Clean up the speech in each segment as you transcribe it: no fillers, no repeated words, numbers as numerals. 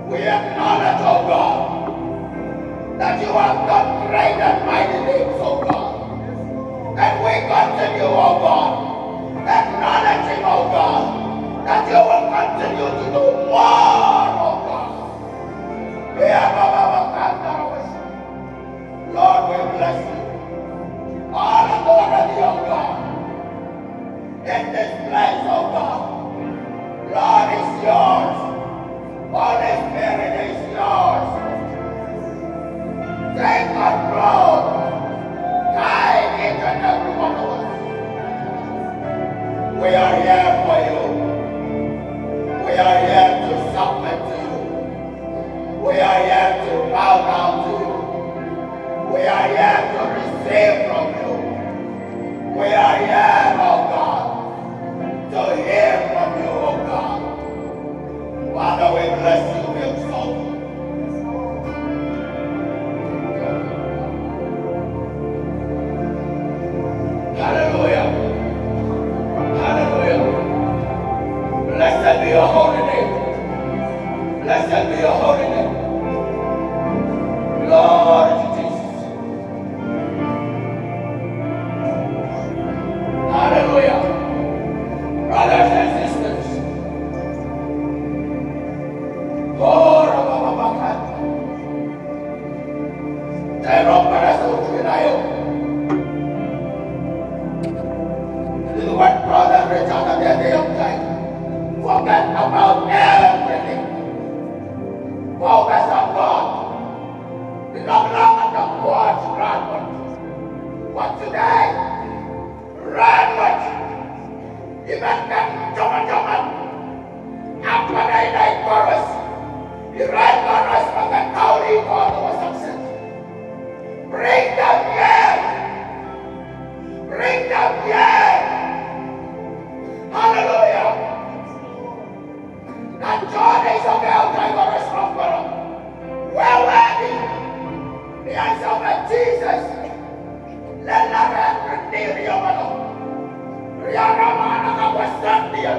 We acknowledge, oh God, that you have done great and mighty things, oh God. And we continue, oh God, acknowledging, oh God, that you will continue to do more, oh God. Lord, we bless you. All authority, oh God, in this place, oh God. Lord, is yours. Holy Spirit is yours. Take control. Guide each and every one of us. We are here for you. We are here to submit to you. We are here to bow down to you. We are here to receive from you. We are here, oh God, to hear from you, oh God. Father, we bless you, we exalt you. Hallelujah. Hallelujah. Blessed be your holy name. Blessed be your holy name. Lord Jesus. Hallelujah. Brothers and sisters. Oh, Rabababakata. Tayo para sa utuin tayo. What brother Richard at the end of time? Forget about everything. Focus on God. Become long at the God's run. What today? Run what? Even that Joman. After they die chorus. The right chorus of the Tauri for our success. Bring them here. Bring them here. Hallelujah. That God is a girl driver from God. Well worthy. The answer of Jesus. Let not have near your mother. Riyaramana ka wasat dia.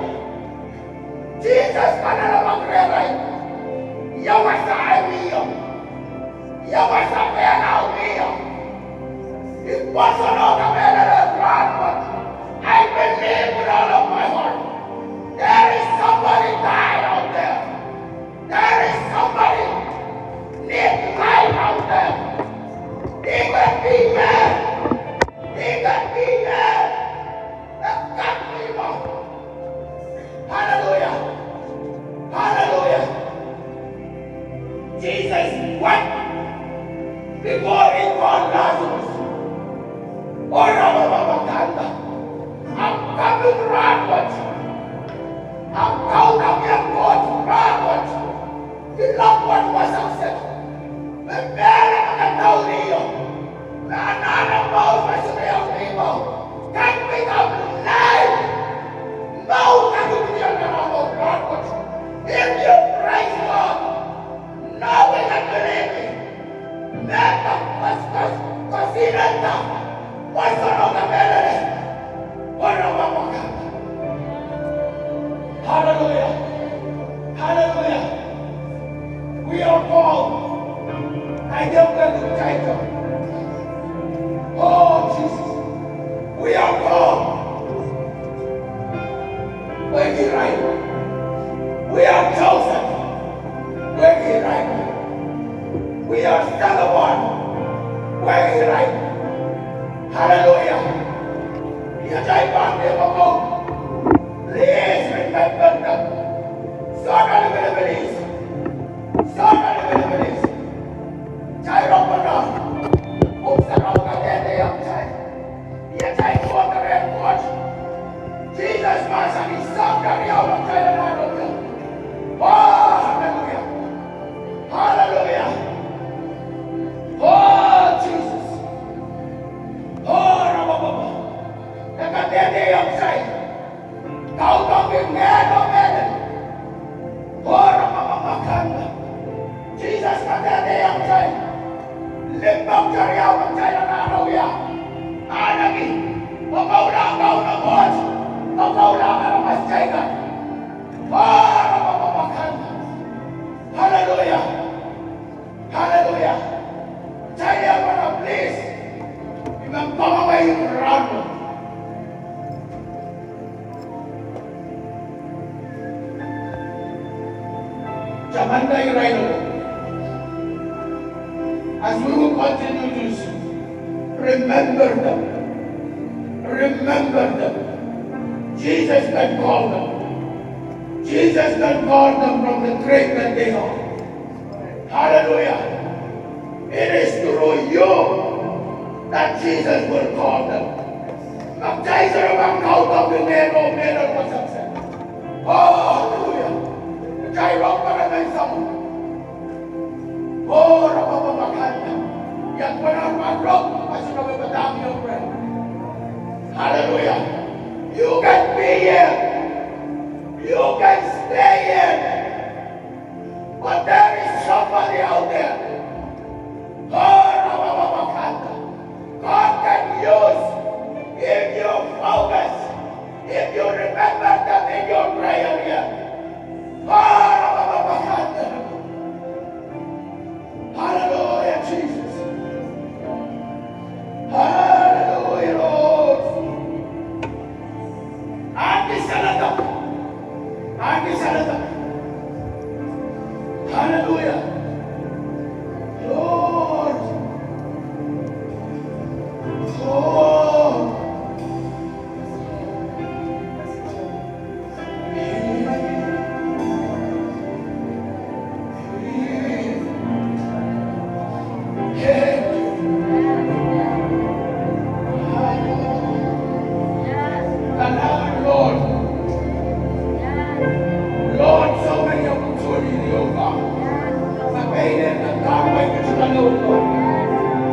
Jesus kanala magreray. Yawasa amiyo. Yawasa penao miyo. Ipasono ka menala brahman. I believe with all of my heart. There is somebody dying out there. There is somebody need life out there. He can be there. He can be there. That's got people. Hallelujah. Hallelujah. Jesus wept before he called Lazarus. Oh, Rabababakanda. I'm coming backwards. I'm out of your God backwards. The loved one was upset. The man of the Tauriyo. The another mouth was the real people. Can become life. Now can you be under our backwards. If you praise God, now we can believe it. Meta was considered. What's the wrong ability? Hallelujah. Hallelujah. We are called. I don't get the title. Oh, Jesus. We are called. We're the right. We are chosen. We're the right. We are still one. We're the right. Hallelujah. Yes, I found them above. Please remember them. Son of the Lebanese. Son of the Lebanese. Chiropana. Upsarauka Dede outside. Yes, I fought the red watch. Jesus was and he sung the real of China. Oh, hallelujah. Hallelujah. Oh, Jesus. Oh, Rabababa. Look at that day outside. How come we never met it? Jamanda right. As we will continue to see, remember them. Remember them. Jesus can call them. Jesus can call them from the grave that they are. Hallelujah. It is through you that Jesus will call them. Baptizer of account of the name of men of success. Oh, hallelujah. Jairo para mensamu. Oh, Rababakanda. Yang benar makhluk masih berpegang your friend. Hallelujah. You can be here. You can stay here. But there is somebody out there. Oh, Rababakanda. God can use if you focus, if you remember them in your prayer here. Oh, Rababakanda. Hallelujah, Jesus. Hallelujah, Lord. Andi salata. Andi salata. Hallelujah. Lord. Oh.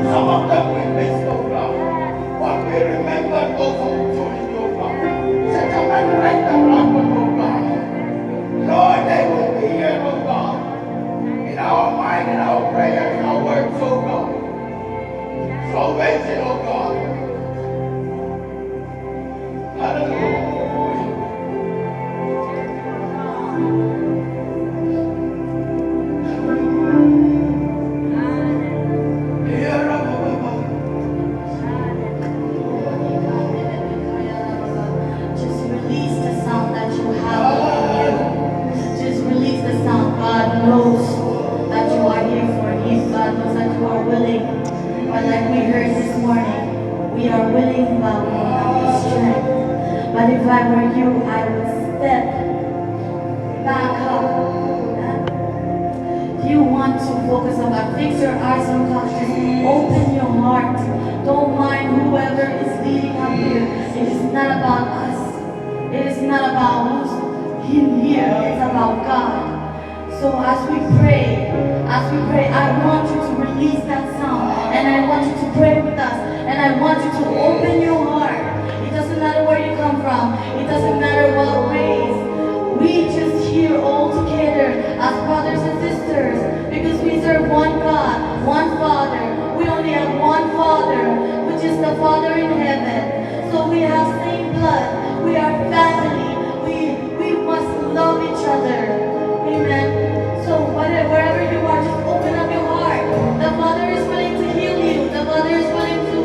Some of them we missed, oh God. But we remember those who joined your God. Set up and right the rock, oh God. Lord, they will be here, oh God. In our mind, in our prayer, in our words, oh God. Salvation, oh God. Hallelujah. But if I were you, I would step back up. You want to focus on God. Fix your eyes on God. Just open your heart. Don't mind whoever is leading up here. It is not about us. It is not about him here. It's about God. So as we pray, I want you to release that sound. And I want you to pray with us. And I want you to open your heart. It doesn't matter where you come from. It doesn't matter what race. We just here all together as brothers and sisters because we serve one God, one Father. We only have one Father, which is the Father in heaven. So we have same blood. We are family. We must love each other. Amen. So wherever you are, just open up your heart. The Father is willing to heal you. The Father is willing to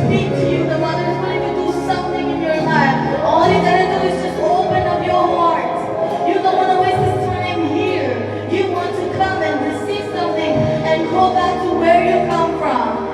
speak to you. The Father is willing to do something in your life. All you gotta do is just open up your heart. You don't want to waste this time here. You want to come and receive something and go back to where you come from.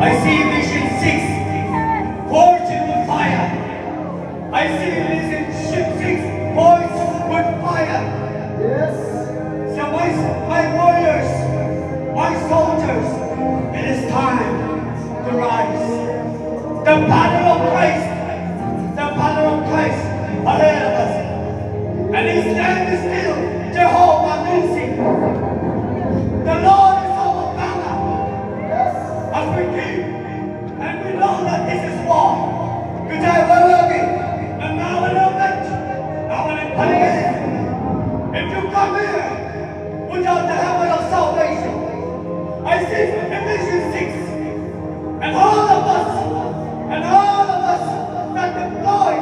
I see vision 6, forging with fire. I see vision 6, forged with fire. Yes. So my warriors, my soldiers, it is time to rise. The banner of Christ, ahead of us. And he stands still, Jehovah Nissi. The Lord is our banner. As we keep, and we know that this is war. Because I will be, and now I know that. Now when I'm putting it, if you come here without the helmet of salvation, I see Ephesians 6, and all of us that deploy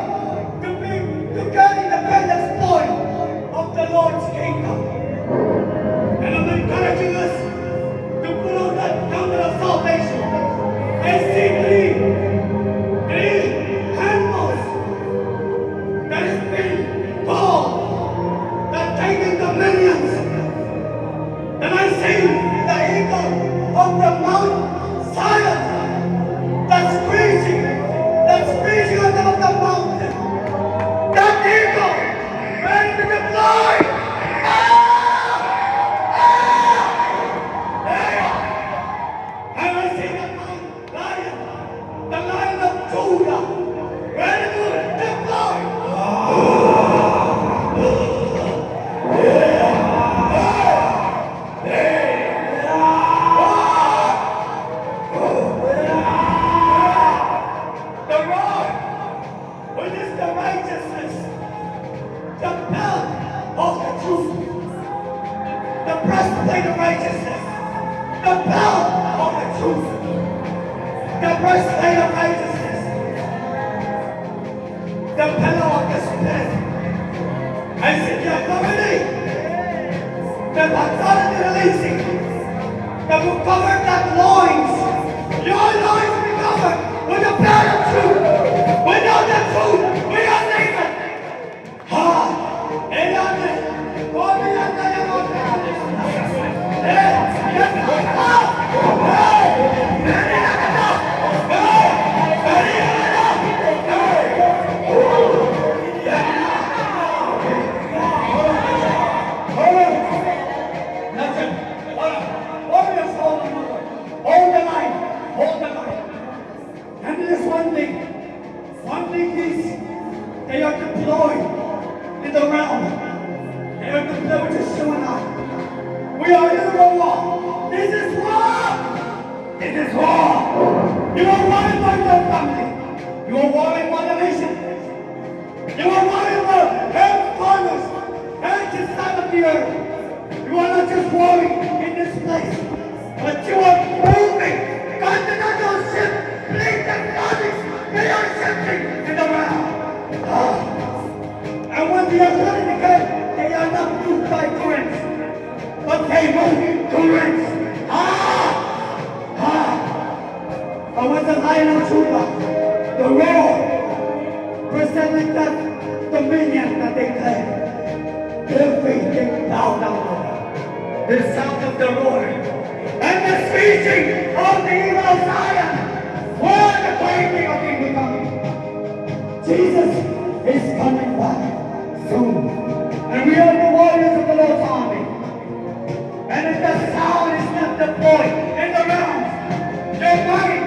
to carry the great exploit of the Lord's kingdom. And I'm encouraging us to put on that helmet of salvation. I see three handles that is being called the taking dominions. And I see the eagle of the Mount Zion that's screeching on top of the mountain. That eagle ready to deploy. And I see the lion of Judah, ready to deploy. The rod, which is the righteousness, the belt of the truth, the breastplate of righteousness, the belt of the truth, the breastplate of righteousness, the pillow of the spirit. I see the authority, the authority releasing, that will cover that loins. Your loins will be covered with the blood of truth. Without the truth, we are naked. Ha! And on this, for me and I am on Hold the line. And there's one thing is, they are deployed in the realm. They are deployed to show and I. We are in a war. This is war. This is war. You are warring for your family. You are warring for the nation. You are warring for every corners, every side of the earth. You are not just warring in this place, but you are moving. Continental ship, fleet and bodies, they are shifting in the realm. And when the authority came, they are not moved by currents, but they move currents. And when the Lion of Judah, the roar, presented that dominion that they claim, everything bowed down. The sound of the roar and the screeching of the evil of Zion. Where the claiming of evil coming? Jesus is coming back soon. And we are the warriors of the Lord's army. And if the sound is not deployed in the realms, your mind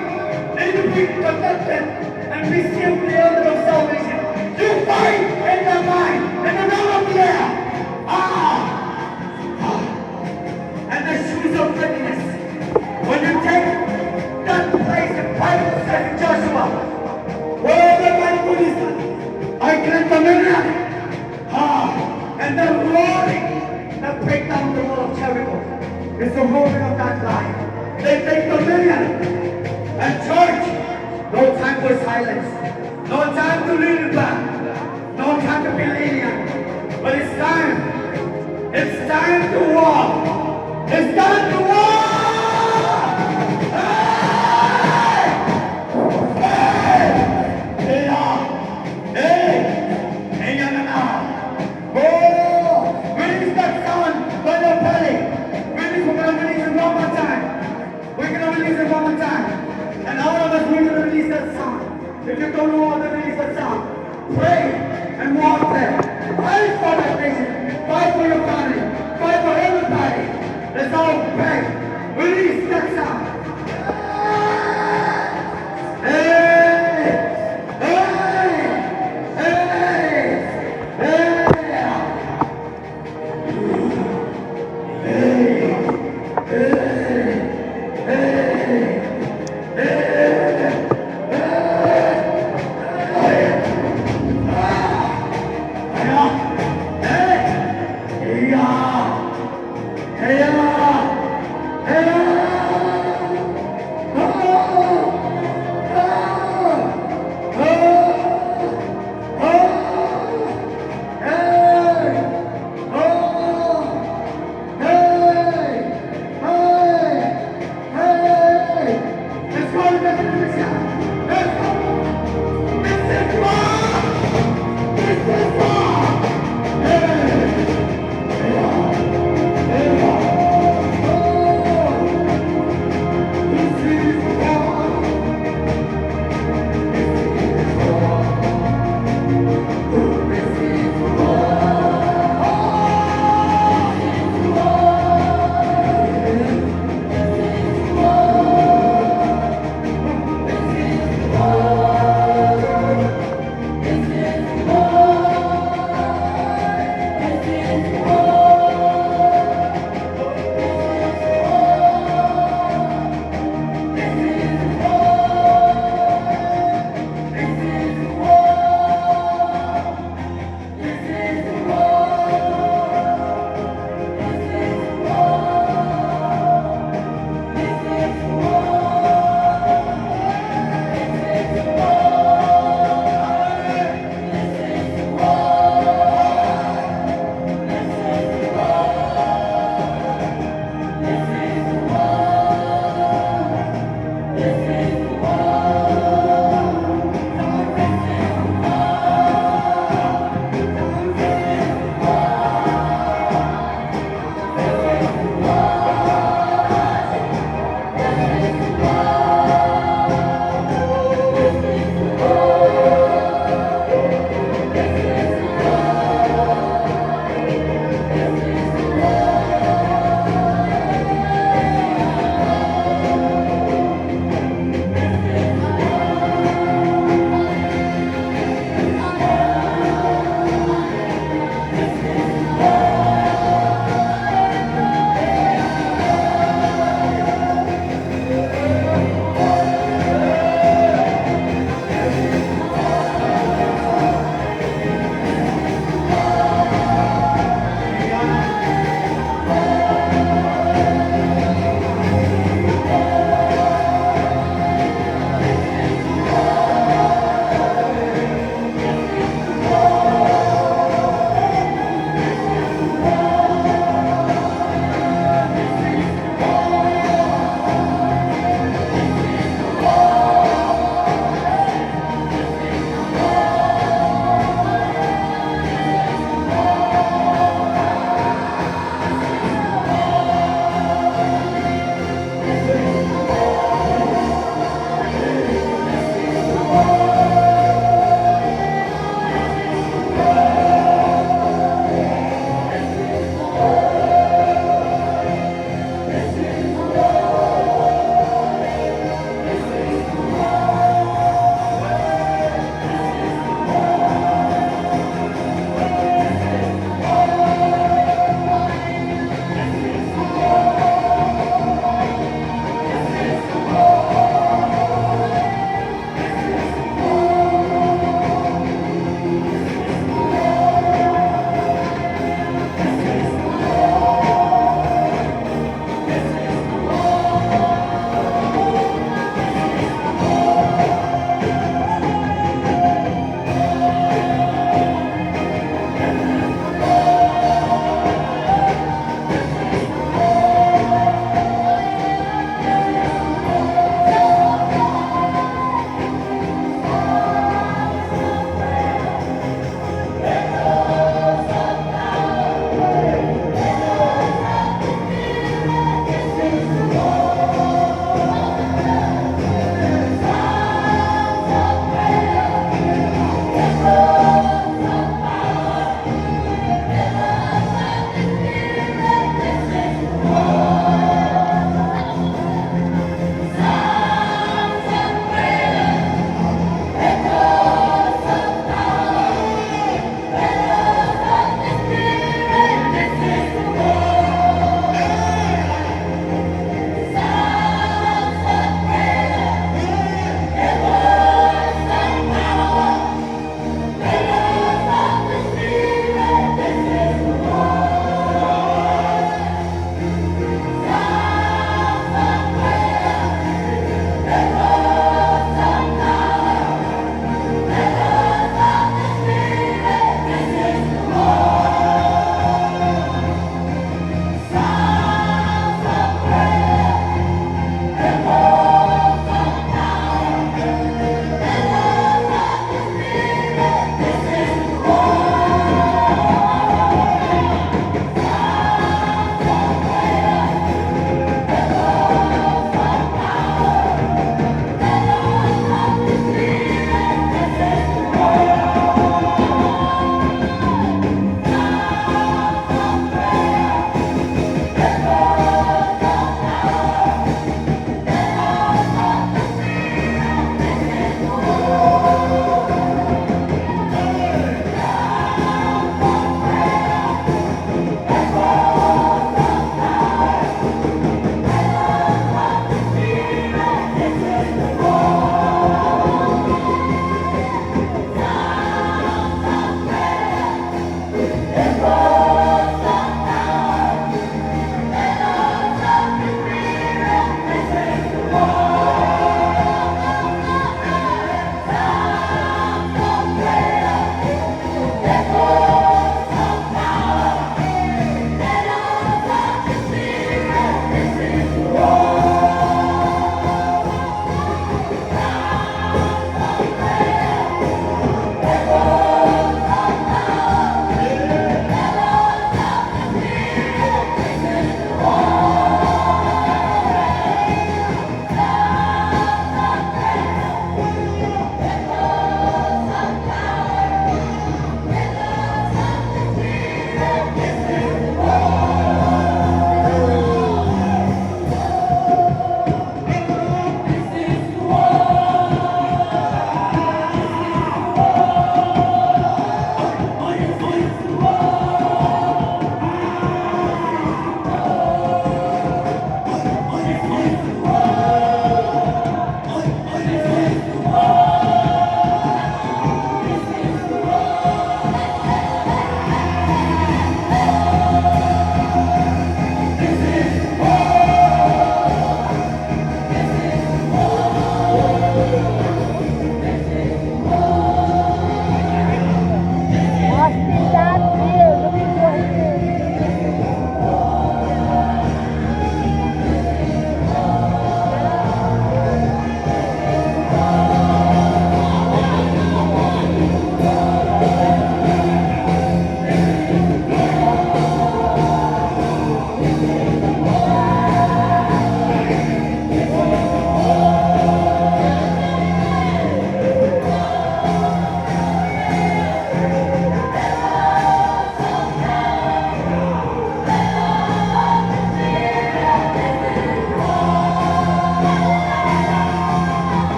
needs to be protected and be sealed with the helmet of salvation. You fight in the mind, in the realm of the air. And the shoes of readiness. When you take that place, the Bible says in Joshua, wherever my foot is, I can dominion. And the roaring that break down the wall of Jericho is the roaring of that lion. They take dominion. And church, no time for silence. No time to lean it back. No time to be lenient. But it's time. It's time to walk. It's time to walk! Hey! Hey! Hey! Hey! Hey! Oh! Release that sound by the belly. We're going to release it one more time. We're going to release it one more time. Pray and warfare. Fight for the nation. Fight for your family. Fight for everybody. Let's all pray. Release that sound. Hey! Hey! Hey! Hey!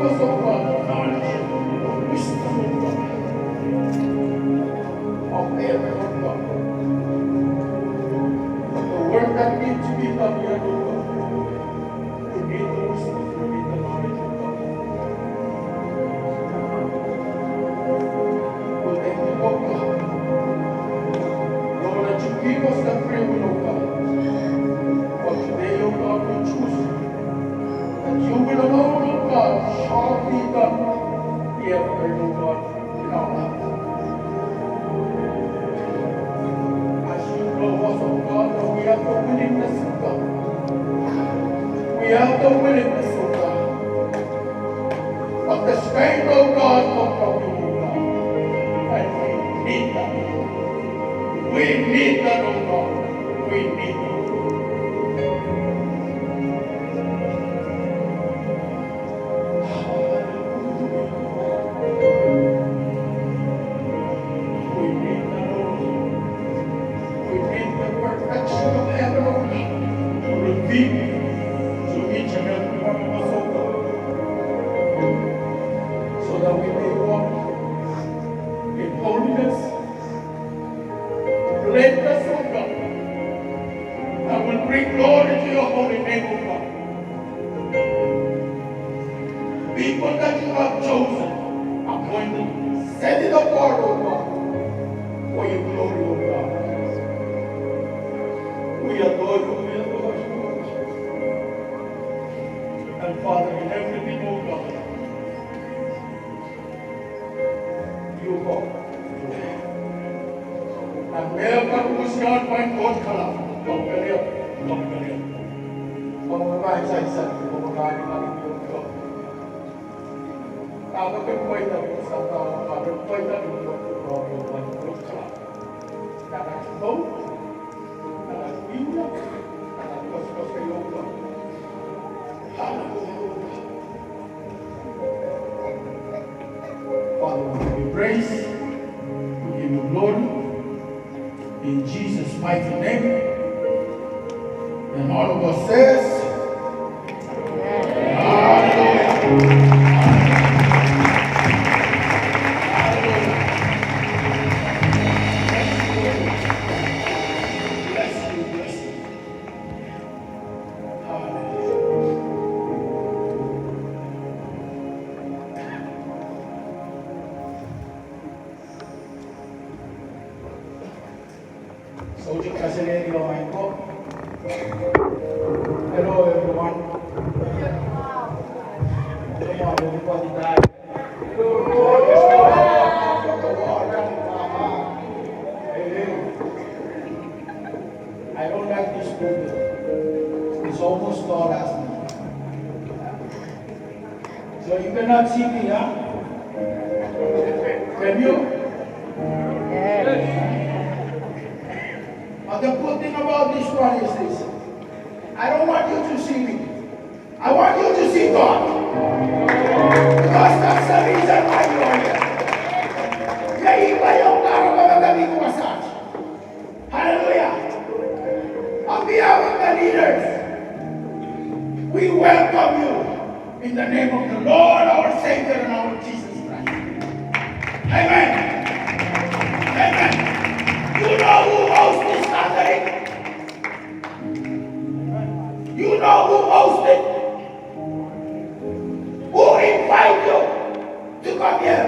give us, oh God, the knowledge, the wisdom, oh God, of every, oh God. The work that needs to be done here, oh God. We need the wisdom, we need the knowledge, oh God. We thank you, oh God. Lord, that you give us the freedom, oh God. For today, oh God, we choose that you will alone, oh God, shall be done here, oh God, in our lives. As you know us, oh God, that we have the willingness, oh God. We have the willingness, oh God. But the strength, oh God, comes from you, oh God. And we need that. We need that, oh God. We need that. We need that, oh God. We need the perfection of heaven, oh God, to reveal to each and every one of us, oh God, so that we may walk in holiness, blameless, oh God, that will bring glory to your holy name, oh God. People that you have chosen, appointed, set it apart, oh God, for your glory, oh God. We adore you, we adore you, oh God. And Father, in everything, oh God, you God. And wherever we stand, my God, come up. Pagmamahal sa isa't pumakain namin yung God. Kakapagpay namin sa tao, kakapagpay namin yung God, yung manipulog ka. Nakakitaw, nakakita, nakakaskas kayo ka. Hallelujah. Father, we give you praise, we give you glory, in Jesus' mighty name. And all of us says, hello everyone. I don't like this pulpit. It's almost tall as me. So you cannot see me, huh? Can you? But the good thing about this one is this. I don't want you to see me. I want you to see God. Because that's the reason why you are here. Naiba yung araw na magabi ko massage. Hallelujah. On behalf of the leaders, we welcome you in the name of the Lord, our Savior, and our Jesus Christ. Amen. Amen. You know who hosts this gathering? You know who hosts it? Who invited you to come here?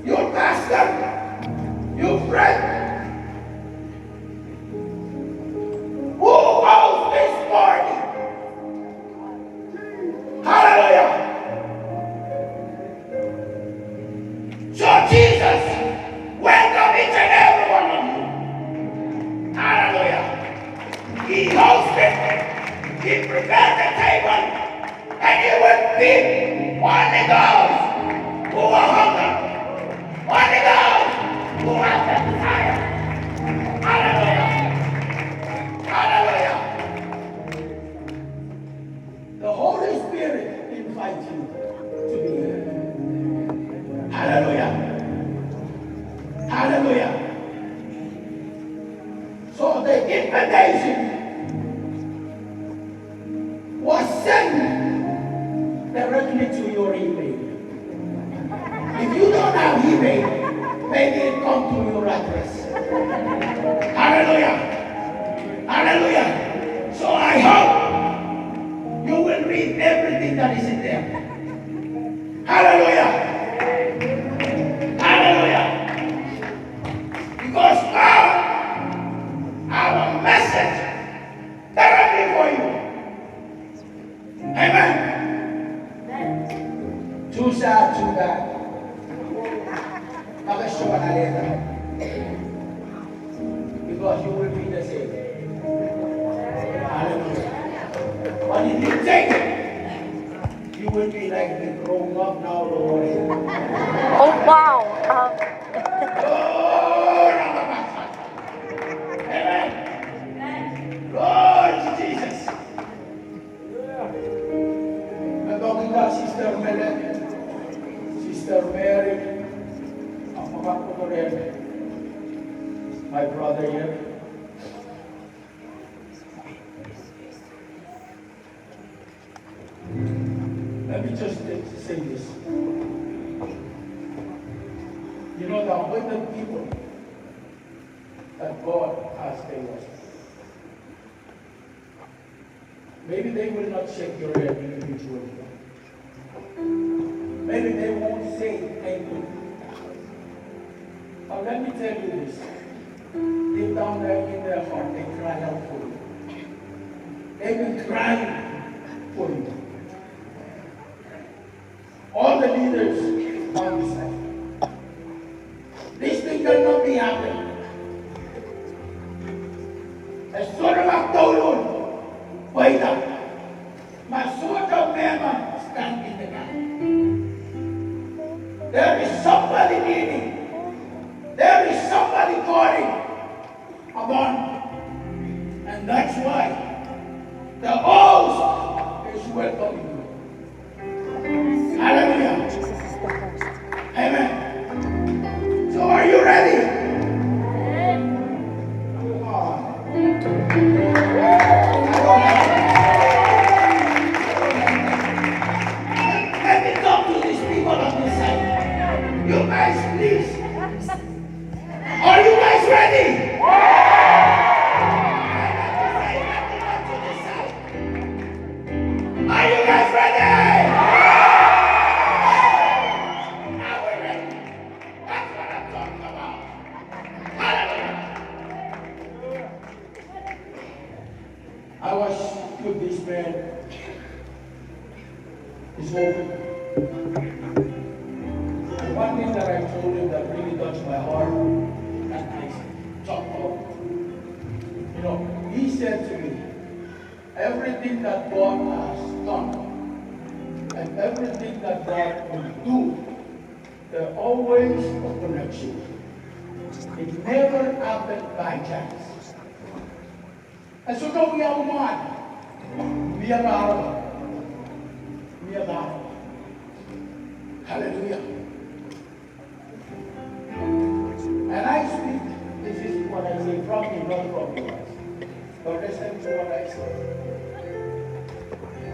Your pastor, your friend. Who hosts this party? Hallelujah. So Jesus, welcome each and every one of you. Hallelujah. He hosted, he prepared the table, and he will feed only those who are hungry, only those who have the desire. Hallelujah. Hallelujah. The Holy Spirit invites you to be here. Hallelujah. Hallelujah. So the invitation was sent directly to your email. If you don't have email, maybe it come to your address. Hallelujah. Hallelujah. So I hope you will read everything that is in there. Hallelujah. Hallelujah. Because God have a message directly for you. Amen. Too sad, too bad. Because you will be the same. Hallelujah. But if you take it, you will be like the grown up now, Lord. Oh, wow. Amen. Lord Jesus. I'm talking about Sister Mary. Sister Mary. My brother here. Let me just say this. You know, the abundant people that God has given us. Maybe they will not shake your head individually. Maybe they won't say anything. But let me tell you this. Deep down there in their heart, they cry out for you. They've been crying for you. All the leaders on this side. This thing cannot be happening. As soon as I told you, wait up. My soldier man stand in the gap. There is somebody needing. There is somebody calling upon. And that's why the host is welcoming you. Hallelujah. Amen. So are you ready? Come on. Let me talk to these people on this side. You guys, please. Are you guys ready? Are you guys ready? Now we're ready. That's what I'm talking about. Hallelujah. I was with this man. He's open. One thing that I told him that really touched my heart, and I talked about, you know, he said to me, everything that God has done and everything that God will do, there's always a connection. It never happened by chance. And so now we are one. We are our. We are our. Hallelujah. And I speak, this is what I say from me, not from you guys. But listen to what I say.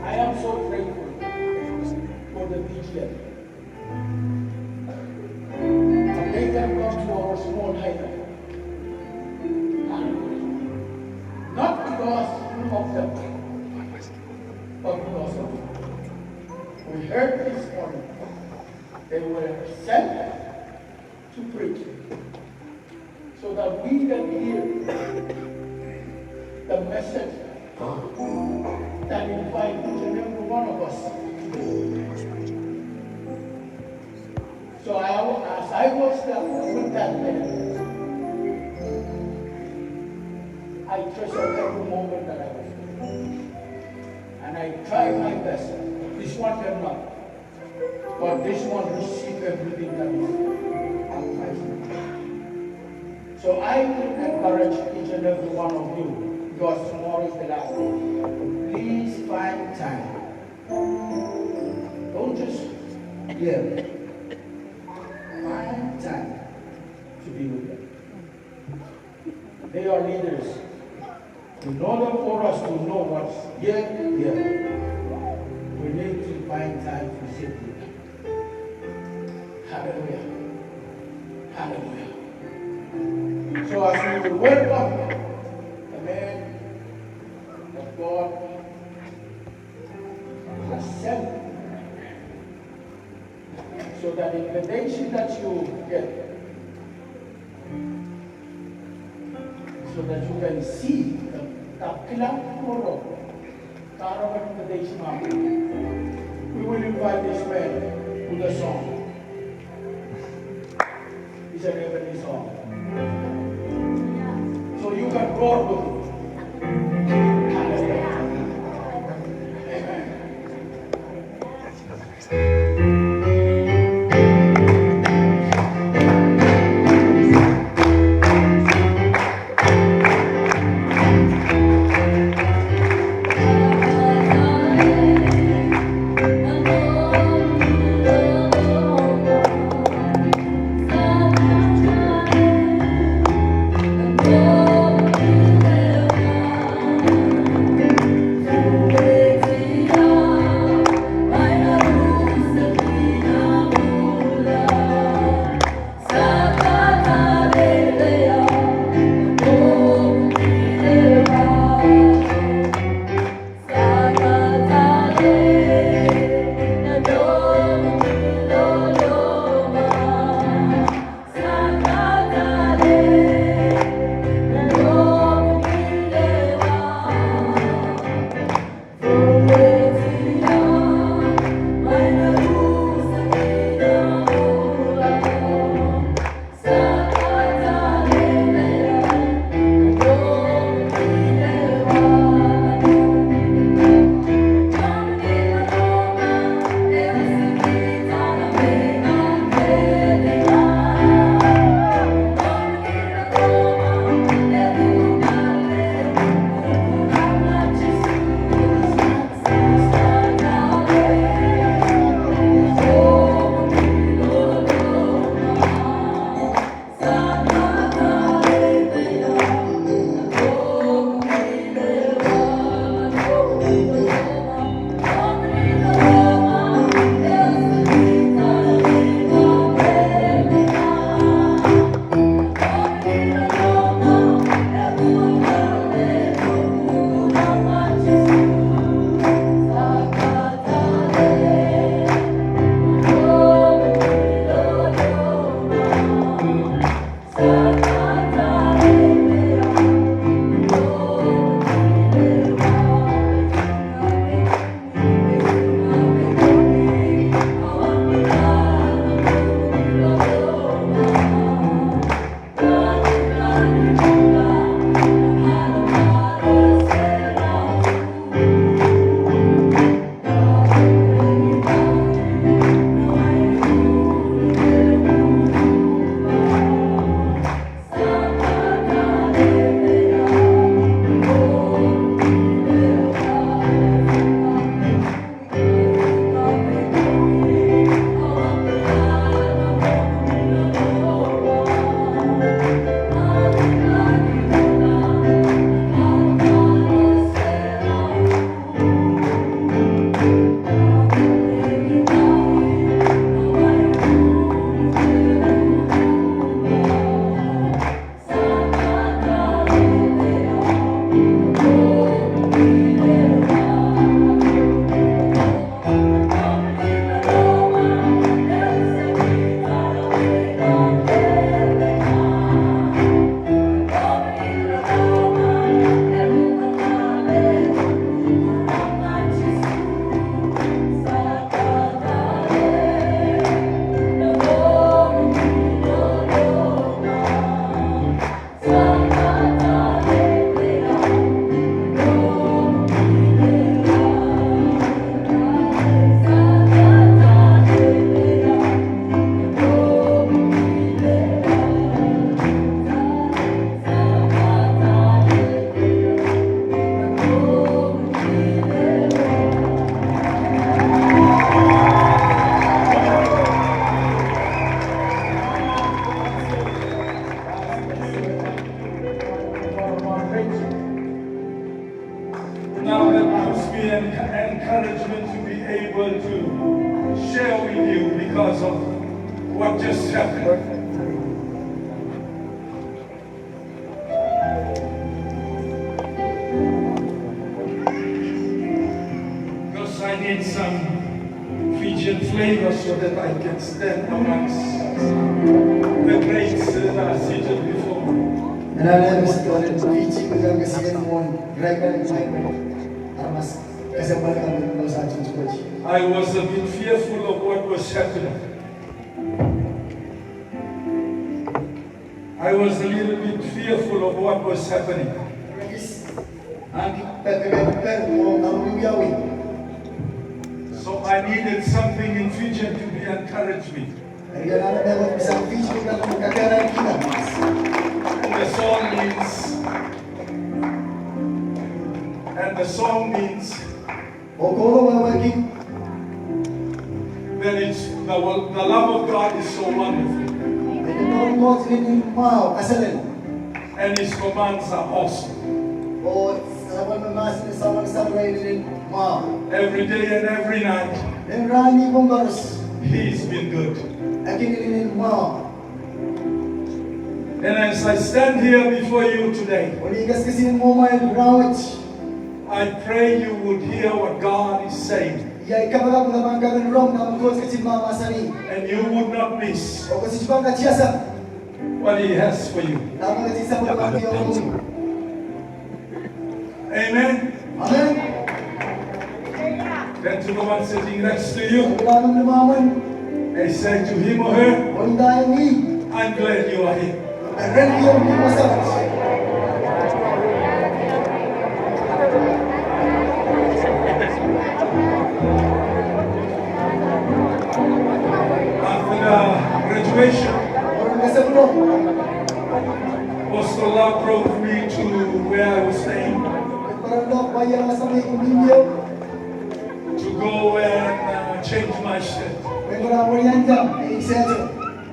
I am so grateful for the KGM. And they can come to our small island. Not because of them, but because of them. We heard this morning. They were sent to preach so that we can hear the message that invite each and every one of us. So as I was there with that man, I treasured every moment that I was there. And I tried my best. This one cannot. But this one received everything that is advised. So I will encourage each and every one of you, because tomorrow is the last day. Please find time. Don't just hear. Find time to be with them. They are leaders. In order for us to know what's here, we need to find time to sit with them. Hallelujah. Hallelujah. So as we welcome the man that God has sent, so that invitation that you get, so that you can see the kilang puro, karawang invitation namin. We will invite this man with a song. It's a heavenly song. So you can roar with it. Hallelujah. Amen. able to share with you because of what just happened. Because I need some Fijian flavor so that I can stand amongst the greats that are seated before me. And I never started teaching because I'm seeing one great excitement. I must, because I'm welcome to those actions. I was a bit fearful of what was happening. I was a little bit fearful of what was happening. So I needed something in Fijian to be encouragement. And the song means that it's the love of God is so wonderful. And His commands are awesome. Every day and every night, He's been good. And as I stand here before you today, I pray you would hear what God is saying. And you would not miss what He has for you. Amen. Amen. Then to the one sitting next to you, I say to him or her, I'm glad you are here. After the graduation, Pastor Love drove me to where I was staying to go and change my shirt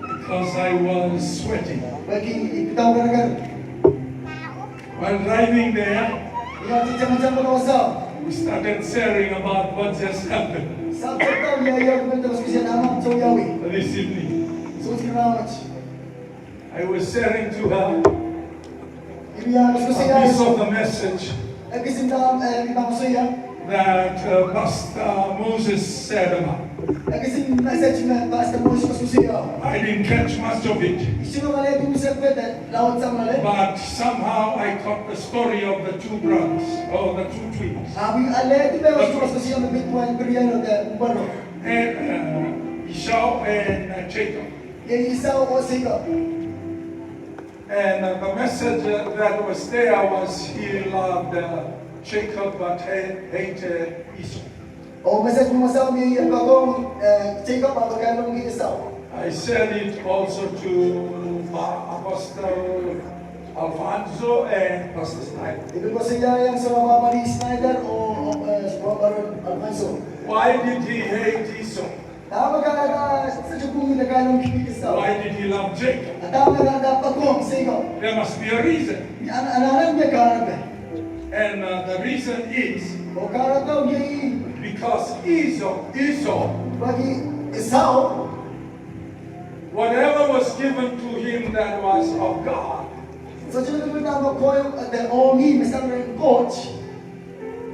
because I was sweating. While driving there, we started sharing about what just happened this evening. I was sharing to her a piece of the message that Pastor Moses said about. I didn't catch much of it, but somehow I caught the story of the two brothers, or the two twins. And Esau and Jacob. And the message that was there was he loved Jacob but hated Esau. I said it also to Apostle Alfonso and Pastor Snyder. Why did he hate Esau? Why did he love Jacob? There must be a reason. And the reason is because Esau, whatever was given to him that was of God,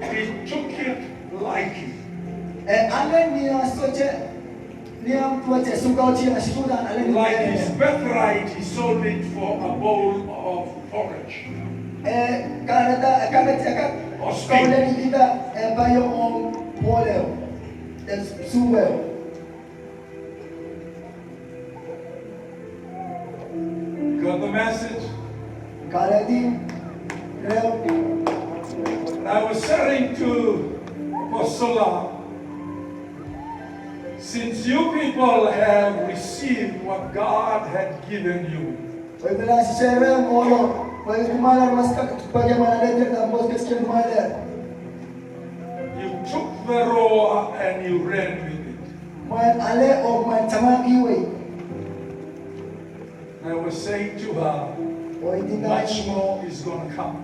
he took it lightly. Like his birthright, he sold it for a bowl of porridge. Or steak. Got the message? I was saying to Apostle, since you people have received what God had given you, you took the roar and you ran with it. I was saying to her, much more is going to come.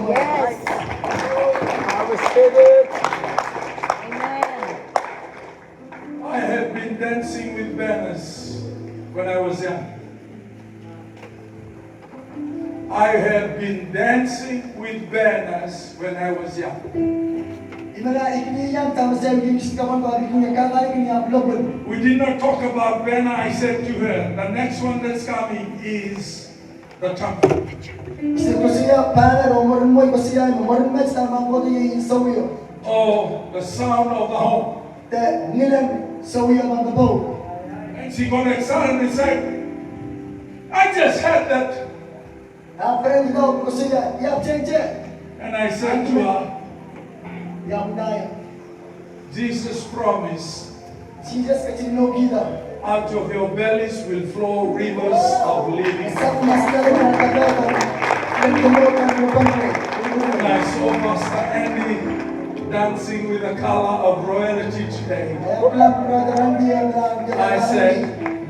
Yes. I receive it. dancing with banners when I was young. I have been dancing with banners when I was young. We did not talk about banner. I said to her, the next one that's coming is the temple. Oh, the sound of the home. And she got excited and said, I just had that. And I said to her, Jesus promised, out of your bellies will flow rivers of living water. And I saw Pastor Andy dancing with the color of royalty today. I said,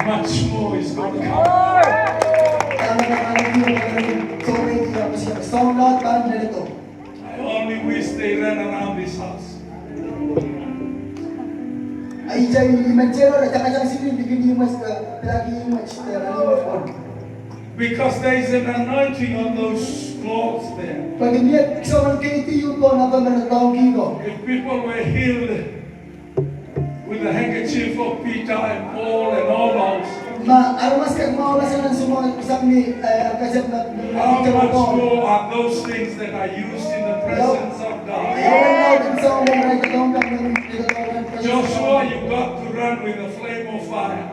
much more is going to come. I only wish they ran around this house. Because there is an anointing on those clothes there. If people were healed with the handkerchief of Peter and Paul and all those, how much more are those things that are used in the presence of God? Joshua, you got to run with a flame of fire.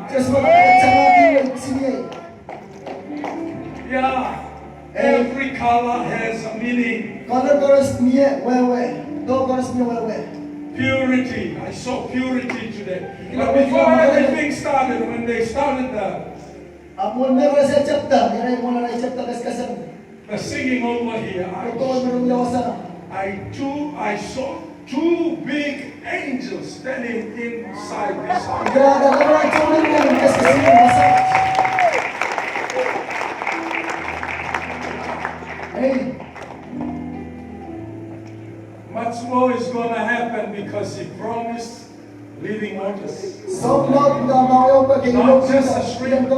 Yeah, every color has a meaning. Purity, I saw purity today. But before everything started, when they started the singing over here, I saw two big angels standing inside this house. Much more is going to happen because he promised living waters. Not just a stream.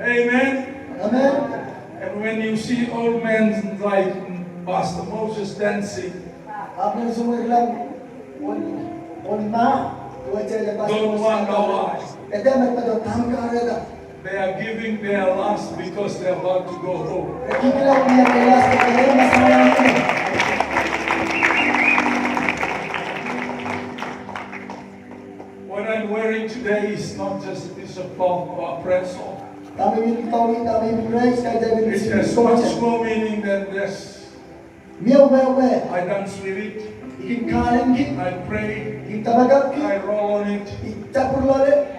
Amen. Amen. And when you see old men like Pastor Moses dancing, don't wonder why. They are giving their last because they're about to go home. What I'm wearing today is not just a piece of cloth or a pretzel. It has much more meaning than this. I dance with it. I pray. I roll on it.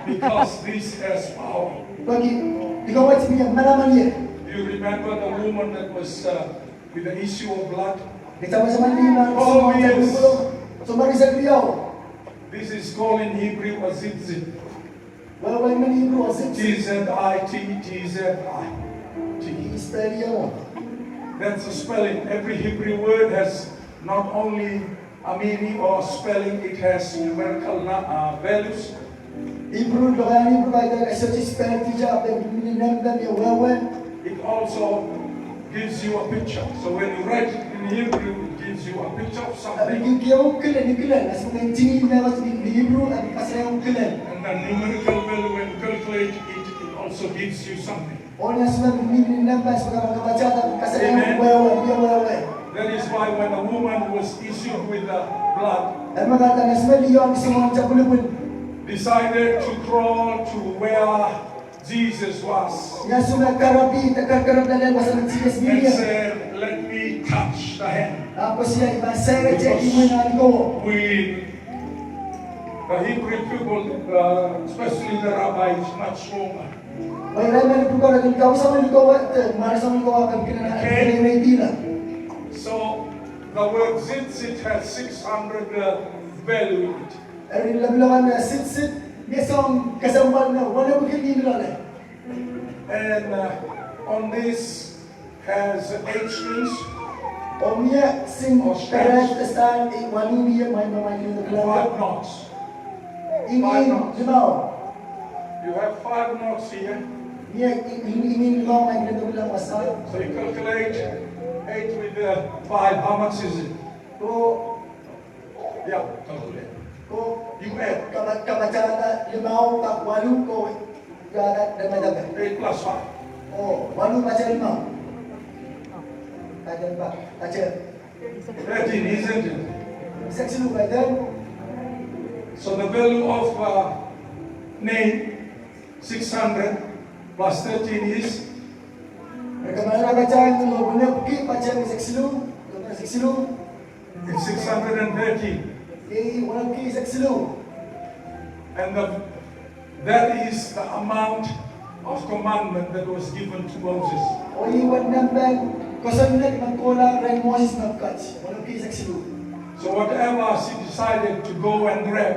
Because this has power. You remember the woman that was with the issue of blood? Oh, yes. This is called in Hebrew a zitzit. T-Z-I-T-T-Z-I-T. That's a spelling. Every Hebrew word has not only a meaning or a spelling, it has numerical values. It also gives you a picture. So when you write it in Hebrew, it gives you a picture of something. And the numerical value, when you calculate it, it also gives you something. Amen. That is why when a woman was issued with the blood, decided to crawl to where Jesus was, and said, let me touch the hand. Because the Hebrew people, especially the rabbi, is much stronger. So the word zitzit has 600 value in it. And on this has 8 strings. Omia sim Oh, Spanish. perat stan walumia may mamayin na 5 klaro. knots. Ingin limaw. You have 5 knots here. Niya ingin limaw may ganito lang masal. So you calculate 8 with the 5. How much is it? Ko Yeah, calculate. ko You add kabacana limaw tak walu ko gada dama-dama. 8 plus 5. Oh, walu baca limaw. Kajian Pak, baca. 13, isn't it? Seksi lu kajian. So the value of name 600 plus 13 is Mereka mana baca lu benar pergi baca ni seksi lu, seksi lu. it's 613. Wala pergi seksi lu. And that is the amount of commandment that was given to Moses. O iwan namban kosan nak mangkola rai Moses nakkat. Wala pergi seksi lu. So whatever she decided to go and grab,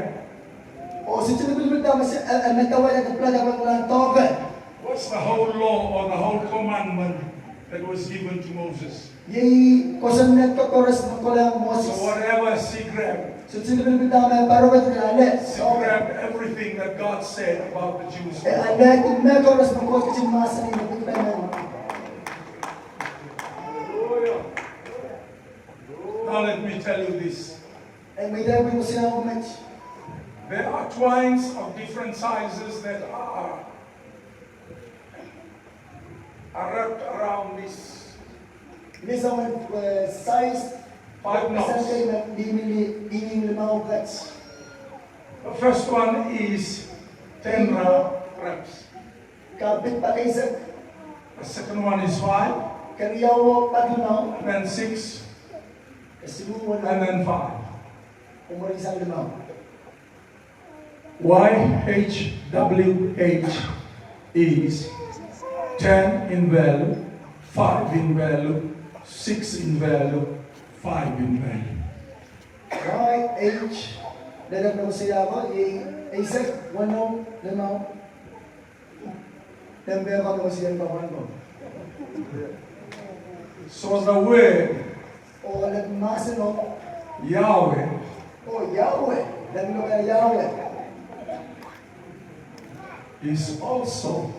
O sejak bila dah masih mentawai ada pelajar orang tahu. what's the whole law or the whole commandment that was given to Moses? Yei kosan nak koras mangkola Moses. So whatever she grabbed, Sejak bila dah membarubat ada. she grabbed everything that God said about the Jews. Ada timna koras mangkola kecil masa ni nak. Now let me tell you this. May dah boleh siapa match. There are twines of different sizes that are wrapped around this Ini sama size 5 knots. sampai ini limau catch. The first one is 10 wraps. Kapit pakai sak The second one is 5, kariyaw pag limau. and then 6, Kasibuan and then 5. umur isang limau. YHWH is 10 in value, 5 in value, 6 in value, 5 in value. Right age. Dalam nama siya ako, isak wanong limau. Dan berapa nama siya kawan ko. So the word O alam masa no. Yahweh O Yahweh. Dan lo kaya Yahweh. is also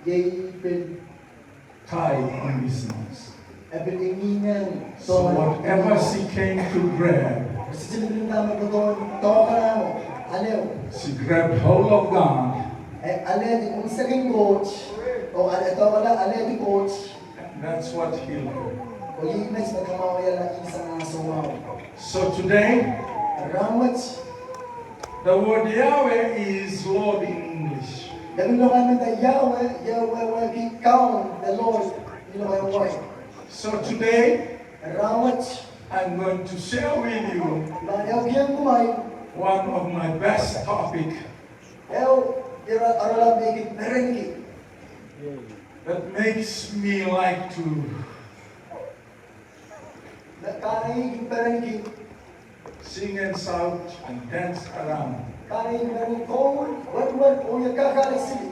Yay pen tied on his nose. apel inginan. So whatever she came to grab, Sejak belum nama betul, tahu kan mo, alew. she grabbed hold of God, Ale di kung second coach, o ale tahu kan ale di coach, and that's what healed her. o yung match magkamawaya lang isang sumaw. So today, Ramach, the word Yahweh is Lord in English. dami lo kami na Yahweh, Yahweh will be count the Lord, you know why. So today, Ramach, I'm going to share with you banyaw kiyang kumay, one of my best topic ira aralam bigit merengki. that makes me like to Kanay merengki, sing and shout and dance around kanay merengki kong, what o yung kakalisili.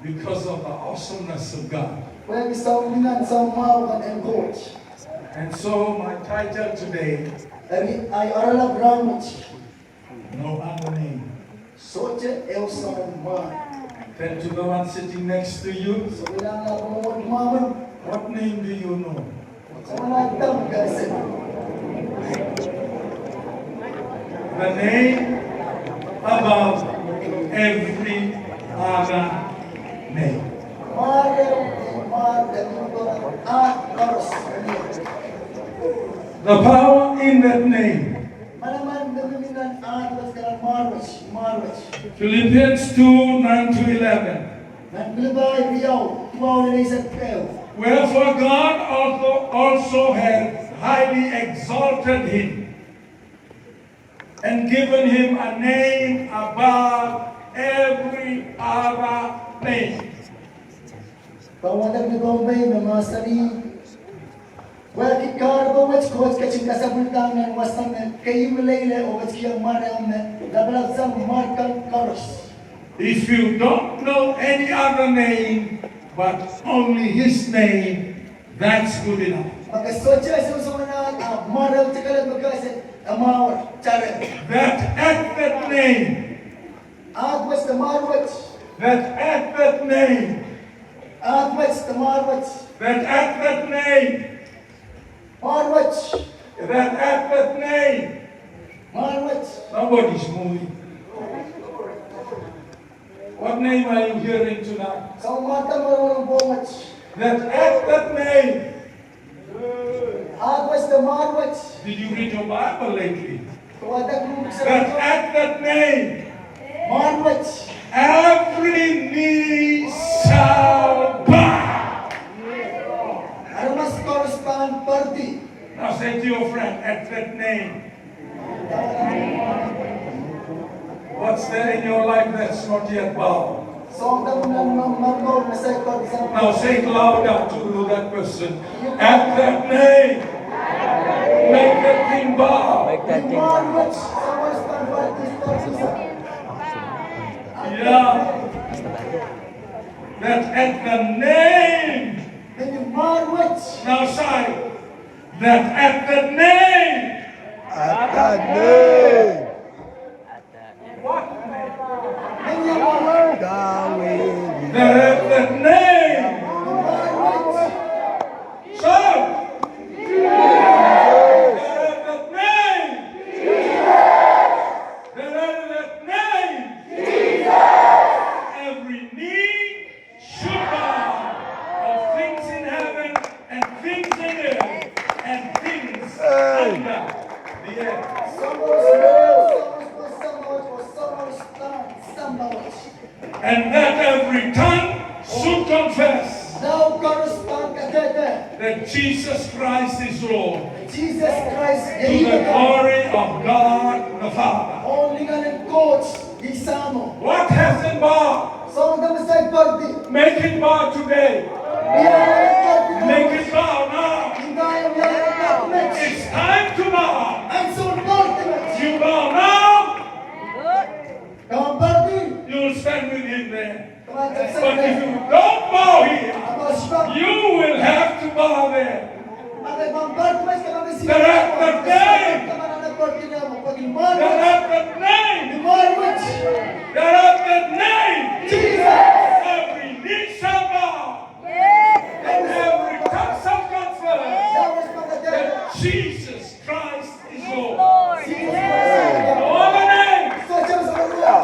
because of the awesomeness of God. Kaya isang minan sa umaw kan coach. And so my title today, Ay aralam Ramach. no other name. Soche eu sou man. Tell to the one sitting next to you, So bilang ako mo maman, what name do you know? sa mga tam kasi. The name above every other name. Mario, Karos. The power in that name. Malaman naminan atas kalang Marwich. Philippians 2:9-11. Naglabay riyaw, tuwaw nila isang kayo. Wherefore God also hath highly exalted him and given him a name above every other name. Pawalag na Bombay, mamasari. Wala karbo wach coach kaching kasabultang ng wasang kayo leile o wach kiyang marang na labalag sa markang Karos. If you don't know any other name but only his name, that's good enough. Mag-asosya sa mga maraw tsakalag magkasa amawar cara. That at that name, Atmas the marwat. that at that name, Atmas the marwat. that at that name, Marwat. that at that name. Marwat. Nobody's moving. What name are you hearing tonight? Sa mata marunong bomach. That at that name. Atmas the marwat. Did you read your Bible lately? Tuwadag mo sa That at that name, Marwat. every knee shall bow. Ano mas correspond party? Now say to your friend, at that name. What's there in your life that's not yet bowed? So ang damo ng mamor na sa party sa Now say it louder to that person. At that name, make that thing bow. Marwat. Sa correspond party sa Yeah. That at the name. Then Marwat. Now say that at the name. At that name, What? Then Marwat. Yahweh, That at that name. Shout. That at that name. That at that name. Every knee should bow of things in heaven and things in earth and things under the earth. And that every tongue should confess Now correspond katete. that Jesus Christ is Lord Jesus Christ to the glory of God the Father. only nga coach isamo. What has it bowed? So ang damo sa party. Make it bow today. Biya Make it bow now. Hingay ang match. It's time to bow. Ang son party. You bow now, Ang party. you'll stand with him there. Tumatag sa But if you don't bow here, Ang shabak. you will have to bow there. Ang ibang party mas kapag sila. That at the name. Kaman ang party na mo. Pag That Marwat. at that name, Marwat. that at that name, Jesus. every knee shall bow and every tongue shall confess Dawas pagkatete. that Jesus Christ is Lord. Jesus Christ. No other name. So siya sa kanila.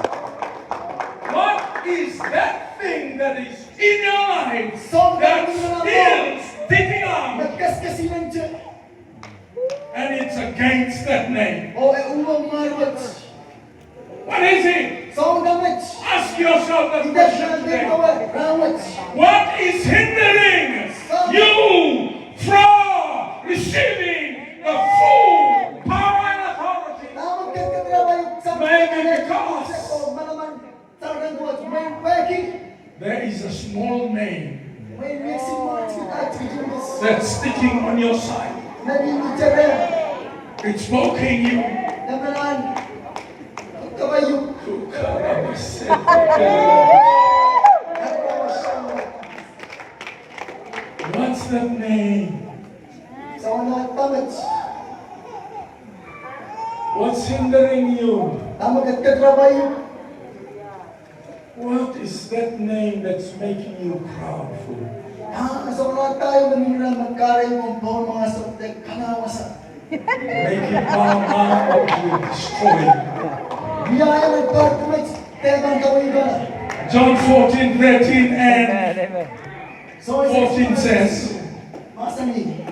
What is that thing that is in your life So that's still sticking out nagkaskasinan siya. and it's against that name? O umang Marwat. What is it? So ang damage. Ask yourself that Hindi question siya today. bitawa. Rawat. What is hindering you from receiving the full power and authority? Tawag ka katrawa yung sa Maybe because O malaman talagang buhat. May peki. there is a small name May mixing marks with attributes. that's sticking on your side. Naging itsara. It's poking you. Namalaan. Kabayo. What's that name? Sa una tamad. What's hindering you? Tamag at katrabayo. What is that name that's making you proudful? Sa una tayo nangyayari magkaray mong bawang mga sabtek kanawasa. Making our mind to destroy you. Biyaya ng partimate. Tebang gawin ka. John 14:13 and So 14 says, Masani.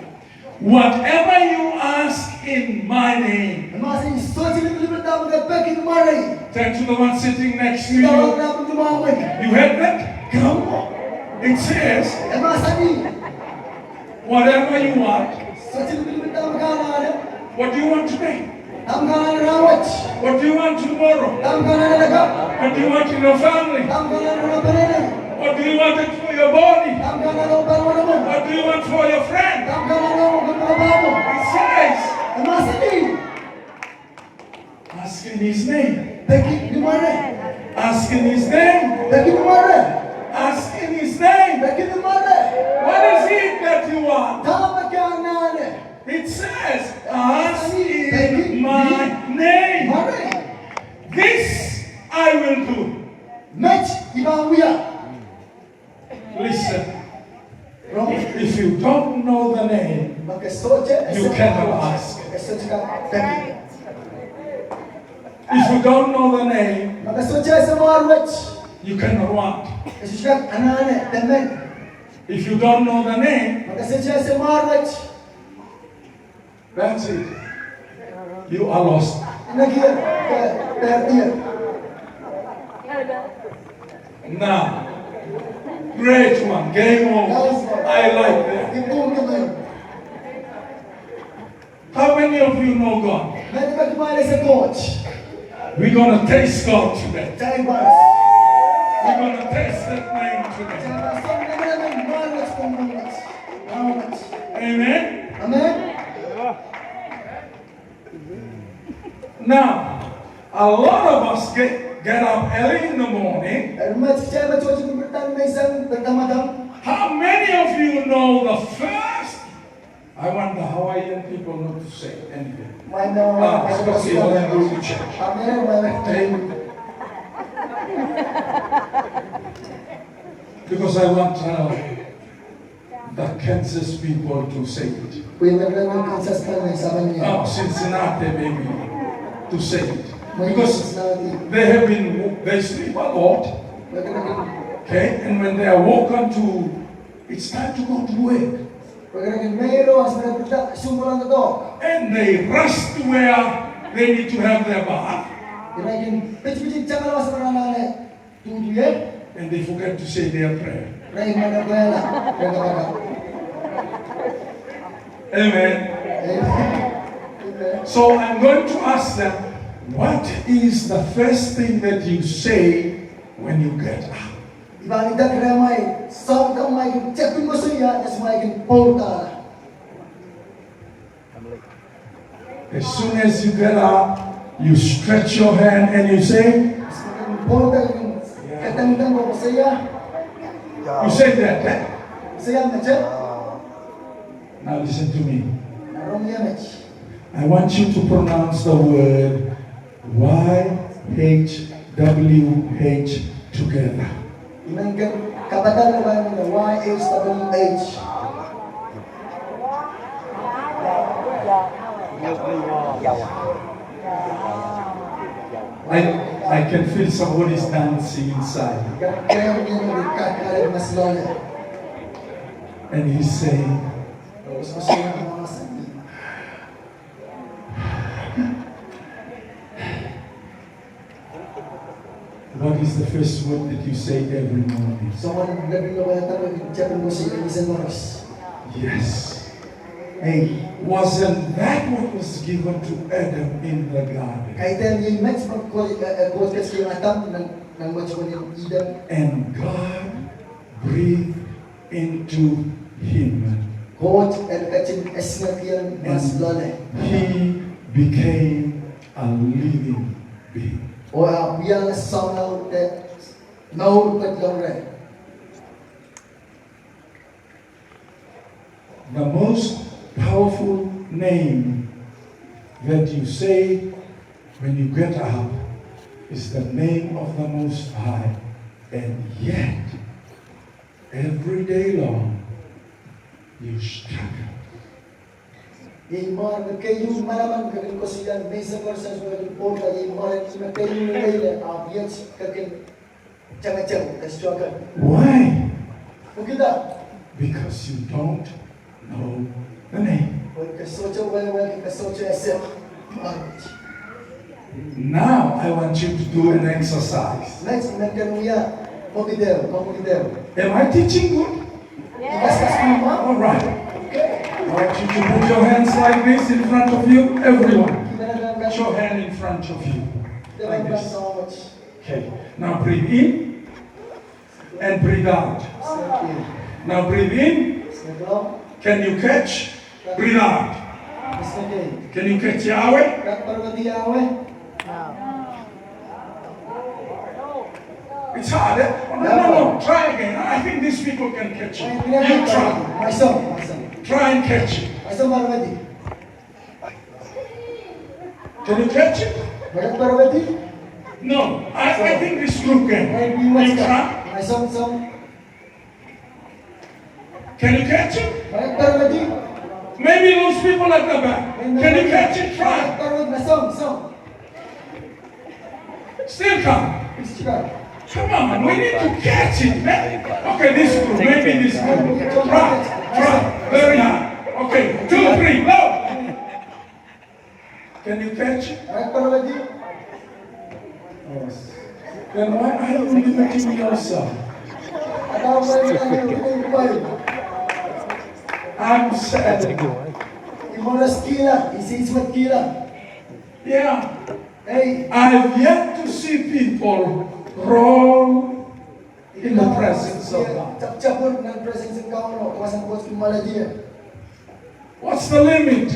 whatever you ask in my name, Masani. So sila tamag at peki tumaray. turn to the one sitting next to Tawag you. namin tumawag. You heard that? Come. It says, Masani. whatever you want. So sila tamag ka. What do you want today? Ang kanan rawat. What do you want tomorrow? Ang kanan nalaga. What do you want in your family? Ang kanan na panene. What do you want it for your body? Ang kanan na panene mo. What do you want for your friend? Ang kanan na magtrabaho. It says, Masani. ask in his name. Peki dumare. Ask in his name. Peki dumare. Ask in his name. Peki dumare. What is it that you want? Tama ka na It says, ask in my name. Mare. This I will do. Met ibawia. Listen, Wrong. if you don't know the name, Makasoche. you cannot ask. Kasoche ka peki. If you don't know the name, Makasoche sa marwech. you cannot want. Kasoche ka anane temen. If you don't know the name, Makasoche sa marwech. that's it. You are lost. Nagia perdia. Now, great one, game over. I like that. Ibum naman. How many of you know God? Mete ka kumare sa coach. We're going to taste God today. Chay bas. We're going to taste that name today. Chay som naman marwech kung marwech. Marwech. Amen? Amen. Now, a lot of us get up early in the morning. Ermat chay ba chocho kung bertan may isang bertamadam. How many of you know the first? I wonder how Hawaiian people know to say anything. May na Especially when they go to church. Amen. Amen. Because I want the Kansas people to say it. Pwede na lang Kansas ka na sa kanya. Oh, Cincinnati maybe to say it. May Because Cincinnati. they sleep a lot. Pwede na lang. Okay, and when they are woken to, it's time to go to work. Pwede na lang mayro as na sumulan na to. And they rush to where they need to have their bath. Inakin pich-pich tsaka sa pananane. Tutuye. And they forget to say their prayer. Ray magabuela. Magabaga. Amen. Amen. So I'm going to ask them, what is the first thing that you say when you get up? Ibang ita kramay. Sa kang may chepin mo siya as may porta. As soon as you get up, you stretch your hand and you say, Porta yung katang-tang mo siya. you say that. Eh? Siya na siya. Now listen to me. Narong yamech. I want you to pronounce the word YHWH together. Inanggan kabataan na ba ng YHWH? I can feel somebody's dancing inside. Kaya mo yun ang kakalit mas lola. And he's saying, Tapos ko siya ng mga sabi. what is the first word that you say every morning? So kung gabi na wala tayo, chapin mo siya isang oras. Yes. Hey, Wasn't that what was given to Adam in the garden? kahit yung match mag-podcast kayo atam ng match ko yung Eden. And God breathed into him. Coach at kachin esngat yan mas lola. He became a living being. O biyang somehow that no lang rin. The most powerful name that you say when you get up is the name of the Most High. And yet, every day long, you struggle. Imar kayo malaman kakin ko siya mesa versus wala porta imar na kayo nila abiyas kakin changa-chang struggle. Why? Kita Because you don't know the name. kasocha wala kasocha asep. Now I want you to do an exercise. Next nagkanuya komidero. Am I teaching good? Ikas kuma. All right. Okay. I want you to put your hands like this in front of you, everyone. Kita Put your hand in front of you, like dalam this. so much. Okay. Now breathe in and breathe out. Now breathe in. Snaglaw. Can you catch? Breathe out. Snaglaw. Can you catch Yahweh? Kat parwati awe. It's hard. Eh? Oh, no. Try again. I think these people can catch it. Ay You try. pinagkita. Maisong. Try and catch it. Maisong parwati. Can you catch it? Bagat parwati. No, I think this group can. Ay, You biwas ka. try? Ay, som. Can you catch it? Bagat parwati. Maybe those people at the back. Can you catch it? Bagat Try. parwati na som. Still come. Istikat. Come on, we need to catch it, man. Okay, this group, maybe this group. Try. Very high. Okay, 2, 3, go. Can you catch it? Bagat parwati. Then why are you limiting yourself? Ataw pa rin ang yung kumain. I'm sad. Imoras kila. Isiswat kila. Yeah. Hey, I've yet to see people wrong in the presence of God. Cap-capur ng presence ng kauno. Kawasan ko sa maladia. What's the limit?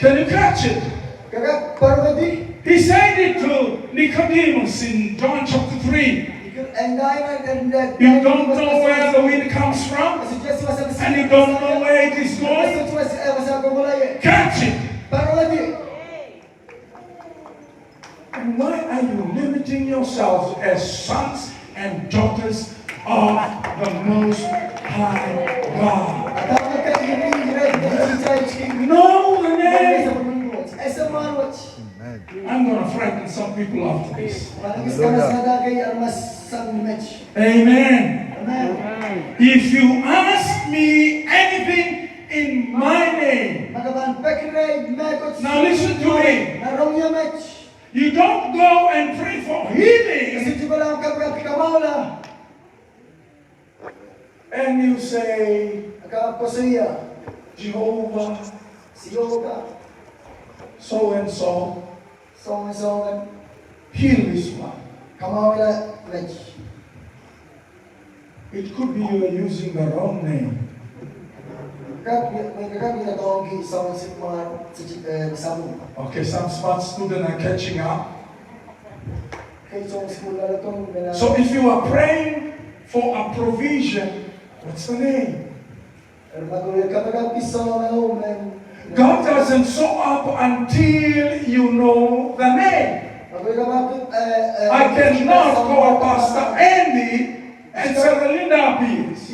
Can you catch it? Bagat parwati. He said it to Nicodemus in John chapter 3. You don't know where the wind comes from, and you don't know where it is going. Catch it. And why are you limiting yourselves as sons and daughters of the Most High God? Know the name. I'm going to frighten some people after this. Amen. If you ask me anything in my name, now listen to me. You don't go and pray for healing and you say, Jehovah, so and so, heal this one. It could be you are using the wrong name. Okay, some smart students are catching up. So if you are praying for a provision, what's the name? God doesn't show up until you know the name. I cannot call Pastor Andy and Linda appears.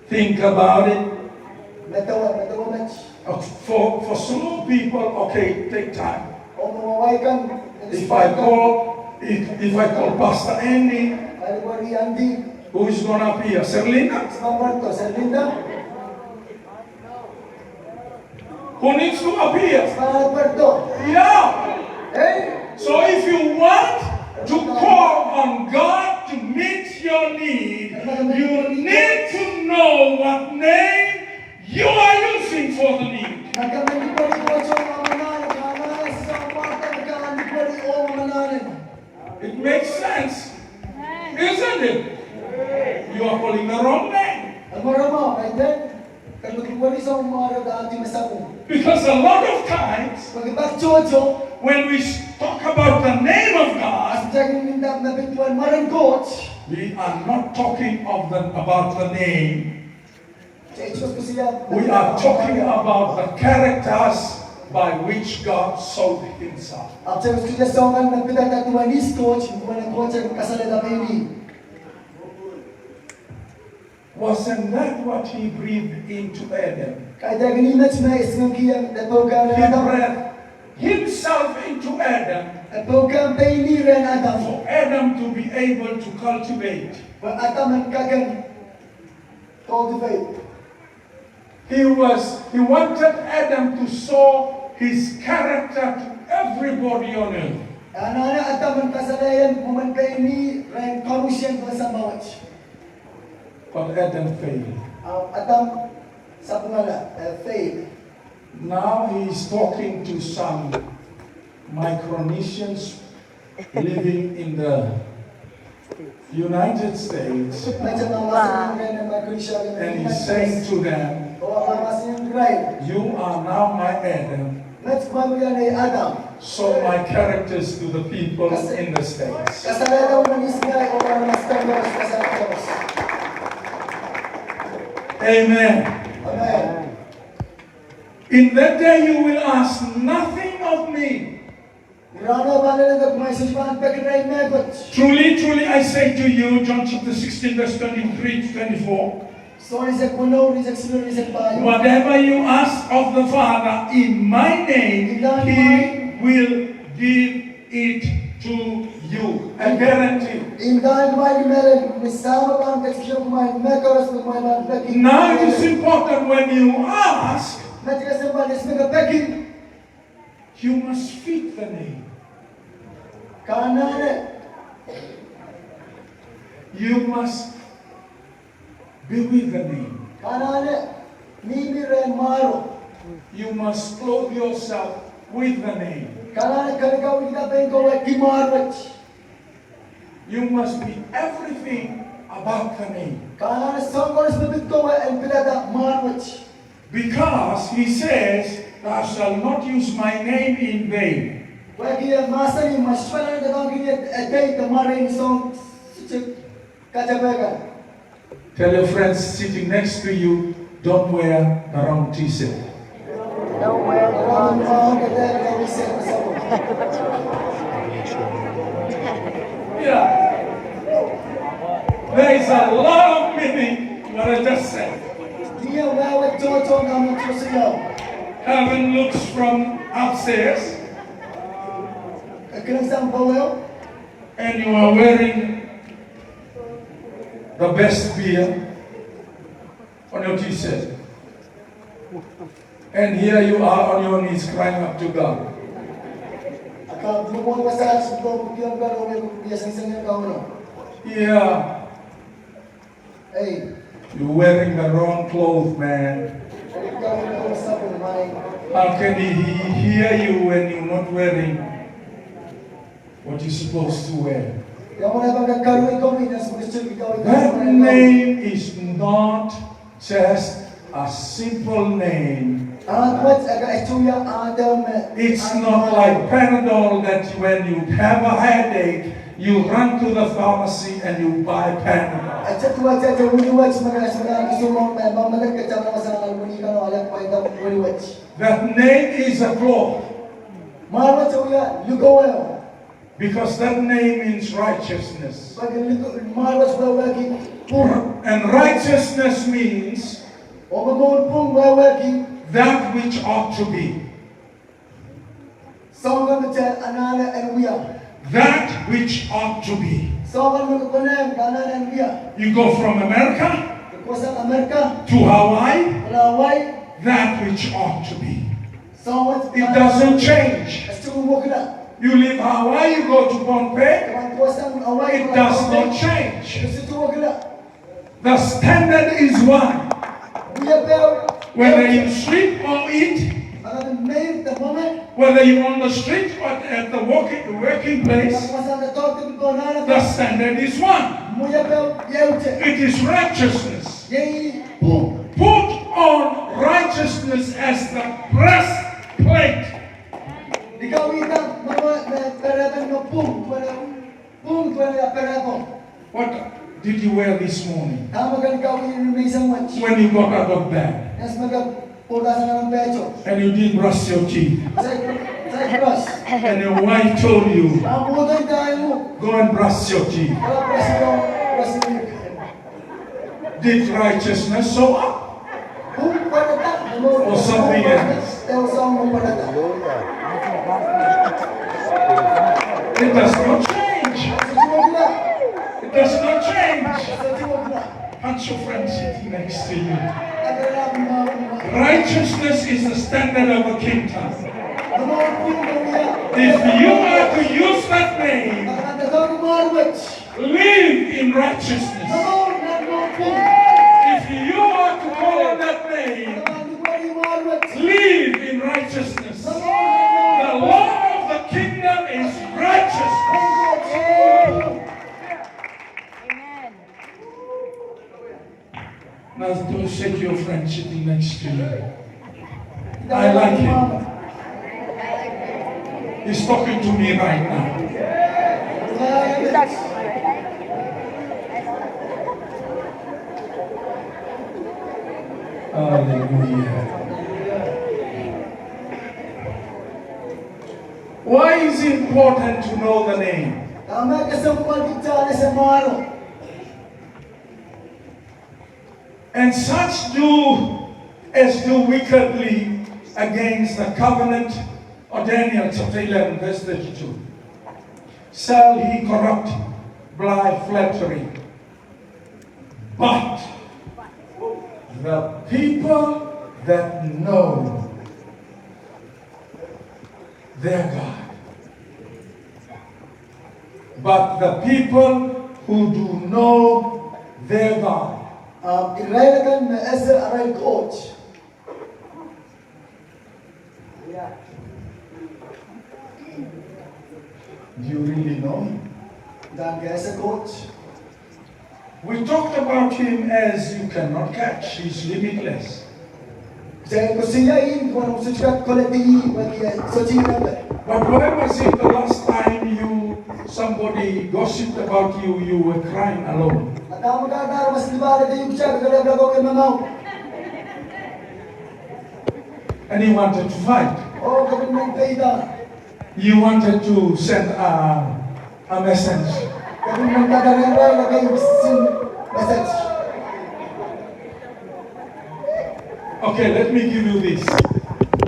Think about it. For some people, okay, take time. If I call Pastor Andy, who is going to appear? Serlinda? Who needs to appear? Yeah. So if you want to call on God to meet your need, you need to know what name you are using for the need. It makes sense, isn't it? You are calling the wrong name. Because a lot of times, when we talk about the name of God, we are not talking about the name. We are talking about the characters by which God showed himself. Wasn't that what he breathed into Adam? He breathed himself into Adam for Adam to be able to cultivate. He wanted Adam to show his character to everybody on earth. But Adam failed. Now he is talking to some Micronesians living in the United States, and he's saying to them, you are now my Adam, show my characters to the people in the States. Amen. In that day you will ask nothing of me. Truly, truly, I say to you, John chapter 16, verse 23 to 24, whatever you ask of the Father in my name, He will give it to you. I guarantee. Now it is important when you ask, you must speak the name. You must be with the name. You must clothe yourself with the name. You must be everything about the name. Because he says, thou shalt not use my name in vain. Tell your friends sitting next to you, don't wear the wrong t-shirt. Don't wear the wrong Yeah. There is a lot of meaning what I just said. Heaven looks from upstairs, and you are wearing the best beer on your t-shirt. And here you are on your knees crying up to God. Yeah. Hey. You're wearing the wrong clothes, man. How can he hear you when you're not wearing what you're supposed to wear? That name is not just a simple name. It's not like Panadol that when you have a headache, you run to the pharmacy and you buy Panadol. That name is a cloth. Because that name means righteousness. And righteousness means that which ought to be. That which ought to be. You go from America to Hawaii, that which ought to be. It doesn't change. You leave Hawaii, you go to Pompeii, it does not change. The standard is one. Whether you sleep or eat, whether you're on the street or at the working place, the standard is one. It is righteousness. Put on righteousness as the breastplate. What did you wear this morning? When you got out of bed? And you didn't brush your teeth. And your wife told you, go and brush your teeth. Did righteousness show up? Or something else? It does not change. It does not change. Punch your friend sitting next to you. Righteousness is the standard of a kingdom. If you are to use that name, live in righteousness. If you are to call on that name, live in righteousness. The law of the kingdom is righteousness. Now don't shake your friend sitting next to you. I like him. He's talking to me right now. Hallelujah. Why is it important to know the name? Kami kesempat bicara semua. And such do as do wickedly against the covenant of Daniel chapter 11 verse 32. Shall he corrupt by flattery? But the people that know their God. But the people who do know their God. Israel kan asa aray coach. Do you really know him? Dan asa coach. We talked about him as you cannot catch. He's limitless. Saya kusiyain kung ano susikat kolektihi bagi sosial. But why was it the last time somebody gossiped about you, you were crying alone? Kamu kadar mas libara tayo bicara kalau berlaku ke mamau. And he wanted to fight. Oh, kami mengkaida. You wanted to send a message. Kami mengkadar yang lain lagi message. Okay, let me give you this.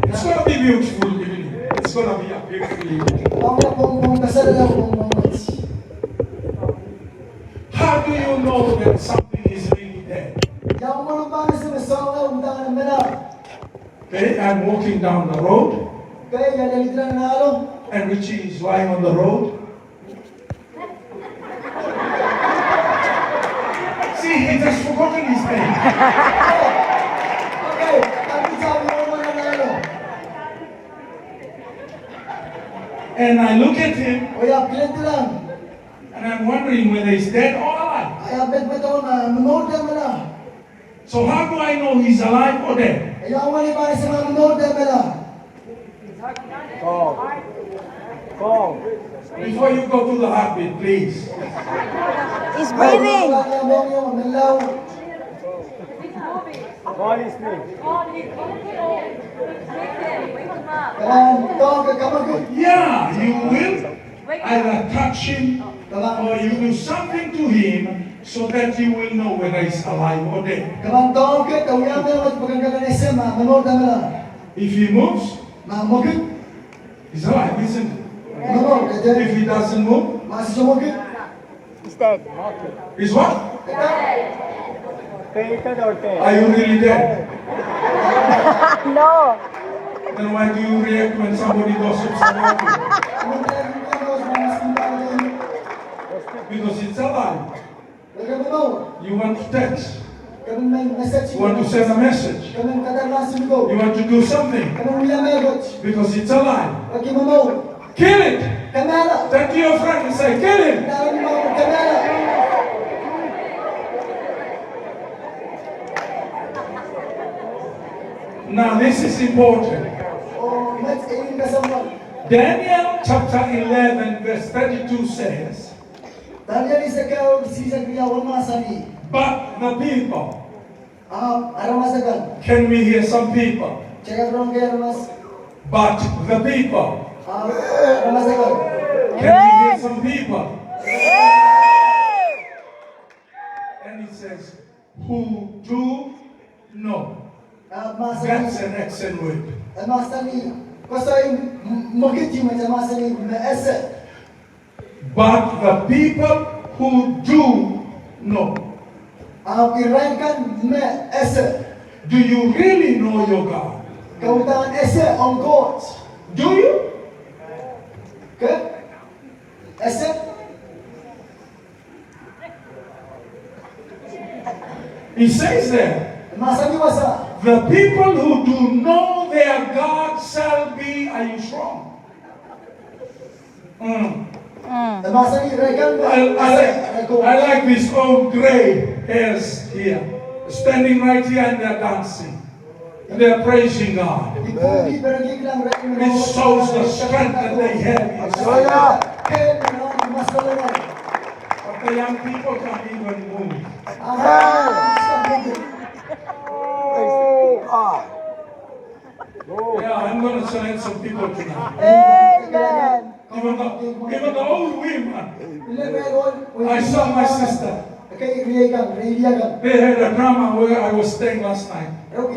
It's going to be beautiful evening. It's going to be a beautiful evening. How do you know that something is really dead? Okay, I'm walking down the road, and Richie is lying on the road. See, he just forgotten his name. And I look at him, and I'm wondering whether he's dead or alive. So how do I know he's alive or dead? Before you go to the heartbeat, please. He's breathing. Call his name. Yeah, you will either touch him or you do something to him so that you will know whether he's alive or dead. If he moves, he's alive, isn't he? If he doesn't move, He's dead. he's what? Fainted or dead? Are you really dead? No. Then why do you react when somebody gossips about you? Because it's alive. You want to text. You want to send a message. You want to do something. Because it's alive. Kill it. Turn to your friend and say, kill him. Now this is important. Daniel chapter 11 verse 32 says, but the people. Can we hear some people? But the people. Can we hear some people? And it says, who do know. That's an excellent word. But the people who do know. Do you really know your God? Do you? He says there, the people who do know their God shall be, are you strong? I like these old gray hairs here, standing right here and they're dancing. And they're praising God. It shows the strength that they have inside. But the young people can't even move. Yeah, I'm going to select some people tonight. Amen. Even the old women. Bila kaya all, I saw my sister. Okay, riyagan. They had a drama where I was staying last night with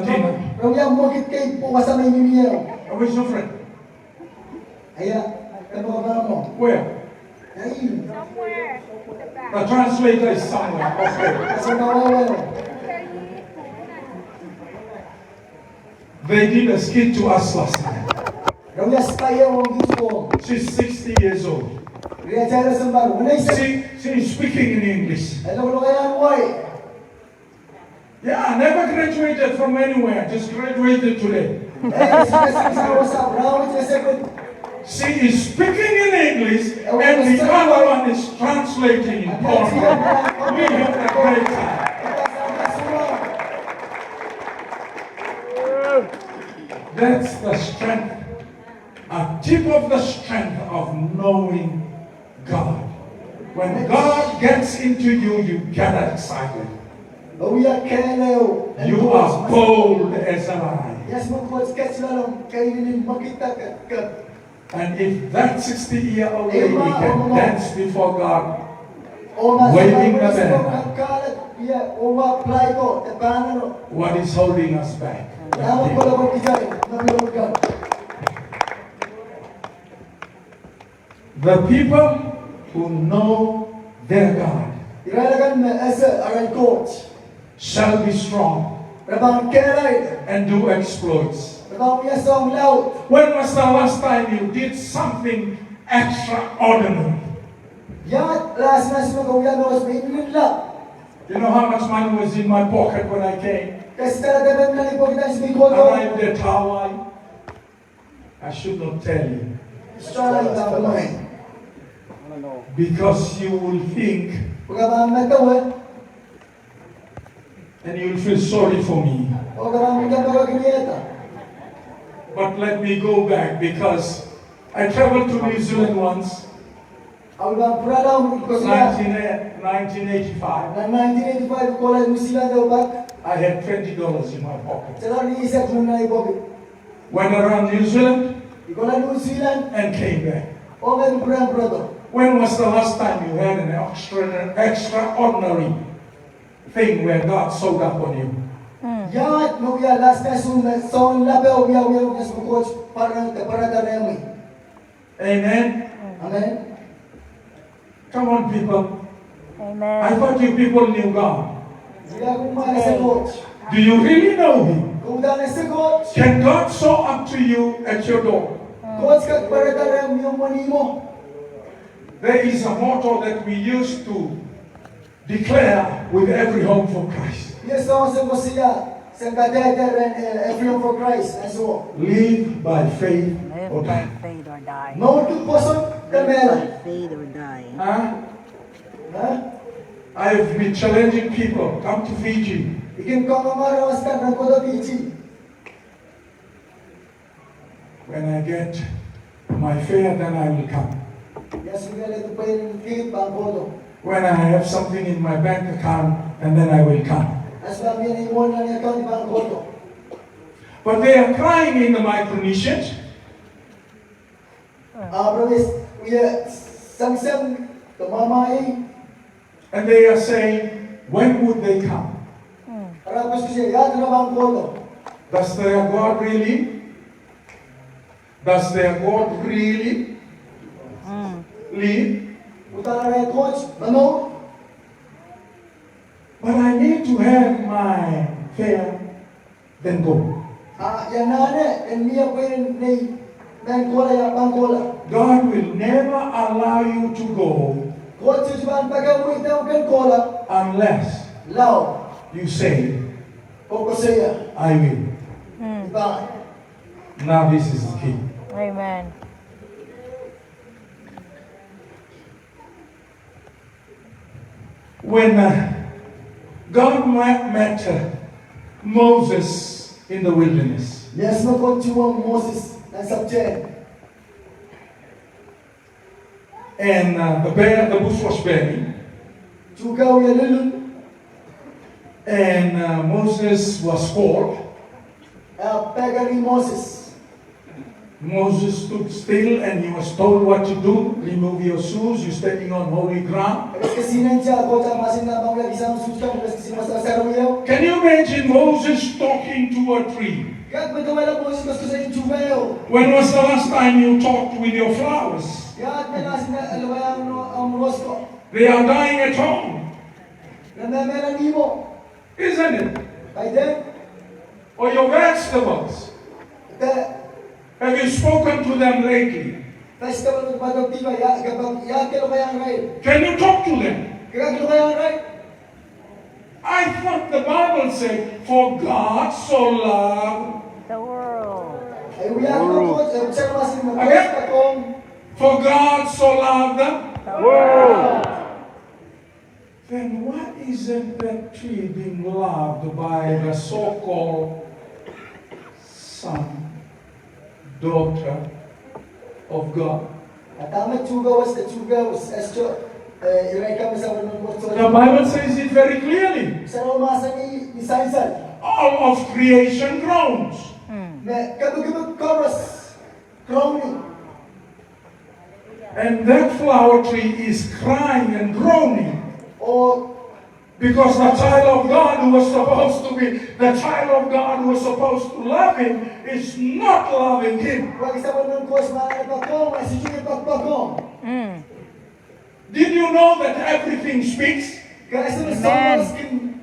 Tina. Raw yang mungkin kay po kasama yung niya. Where's your friend? Aya, ano ba mo? Where? Ay, The translator is somewhere. Okay. kasi nawawala. They did a skit to us last night. Raw yang staya mo gusto. She's 60 years old. Riya jara sambar. Unay sa. She's speaking in English. Ano kaya why? Yeah, I never graduated from anywhere. Just graduated today. She is speaking in English and the other one is translating in Portuguese. We have a great time. That's the strength, a tip of the strength of knowing God. When God gets into you, you get excited. You are bold as a lion. And if that 60-year-old lady can dance before God, waving the banner, what is holding us back? The people who know their God shall be strong and do exploits. When was the last time you did something extraordinary? You know how much money was in my pocket when I came? Arrived at Hawaii. I should not tell you. Because you will think and you will feel sorry for me. But let me go back because I traveled to New Zealand once. 1985. I had $20 in my pocket. Went around New Zealand and came back. When was the last time you had an extraordinary thing where God showed up on you? Amen. Amen. Come on, people. Amen. I thought you people knew God. Do you really know Him? Can God show up to you at your door? There is a motto that we used to declare with every home for Christ. Live by faith or Live by die. faith or die. No to person Live by kamera. faith or die. Huh? I've been challenging people, come to Fiji. Ikin ko mamara waskan ng kodo pichi. When I get my fare, then I will come. Yes, we will to pay in kit bang kodo. When I have something in my bank account, and then I will come. As ba yan iwan na niya account bang kodo. But they are crying in the Micronesians. Promise, we sang tumamay. And they are saying, when would they come? Para gusto siya yad na bang kodo. Does their God really? Does their God really live? Utara rin coach, ano? But I need to have my fare, then go. Yan na and niya po yun ng kola yung bang kola. God will never allow you to go Coach, susuban pagkamulit na ang kola. unless Lao, you say, poko siya. I will. Diba? Now this is the key. Amen. When God met Moses in the wilderness, Yes, no kontuang Moses ng subject. and the bush was burning, Chugaw ya lulun. and Moses was cold, Pega ni Moses. Moses stood still and he was told what to do. Remove your shoes, you're standing on holy ground. Can you imagine Moses talking to a tree? When was the last time you talked with your flowers? They are dying at home, isn't it? Or your vegetables. Have you spoken to them lately? Can you talk to them? I thought the Bible said, for God so loved The world. For God so loved the World. Then why isn't that tree being loved by the so-called son, daughter of God? The Bible says it very clearly. All of creation groans. And that flower tree is crying and groaning. Because the child of God who was supposed to be, the child of God who was supposed to love him is not loving him. Did you know that everything speaks? Amen.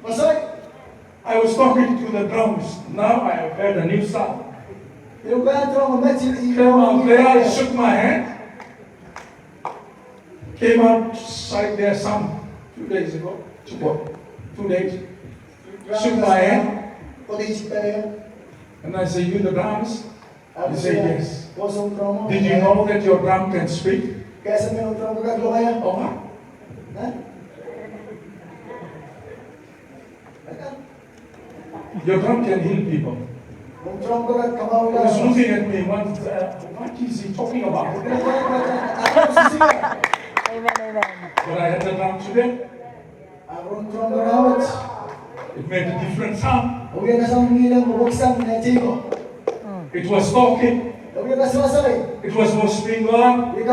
I was talking to the drums. Now I have heard a new sound. Came out there, shook my hand. Came outside there some 2 days ago. 2 days. Shook my hand. And I say, you the drums? He said, yes. Did you know that your drum can speak? Oh, what? Your drum can heal people. He was looking at me once. What is he talking about? Amen, amen. But I had the drum today. It made a different sound. It was talking. It was whispering God. It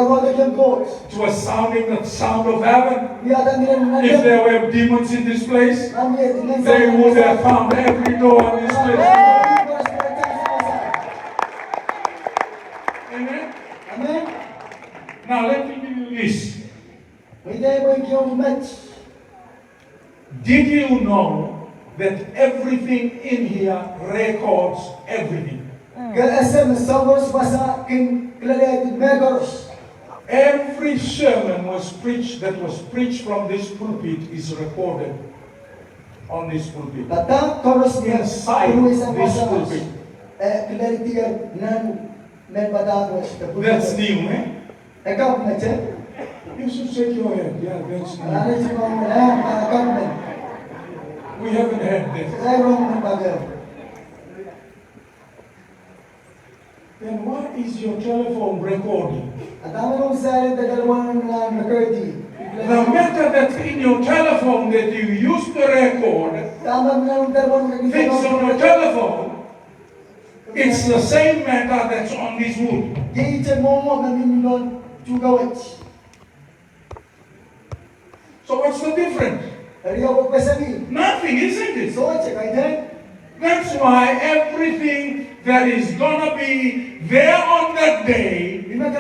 was sounding the sound of heaven. If there were demons in this place, they would have found every door in this place. Amen? Now let me give you this. Did you know that everything in here records everything? Every sermon was preached that was preached from this pulpit is recorded on this pulpit. Inside this pulpit. That's new, eh? You should shake your head. Yeah, that's new. We haven't had this. Then why is your telephone recording? The matter that's in your telephone that you used to record things on your telephone, it's the same matter that's on this wood. So what's the difference? Nothing, isn't it? That's why everything that is gonna be there on that day, they're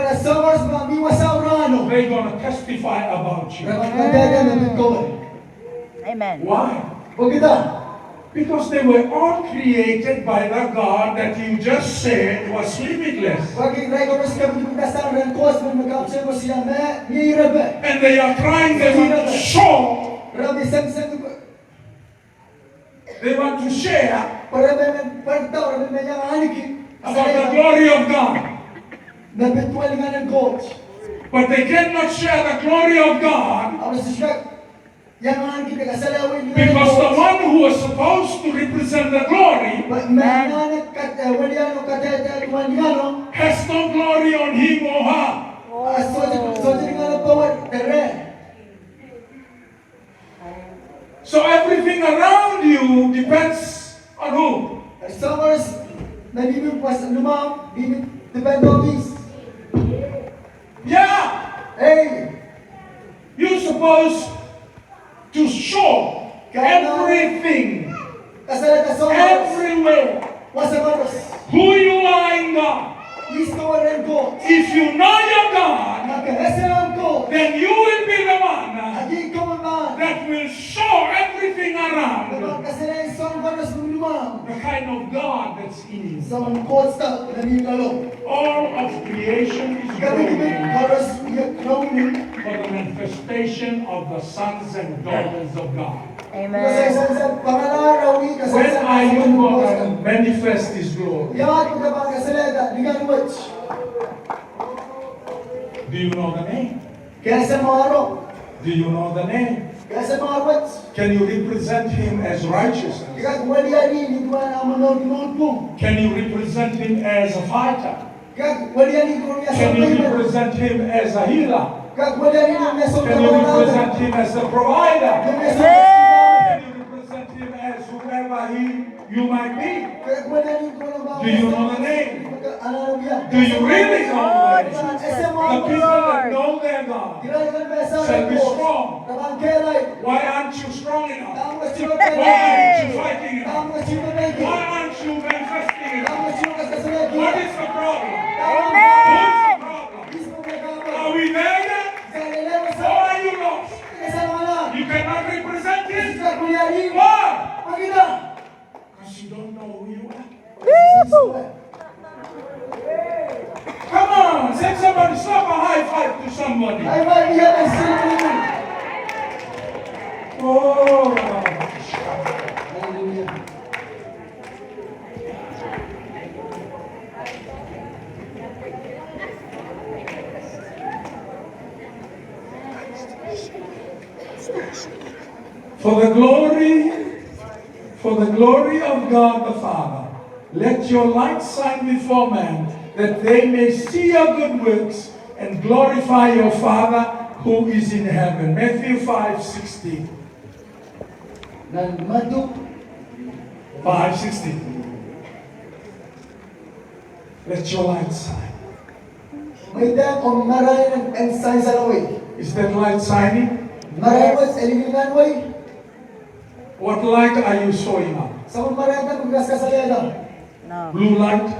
gonna testify about you. Amen. Why? Because they were all created by the God that you just said was limitless. And they are trying, they want to show, they want to share about the glory of God. But they cannot share the glory of God because the one who was supposed to represent the glory has no glory on him or her. So everything around you depends on who? Depende on this. Yeah, Hey, you're supposed to show everything, kasalanan sa oras. everywhere, Wasa oras. who you are in God. Isto rin ko. If you know your God, Nagkahesalam ko. then you will be the one Agi ko man. that will show everything around Kapag kasalanan sa oras ng lumang. the kind of God that's in you. Sa mga kotsta, nanilalo. All of creation is Kami growing oras iyak namin. for the manifestation of the sons and daughters of God. Amen. Kasalanan pangalarawi. When are you going to manifest His glory? Yahat ko kapag kasalanan. Ligan watch. Do you know the name? Kaya sa mga araw. Do you know the name? Kaya sa mga watch. Can you represent Him as righteousness? Kaya wali ani. Hindi ko na naman po. Can you represent Him as a fighter? Kaya wali ani ko niya sa Can you payment. represent Him as a healer? Kaya wali ani ko niya sa Can you represent Him as a provider? Can you represent Him as whoever you might be? Do you know the name? Do you really know the name? The people that know their God shall be strong. Why aren't you strong enough? Why aren't you fighting enough? Why aren't you manifesting enough? What is the problem? Who's the problem? Are we there yet? Or are you lost? You cannot represent Him? Why? Because you don't know who you are. Come on, send somebody, slap a high five to somebody. Oh, for the glory of God the Father, let your light shine before men, that they may see your good works and glorify your Father who is in heaven. Matthew 5:16. 5:16. Let your light shine. Is that light shining? What light are you showing up? No. Blue light?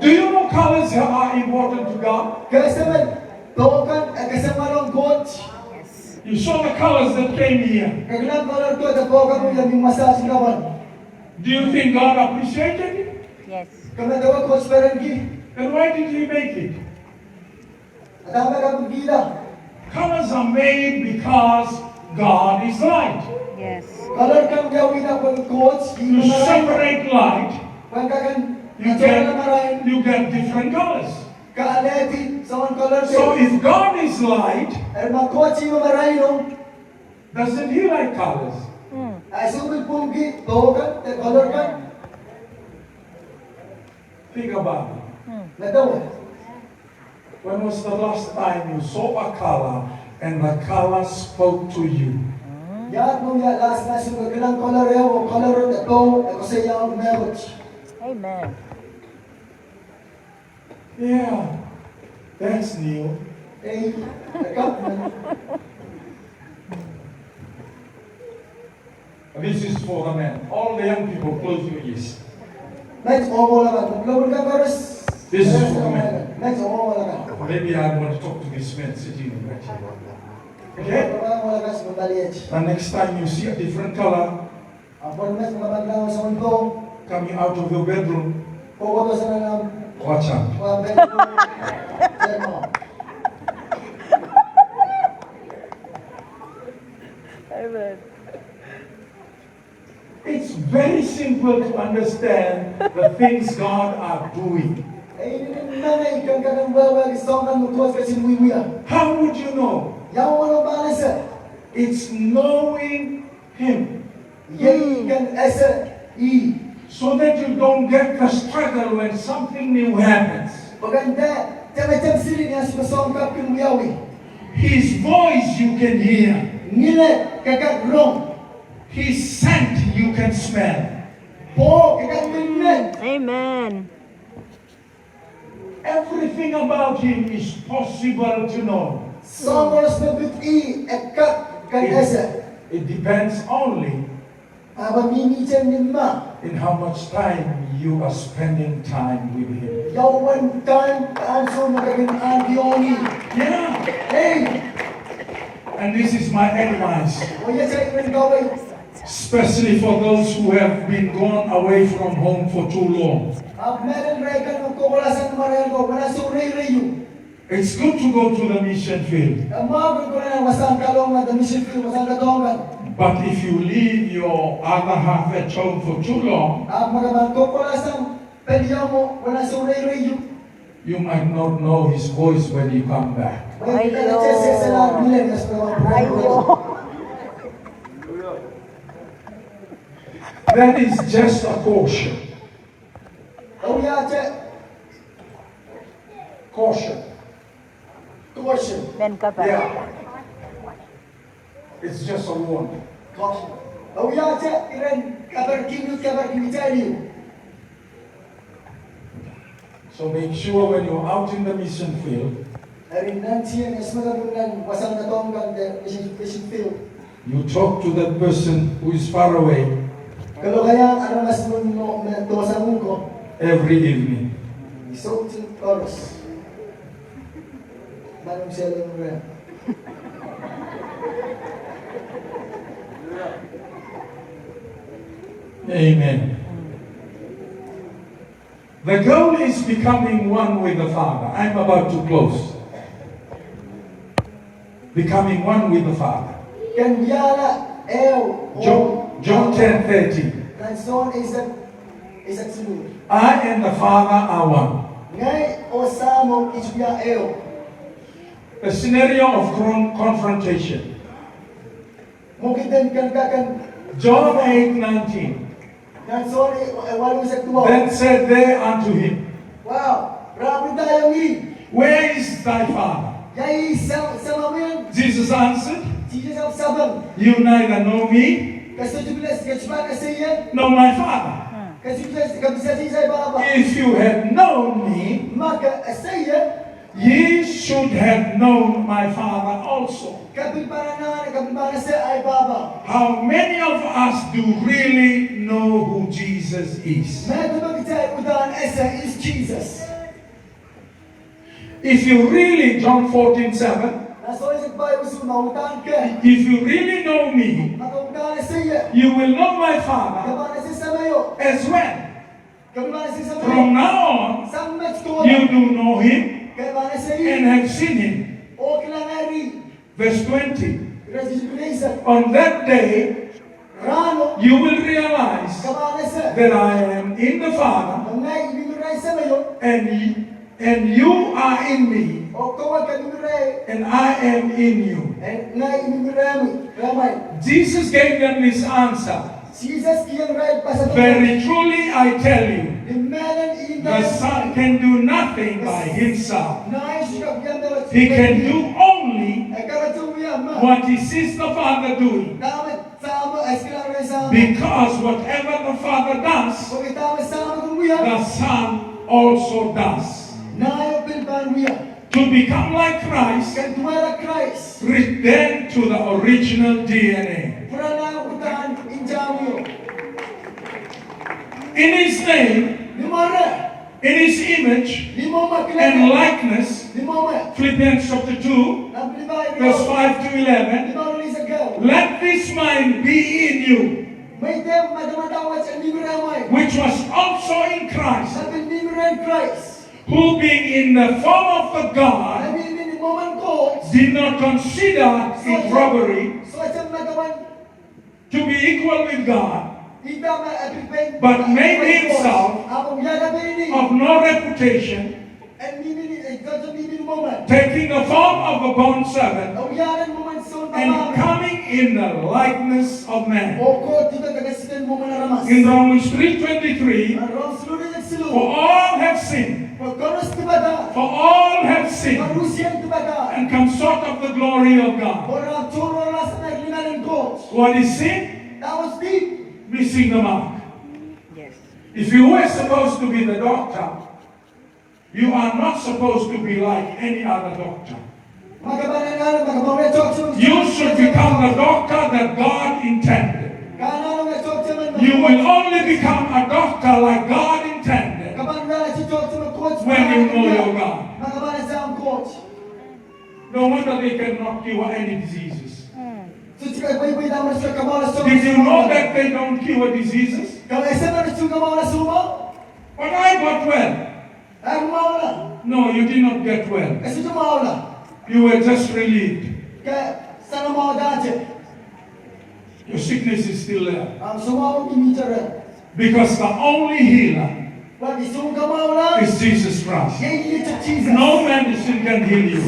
Do you know colors are important to God? You saw the colors that came here. Do you think God appreciated it? Yes. Then why did He make it? Colors are made because God is light. Yes. You separate light, you get different colors. So if God is light, doesn't He like colors? Think about it. When was the last time you saw a color and the color spoke to you? Amen. Yeah, that's new. This is for the men. All the young people, close your ears. This is for the men. Maybe I want to talk to this man sitting right here. Okay? And next time you see a different color coming out of your bedroom, watch out. Amen. It's very simple to understand the things God are doing. How would you know? It's knowing Him. So that you don't get the struggle when something new happens. His voice you can hear. His scent you can smell. Po, kagamitin. Amen. Everything about him is possible to know. Somos na biti ekat kan esa. It depends only Aba mimi chen nimma. in how much time you are spending time with him. Yawan time anso magagin andioni. Yeah. Hey, And this is my advice, oya sa iwan gawin. especially for those who have been gone away from home for too long. Ab meron rekan ng kukulasan marel ko, wala suray rayo. It's good to go to the mission field, Amagon ko na wasang kalong na mission field, wasang kadongan. but if you leave your other half at home for too long, Ab magaman kukulasan pediyo mo, wala suray rayo. you might not know his voice when you come back. Wala ka na chese sa lang bilang na sa mga Ayo. That is just a caution. Oya che, Caution. caution. Ben ka pa. Yeah. It's just a warning. Caution. Oya che, iren kabar kini tayo. So make sure when you're out in the mission field, Arin nanti yang semagabunan wasang kadongan de mission field. you talk to that person who is far away Kalau kaya ano mas mo na dosa mo ko, every evening. isok tin oras. Manong siya lang rin. Amen. The goal is becoming one with the Father. I'm about to close. Becoming one with the Father. Kan yala John 10:30. Dan son isak sinu. I and the Father are one. Ngai o samo isbiya A scenario of confrontation. mungkin dan kan John 8:19. dan son walu isak tua. Then said they unto him, Wow, rapi tayo ni. Where is thy Father? Yai sama men, Jesus answered, Jesus ang sabang. You neither know me, Kasi 17 kecuma kasiyan. nor my Father. Kasi kabisa saya baba. If you had known me, Maka saya ye should have known my Father also. kapil para sa ay baba. How many of us do really know who Jesus is? Meron ba kita udahan esa is Jesus. If you really, John 14:7, Nasoy sa Bible sa mautan ka. if you really know me, Maka saya. you will know my Father Kabana sa samayo. as well. Kabana sa samayo. From now on, Sang match ko. you do know him Kabana sa and iyo. have seen him. O kilanari. Verse 20. Resignation. On that day, Rano. you will realize Kabana sa. that I am in the Father, Ngay ibinuray sa mayo. and you are in me, O kawag ka ibinuray. and I am in you. Ngay ibinuray ramay. Jesus gave them this answer. Jesus kiyang right pa sa Very truly I tell you, Imanan the Son can do nothing by himself. Nais ka kiyang dapat. He can do only Ay karatuya ma. what he sees the Father doing. Dapat sama ay silang sama. Because whatever the Father does, Kung itama sama kung muya. the Son also does. Nayo pilpan muya. To become like Christ, Kan tumara Christ. return to the original DNA. Pura na utahan injamu. In his name, Limara. in his image Limo and makilala. likeness, Limo ma. Philippians chapter 2, Naplibay verse 5 to 11, Limo ni sa gaw. let this mind be in you, May tem madamatawat sa limuramay. which was also in Christ, Sabi limuray Christ. who being in the form of the God, Sabi ni moment ko. did not consider it robbery So sa nagawan. to be equal with God, Ita ma apipay. but made himself Apong yada bini. of no reputation, And mini ito mini moment. taking the form of a bond servant, Ang yaran moment so and tamang. coming in the likeness of man. Oko tita kagasitan mo manaramas. In Romans 3:23, Ang rom sulu na silu. for all have sinned, Pagkonos tibada. for all have sinned, Marusian tibada. and come short of the glory of God. Orang turo rasa na linanin ko. What is sin? Tapos di. Missing the mark. Yes. If you were supposed to be the doctor, you are not supposed to be like any other doctor. You should become the doctor that God intended. You will only become a doctor like God intended when you know your God. No wonder they cannot cure any diseases. Did you know that they don't cure diseases? But I got well. No, you did not get well. You were just relieved. Your sickness is still there. Because the only healer is Jesus Christ. No medicine can heal you.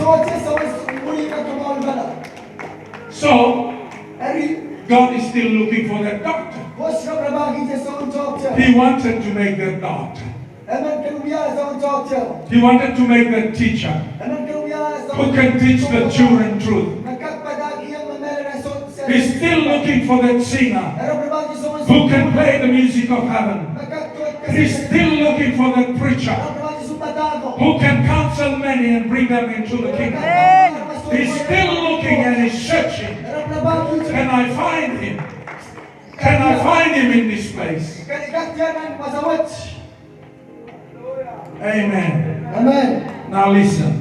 So, God is still looking for that doctor. He wanted to make that doctor. He wanted to make that teacher who can teach the children truth. He's still looking for that singer who can play the music of heaven. He's still looking for that preacher who can counsel many and bring them into the kingdom. He's still looking and he's searching. Can I find him? Can I find him in this place? Amen. Amen. Now listen.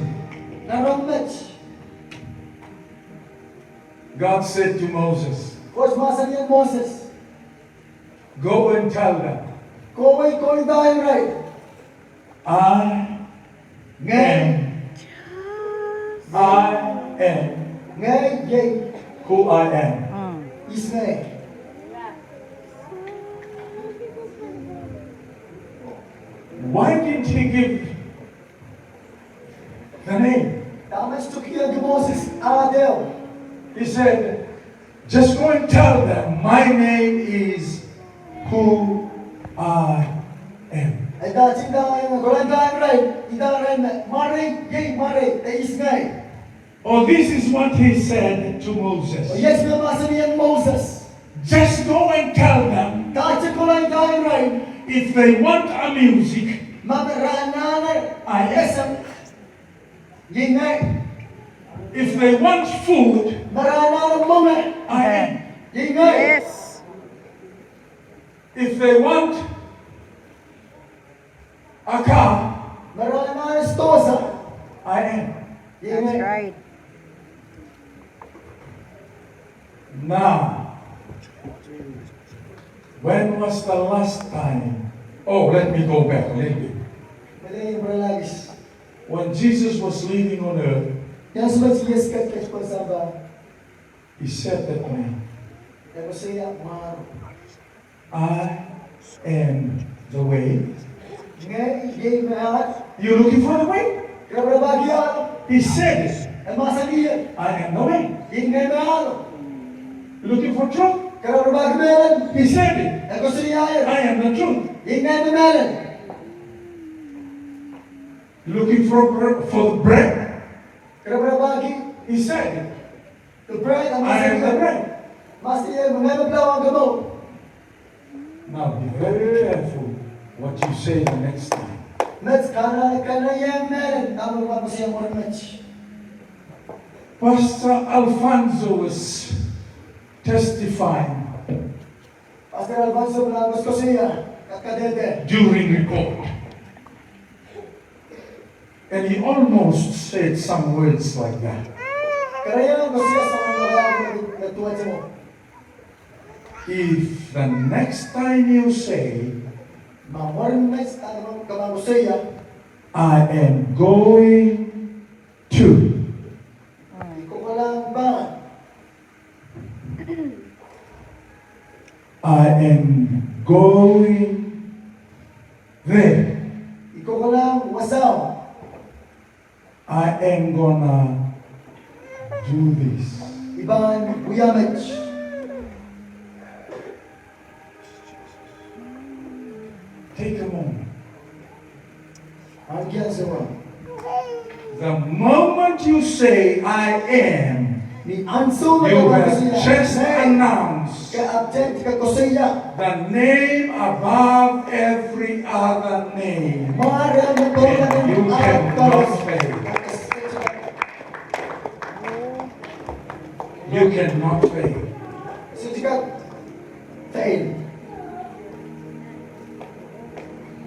God said to Moses, go and tell them, I am who I am. Why didn't he give the name? He said, just go and tell them, my name is who I am. Oh, this is what he said to Moses. Just go and tell them, if they want a music, I am. If they want food, I am. Yes. If they want a car, I am. That's right. Now, when was the last time? Oh, let me go back a little bit. When Jesus was living on earth, he said that name. I am the way. You looking for the way? He said it. I am the way. You looking for truth? He said it. I am the truth. You looking for the bread? He said it. I am the bread. Now be very careful what you say the next time. Pastor Alfonso was testifying during report. And he almost said some words like that. If the next time you say, I am going to, I am going there, I am gonna do this. Take a moment. The moment you say, I am, you have just announced Ka-abject, ka-kusaya. The name above every other name. Mara na to na And you ng cannot fail. You cannot fail. So jika fail.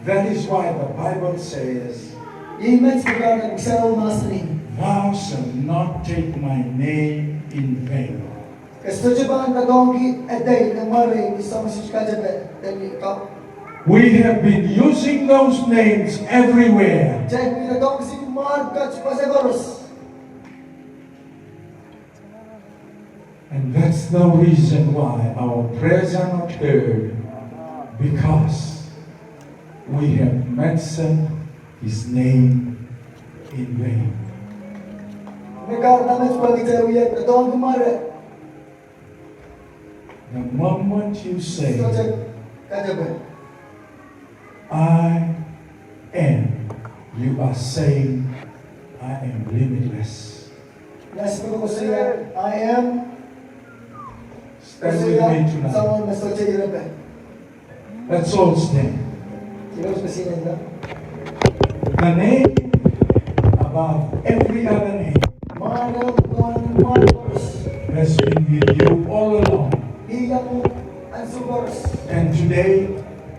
That is why the Bible says, Imens begar ng isang masani. thou shalt not take my name in vain. Kasto ba ang tagonggi eday ng mare isang sika jabe dali ka. We have been using those names everywhere. Jai mi nagong si marka pasagoros. And that's the reason why our prayers are not heard, because we have mentioned his name in vain. Negar namin sa pagkitawiyan tagong mare. The moment you say, So kajabe. I am, you are saying, I am limitless. Yes, ko siya. I am. Stand with me tonight. Someone must say irabe. Let's all stand. Sino sa sinan na? The name above every other name Mara kon maros. has been with you all along. Iya mo ang sugoros. And today,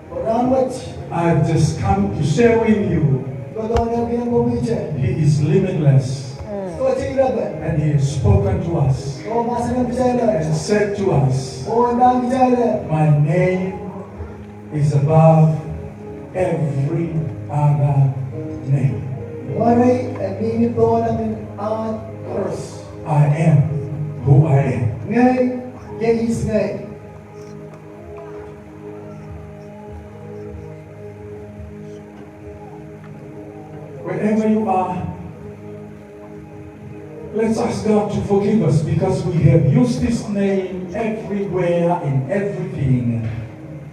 Orang wach. I've just come to share with you, Kodong na biyang bumije. he is limitless. So sa irabe. And he has spoken to us O masa ng bijala. and said to us, O nang bijala. my name is above every other name. Maray ang minit po namin ang koros. I am who I am. Ngay, yehis ngay. Wherever you are, let's ask God to forgive us, because we have used His name everywhere in everything.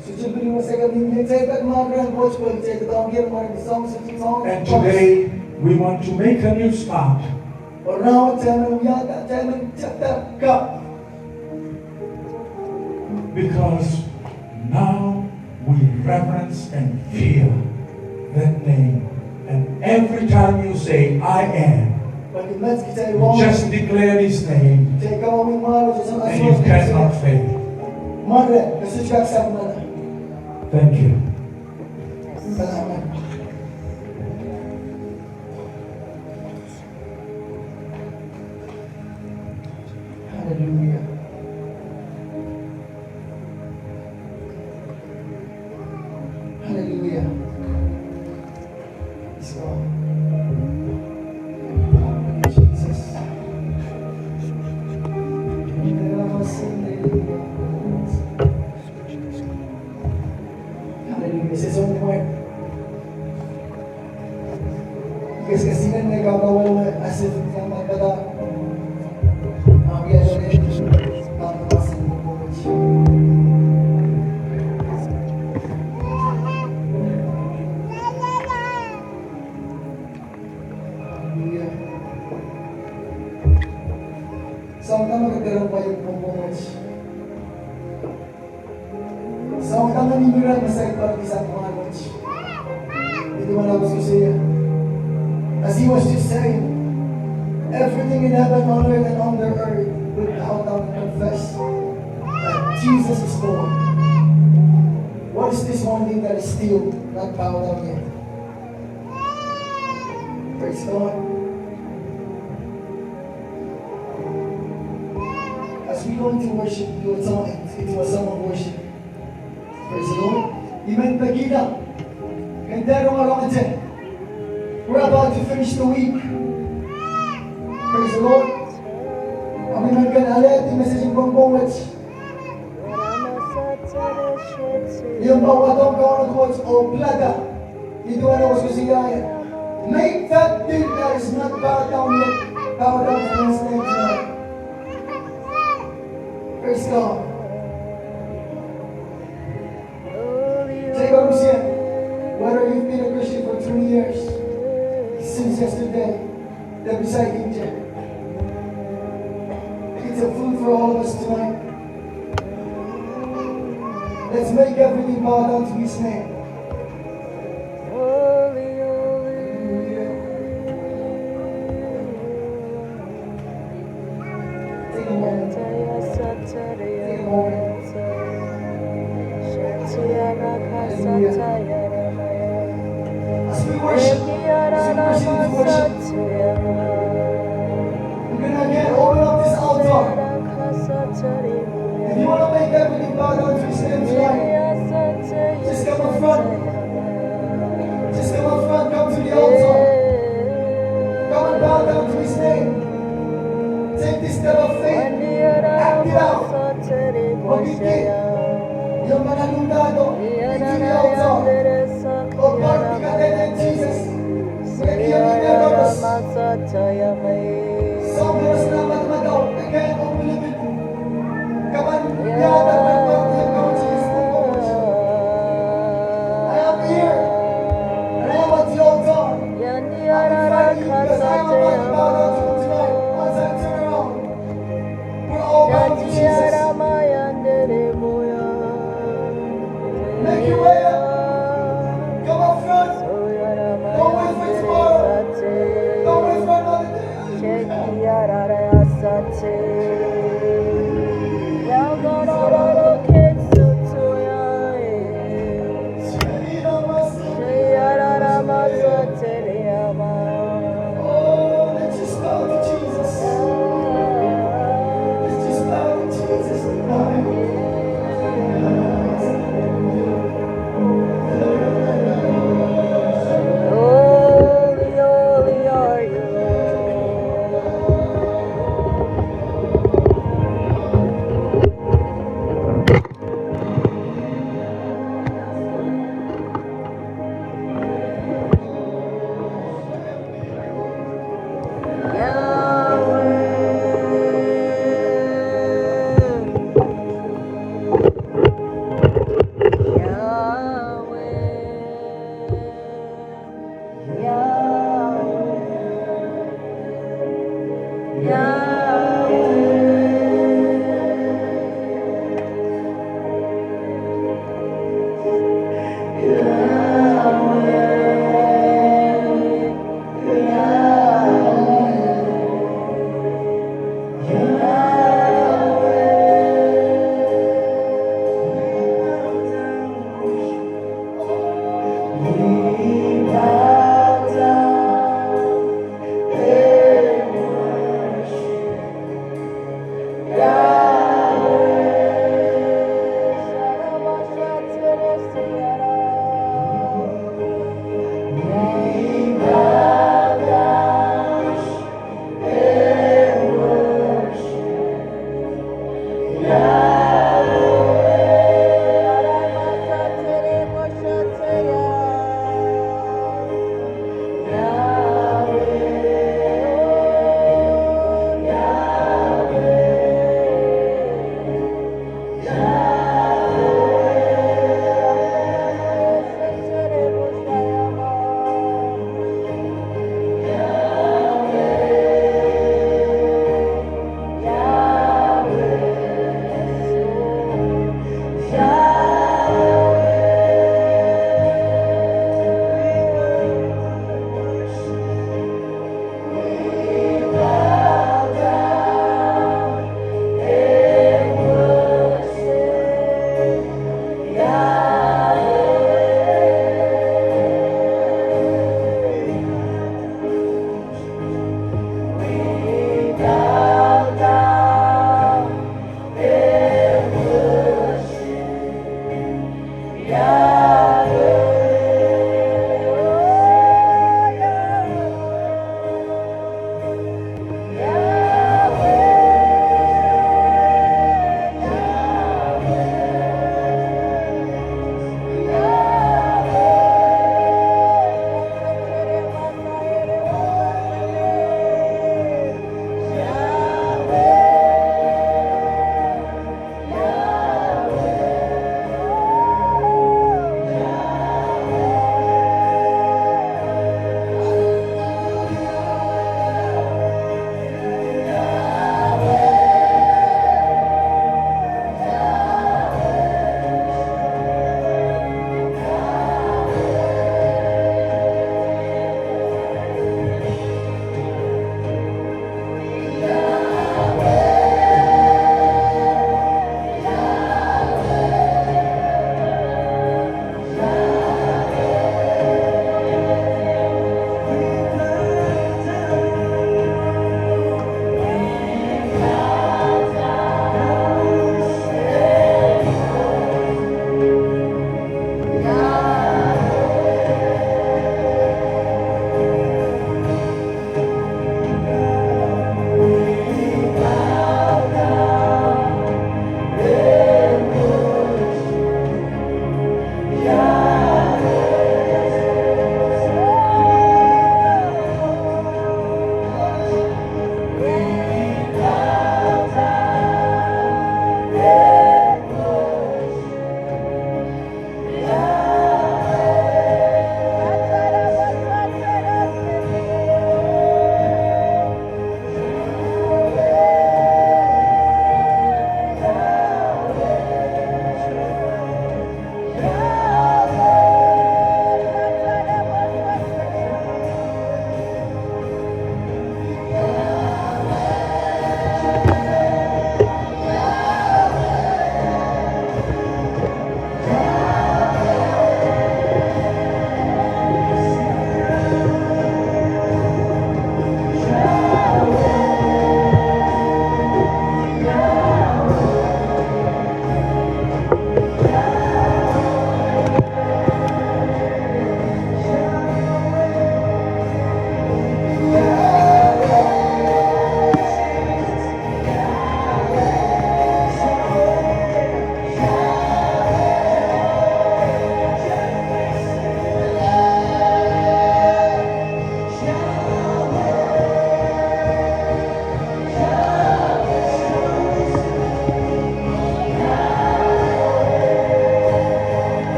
Sujud mo sa kami ng sa mga grand boss ko sa tawag yan mga song sa song. And today, we want to make a new start. Orang jangan yata jangan cakap kap. Because now we reverence and fear that name. And every time you say, I am, Bagi mas kita you just declare His name, Cek kau malu sa and you cannot fail. Mare, kasi cakap sa mana. Thank you. Salamat. Hallelujah. Hallelujah. Praise God. Jesus. Hallelujah. Sa isang point. Kasi na nagkakawal na as if na magkata. Ang biya rin. Ang masin mo po. Hallelujah. Saan ka magkakaroon pa yung pumpungot? Saan ka manimiran masaya para isang mga lunch? Ito man ako siya. As he was just saying, everything in heaven, on earth, and on the earth will bow down and confess that Jesus is Lord. What is this one thing that is still not bowed down yet? Praise God. As we go into worship, into a song of worship. Praise the Lord. Amen. Pagkita. Kandero nga lang dyan. We're about to finish the week. Praise the Lord. Kami magkanala at yung message yung pang-bowage. Yung pang-watong kawan quotes o plaga. Ito ano was kusigayan. Make that thing that is not bowed down yet bow down to His name tonight. Praise God. Say what I'm saying. Whether you've been a Christian for 3 years, since yesterday, the recycling jet. It's a food for all of us tonight. Let's make everything bow down to His name. Holy, Take a moment. Take a moment. As we worship into worship, we're gonna again open up this altar. If you want to make everything bow down to His name tonight, just come up front. Just come up front, come to the altar. Come and bow down to His name. Take this step of faith. Act it out. Magiging yung mga lundado into the altar. Oh God, we got that in Jesus. Some of us na matmadaw, kaya kung pilipin, kaman yata magpapagyan ka sa His name of worship. I am here, and I am at the altar. I'm inviting you because I am about to bow down to Him tonight. Once I turn around, we're all bound to Jesus. Make your way up. Come up front. Don't wait for tomorrow. Don't wait for another day. Oh, let's just bow to Jesus. Let's just bow to Jesus tonight. Holy, holy are you,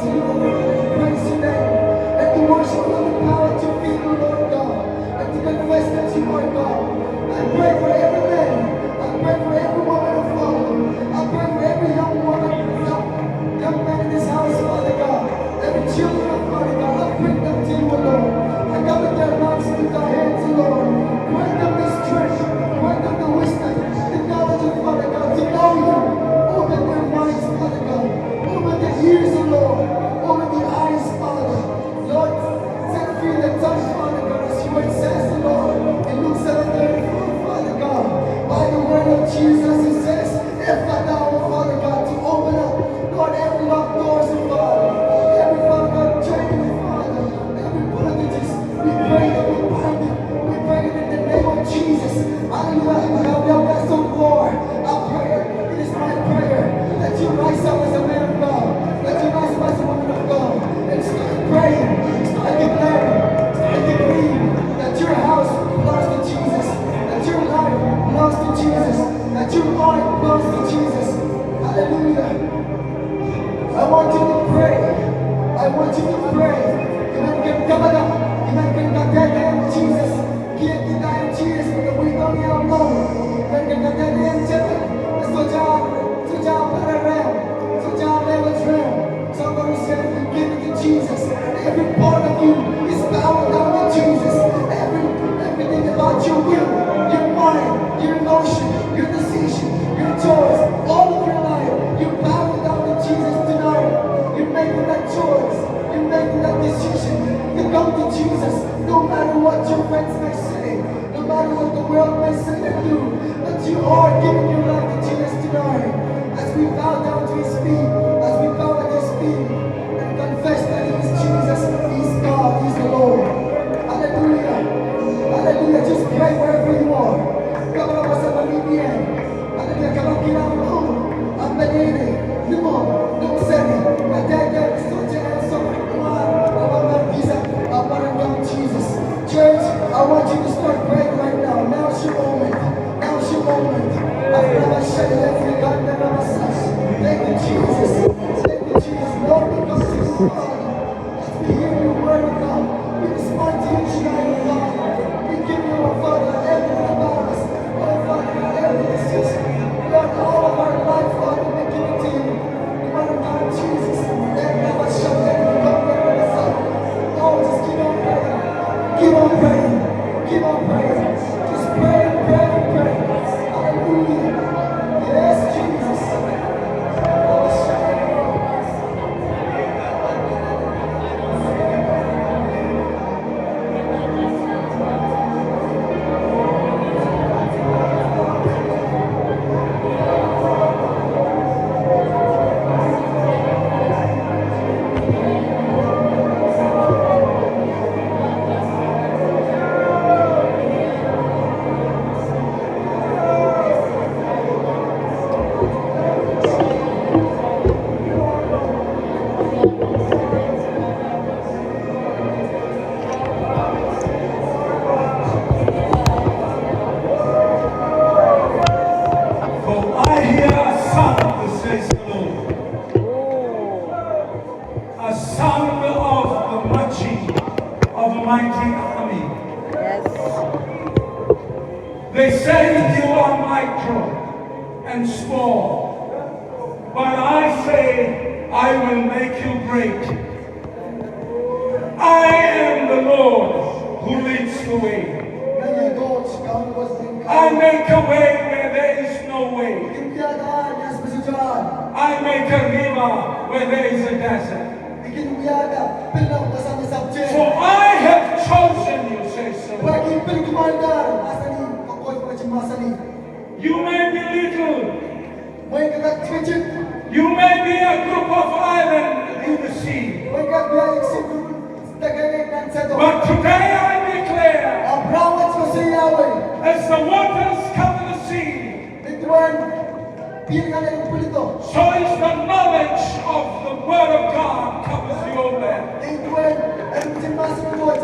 to you, Lord. Praise your name. And to worship you with power to feed you, Lord God. And to confess that you are God. I pray for every man. I pray for every woman of God. I pray for every young woman, young man in this house, Father God. Every children of Father God. I bring them to you, Lord. I cover their mouths with our hands, Lord. Grant them the strength. Grant them the wisdom. The knowledge of Father God. To know you. Open their minds, Father God. Open their ears, Lord. Open their eyes, Father. Lord, set free the tongue, Father God, as your word says, Lord. In Luke 7:34, Father God. By the word of Jesus, it says, if I now, Father God, to open up, Lord, every locked doors, Father. Every, Father God, chain, Father. Every bondages, we pray that we bind it. We pray it in the name of Jesus. Hallelujah. That's the Lord. I pray. It is my prayer that you rise up as a man of God. That you rise up as a woman of God. And start praying. Start declaring. Start decreeing that your house belongs to Jesus. That your life belongs to Jesus. That your heart belongs to Jesus. Hallelujah. I want you to pray. I want you to pray. Imankan kepada, imankan kata yang Jesus. Kia kita yang Jesus, kita beritahu yang Allah. Imankan kata yang cepat. Sejak para realm, sejak lewat realm. Somebody said we give it to Jesus. Every part of you is bowing down to Jesus. Everything about your will, your mind, your emotion, your decision, your choice, all of your life, you're bowing down to Jesus tonight. You're making that choice. You're making that decision to come to Jesus. No matter what your friends may say, no matter what the world may say and do, but you are giving your life to Jesus tonight. As we bow down to His feet, as we bow at His feet, and confess that He is Jesus, He is God, He is the Lord. Hallelujah. Hallelujah. Just pray wherever you are. Come on, sa pamilya. Hallelujah. Come on, kinamo. Ang banili. Limo. Nung sari. Madaya. Soja and so. Jesus. Church, I want you to start praying right now. Now's your moment. Now's your moment. Thank you, Jesus. Thank you, Jesus. Lord, we come to you, Father. As we hear your word, God, we respond to you tonight, God. We give you, our Father, everything about us. Oh, Father, every decision. Lord, all of our life, Father, we give it to you. No matter God, Jesus. Oh, just keep on praying. Keep on praying. Keep on praying. Just pray, pray, pray. Hallelujah. Yes, Jesus. mighty army. Yes. They say you are micro and small, but I say I will make you great. I am the Lord who leads the way. I make a way where there is no way. I make a river where there is a desert. For I have chosen you, says the Lord. You may be little. You may be a group of islands in the sea. But today I declare, as the waters cover the sea, so is the knowledge of the Word of God covers the old man.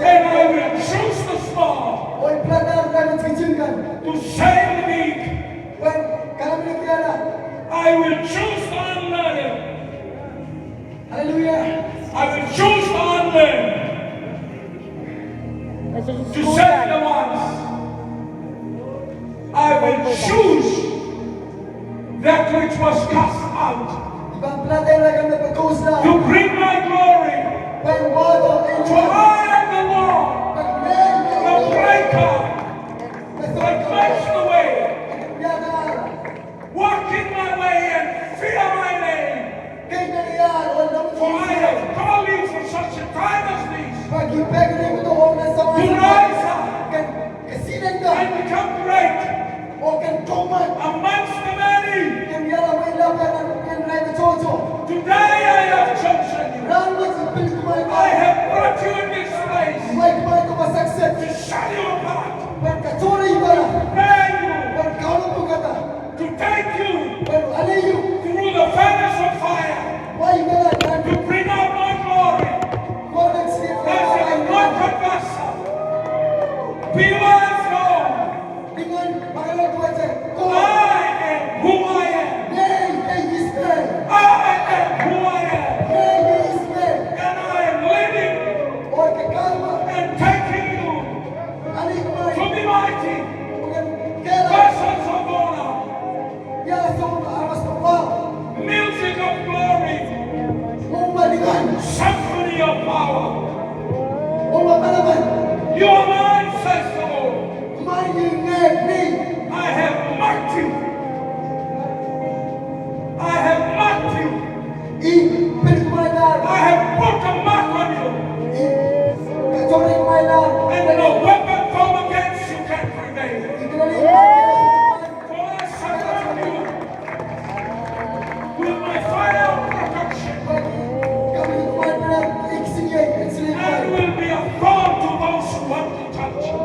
And I will choose the small to save the meek. I will choose the unlearned. Hallelujah. I will choose to unlearn, to set the ones. I will choose that which was cast out, to bring my glory. For I am the Lord, the breaker, that makes the way. Walk in my way and fear my name. For I have called you for such a time as this, to rise up and become great amongst the many. Today I have chosen you. I have brought you in this place to set you apart, to prepare you, to take you through the furnace of fire, to bring out my glory as an anointed vessel. Be well known. I am who I am. I am who I am. And I am leading and taking you to be mighty vessels of honor, music of glory, symphony of power. You are mine, says the Lord. I have marked you. I have marked you. I have put a mark on you. And no weapon formed against you can prevail. For I surround you with my fire of protection, and will be a thorn to those who want to touch you.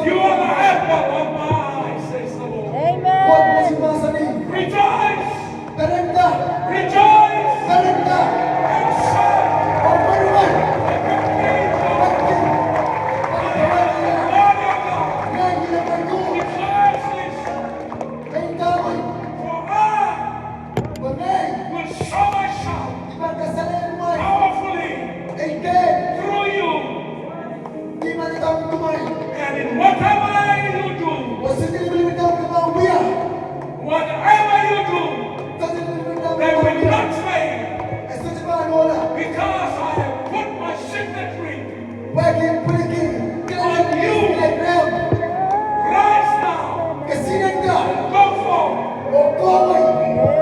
You are the apple of my eye, says the Lord. Rejoice! Rejoice! And shout! Whatever you do, they will not fail, because I have put my signature on you. Rise now, go forth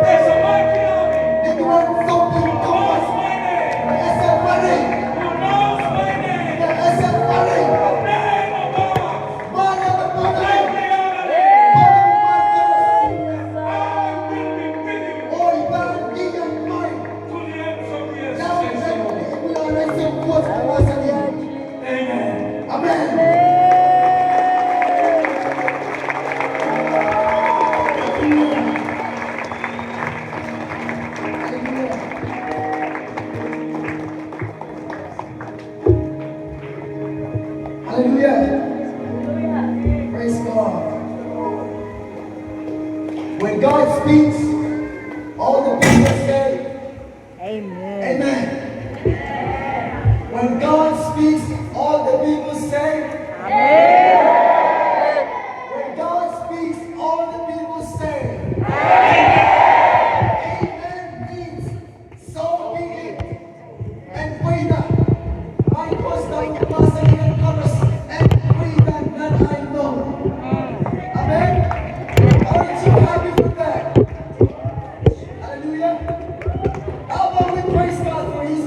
as a mighty army. Who knows my name? Who knows my name? The name above every other name. I will be with you to the ends of the earth, says the Lord. Amen. Hallelujah. Praise God. When God speaks, all the people say, Amen. Amen. When God speaks, all the people say, Amen. When God speaks, all the people say, Amen means so be it. And greater. My pastor, pastor, and chorus, and greater than I know. Amen. Aren't you happy with that? Hallelujah. How about we praise God for His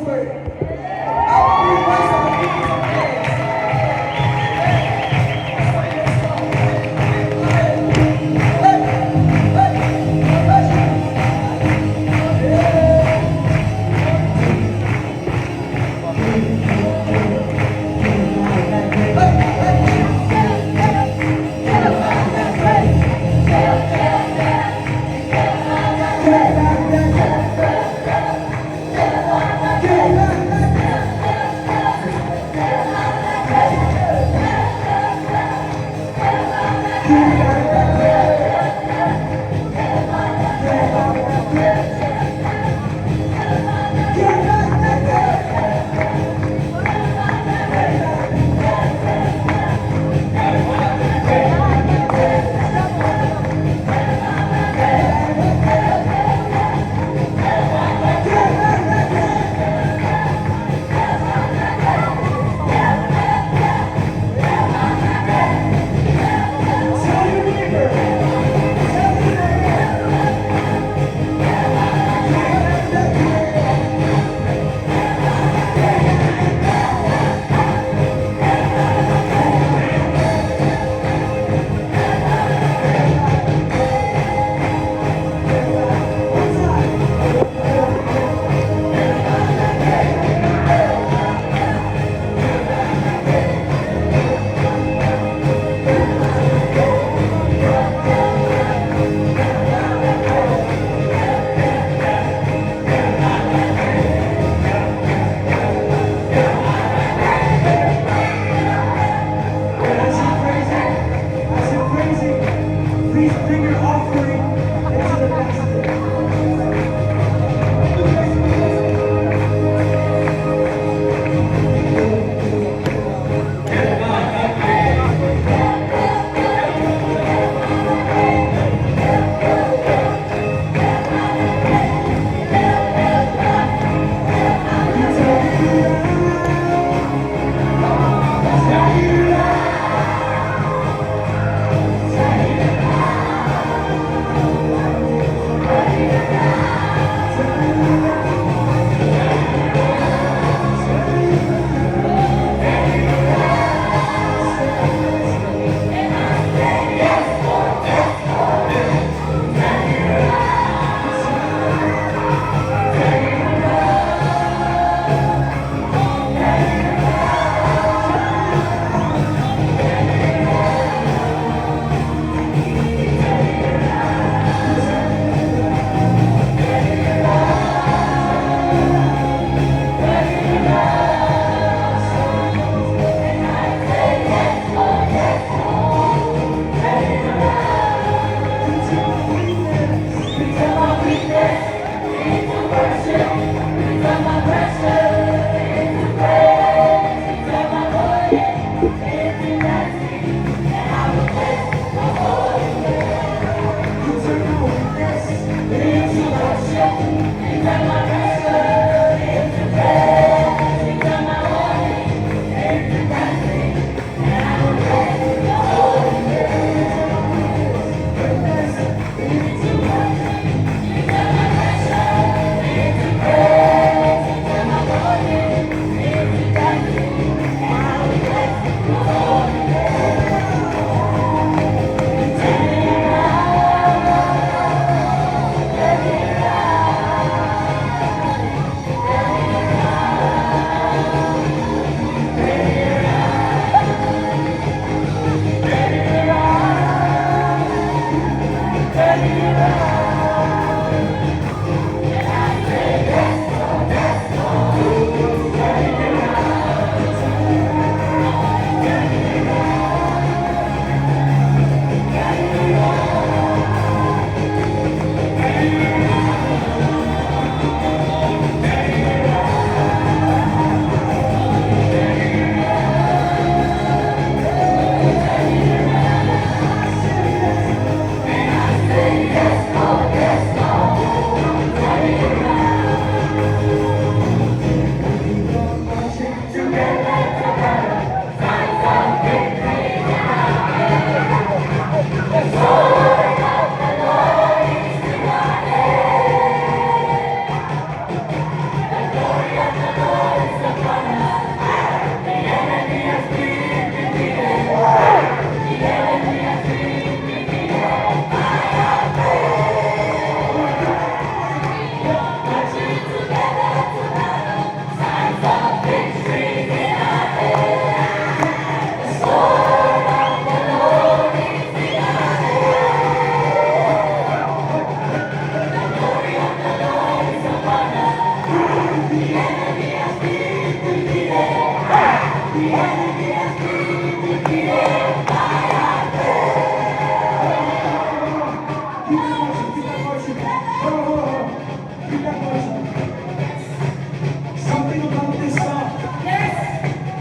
Something about this song.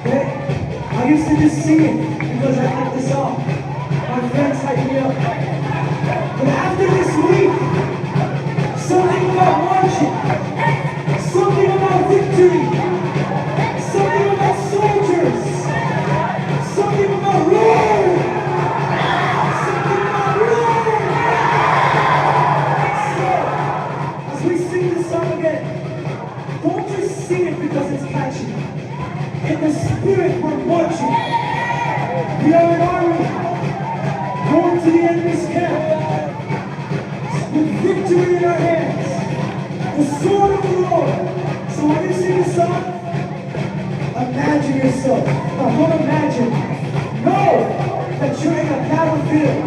Okay? I used to just sing it because I like the song. My friends hype me up. But after this week, something about marching, something about victory, something about soldiers, something about roar, something about roar. So, as we sing this song again, don't just sing it because it's catchy. In the spirit, we're marching. We are an army going to the enemy's camp with victory in our hands, the sword of the Lord. So when you sing this song, imagine yourself. Now don't imagine. Know that you're in a battlefield,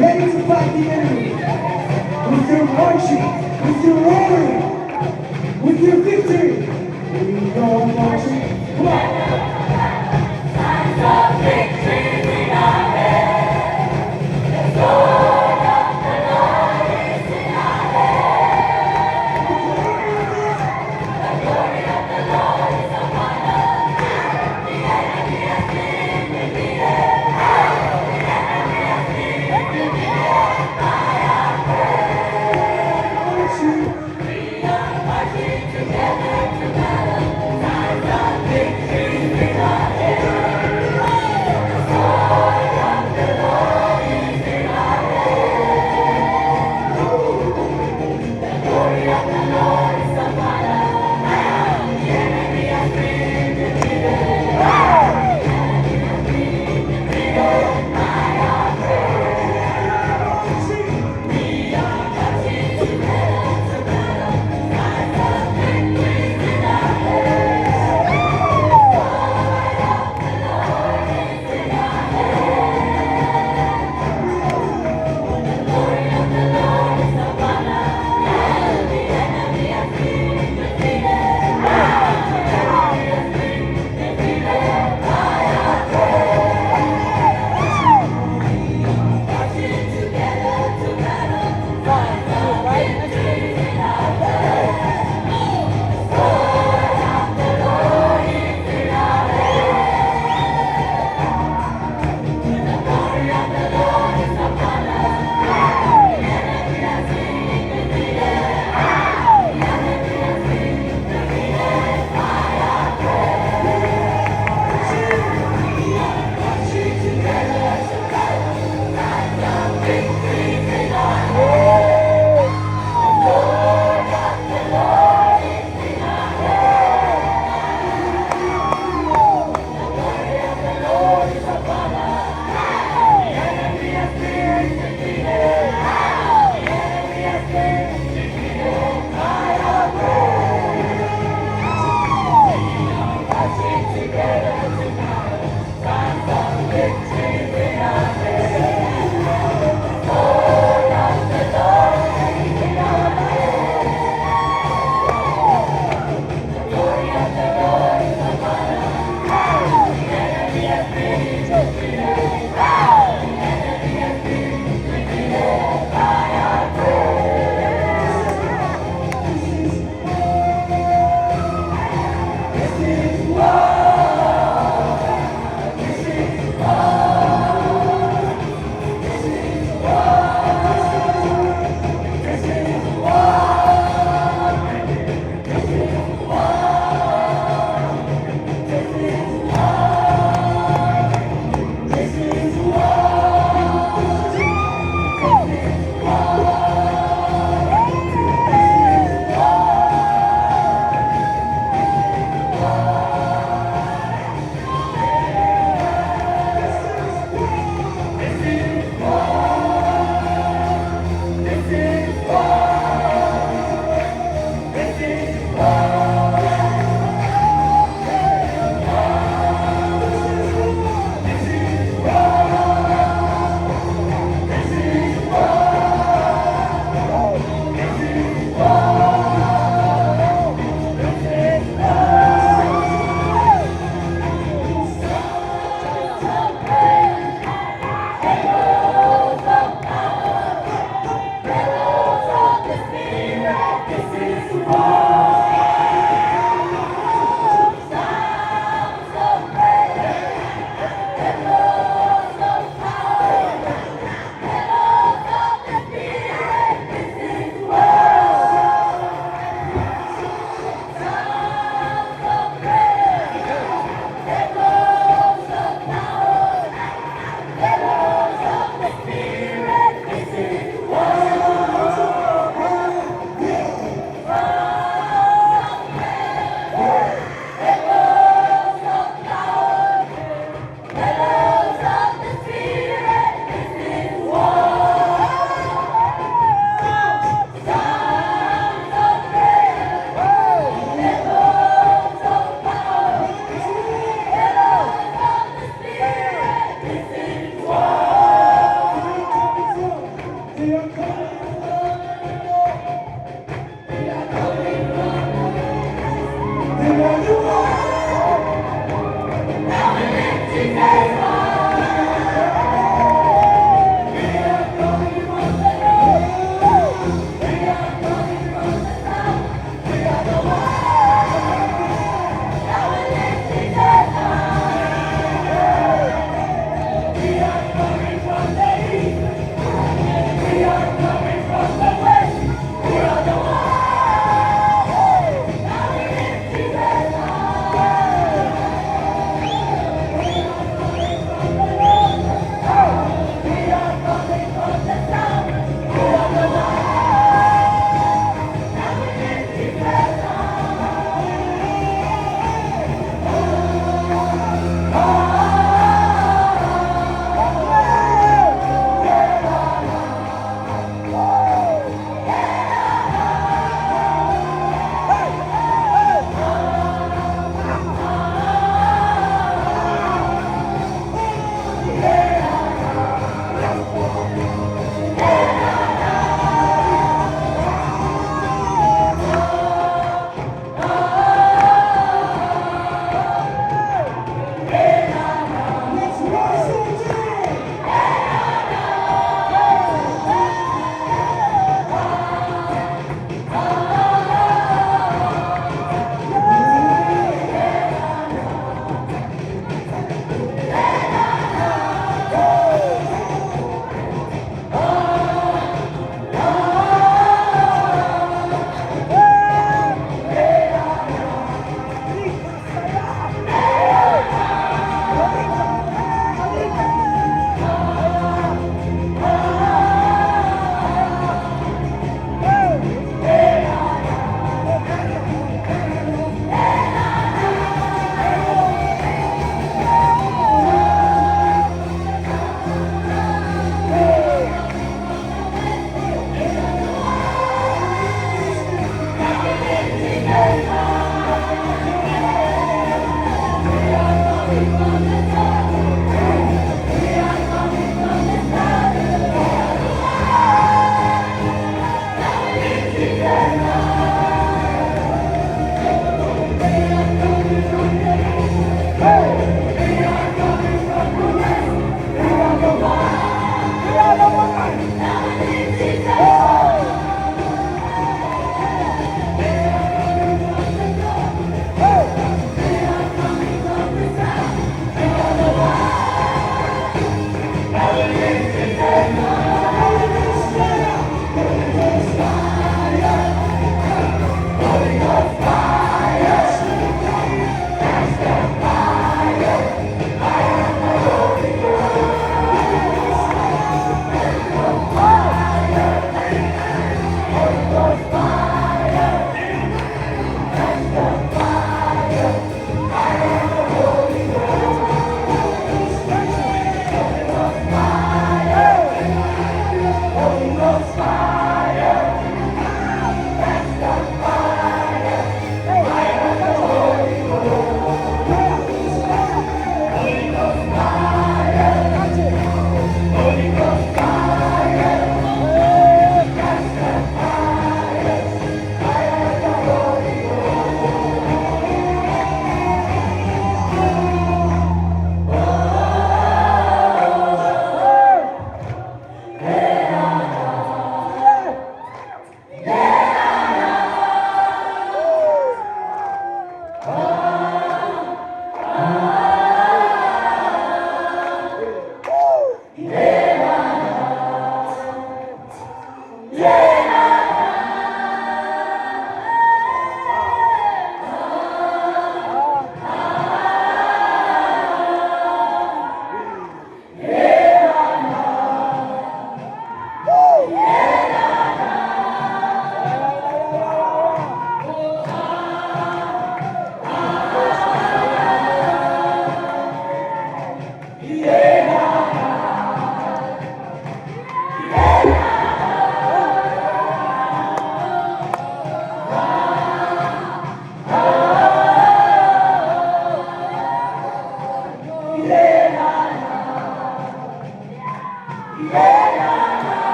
ready to fight the enemy. With your marching, with your roaring, with your victory. We go marching. Come on.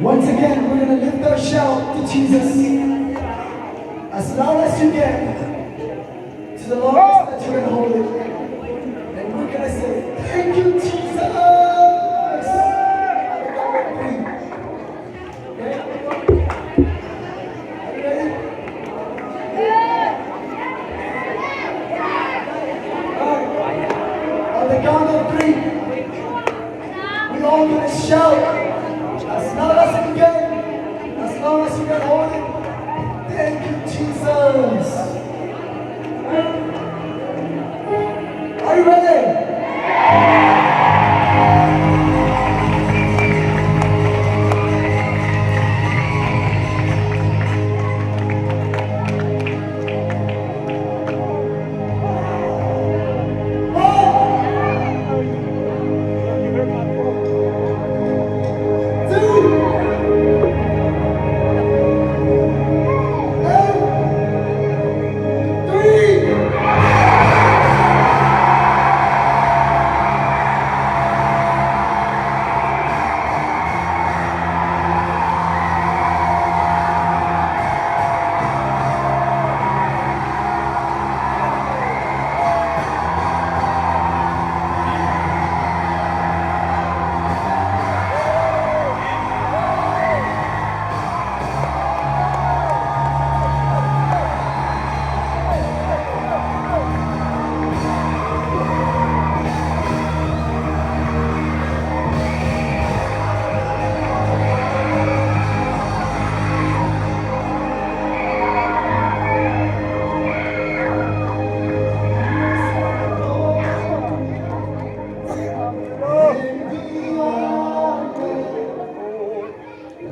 Once again, we're going to lift our shout to Jesus. As loud as you can, to the longest that you can hold it. And we're gonna say, thank you, Jesus! Okay? Are you ready? Alright. On the count of three, we all gonna shout as loud as we can, as long as you can hold it. Thank you, Jesus. Are you ready?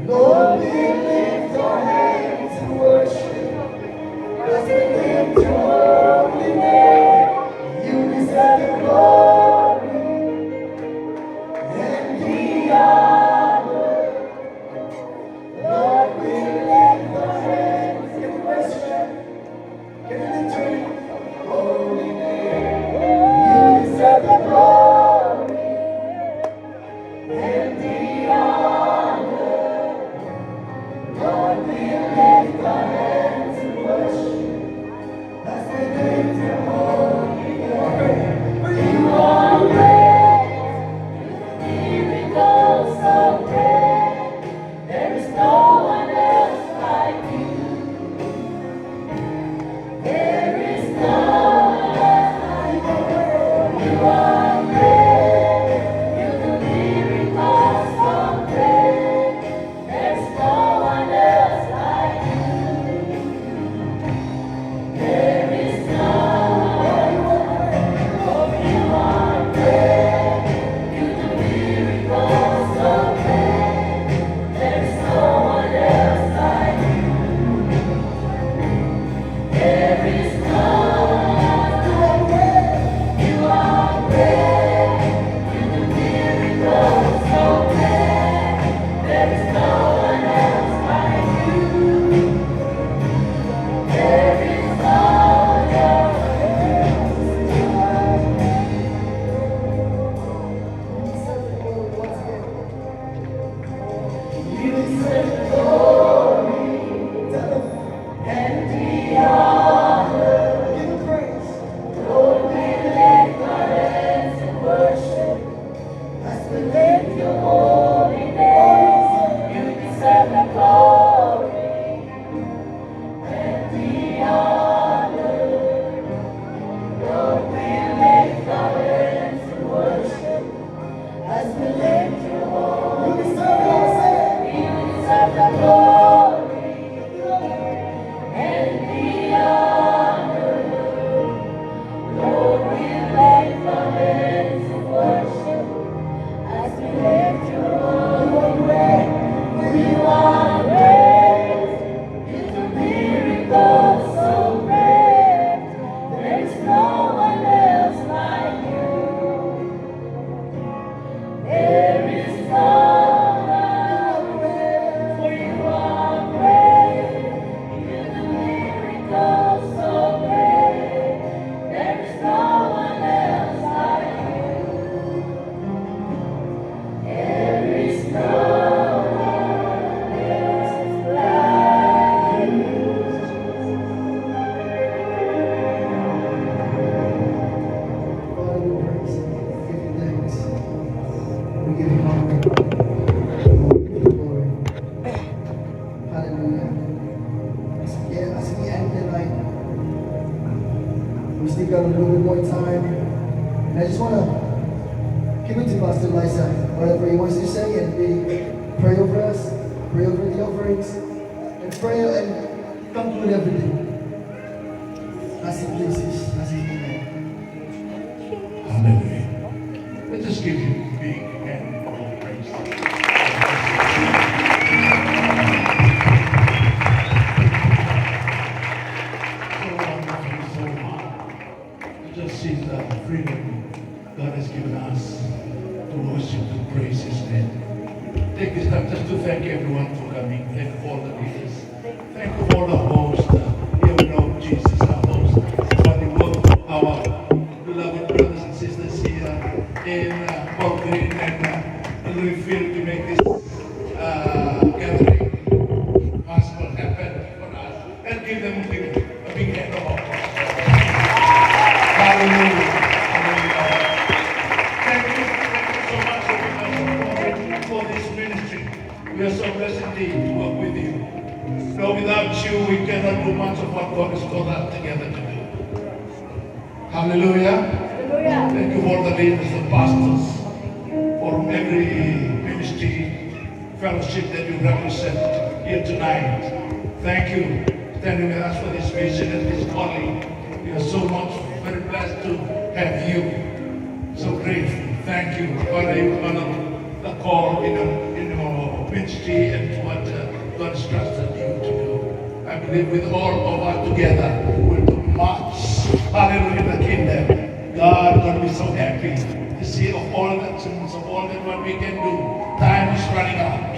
Lord, we lift our hands in worship as we lift your holy name. You deserve the glory and the honor. Lord, we lift our hands in worship. Can you lift your holy name? You deserve the glory and the honor. Lord, we lift our hands in worship as we lift your holy name. For you are great, miracles so great. There is no one else like you. There is no one else like you. You are great, you do miracles so great. There's no one else like you. still got a little bit more time. And I just want to give it to Pastor Liza, whatever he wants to say, and we pray over us, pray over the offerings, and pray and conclude everything. As he pleases, as he will. Hallelujah. Let's just give him a big hand of praise. So wonderful, so hard. To just see the freedom God has given us to worship, to praise his name. Take this time just to thank everyone for coming. Thank all the leaders. Thank all the hosts. Here we know Jesus, our host. For the work of our beloved brothers and sisters here in Port Green and Louisville to make this gathering possible happen for us. And give them a big hand of applause. Hallelujah. Thank you so much for this ministry. We are so blessed indeed to work with you. No, without you, we cannot do much of what God has called us together to do. Hallelujah. Thank you for the leaders, the pastors, for every ministry, fellowship that you represent here tonight. Thank you standing with us for this vision and this calling. We are so much very blessed to have you. So grateful. Thank you for the call in your ministry and what God has trusted you to do. I believe with all of us together, we'll do much. Hallelujah, in the kingdom. God will be so happy to see of all the things, of all that what we can do. Time is running out.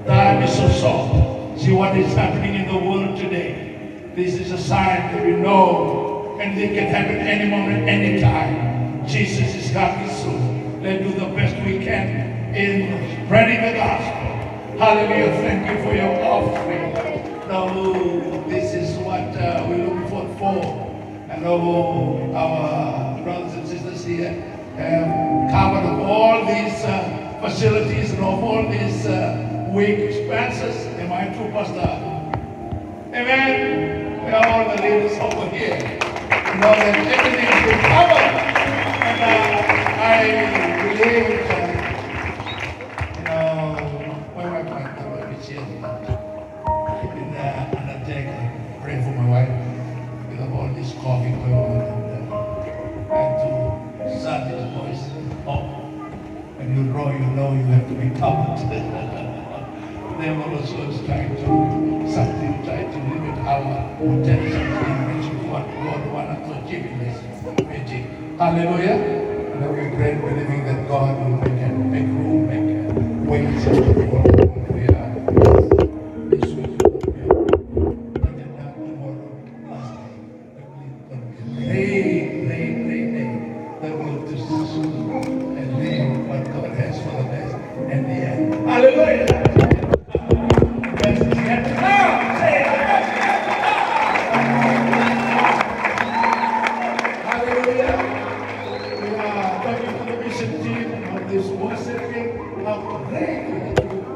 Time is so short. See what is happening in the world today. This is a sign that we know anything can happen any moment, any time. Jesus is coming soon. Let's do the best we can in spreading the gospel. Hallelujah. Thank you for your offering. Now, this is what we're looking for. And our brothers and sisters here have covered up all these facilities and all these week expenses. Am I true, Pastor? Amen. We are all the leaders over here. You know that everything has been covered. And I believe my wife might come up this year. I've been undertaken, praying for my wife with all this coughing going on and to shut his voice off. When you draw, you know you have to be covered. They also is trying to limit our potential in which what God wants to achieve in this meeting. Hallelujah. And we pray believing that God will make room, make ways for we are this week. Rain day. That will just and rain what God has for the best and the end. Hallelujah.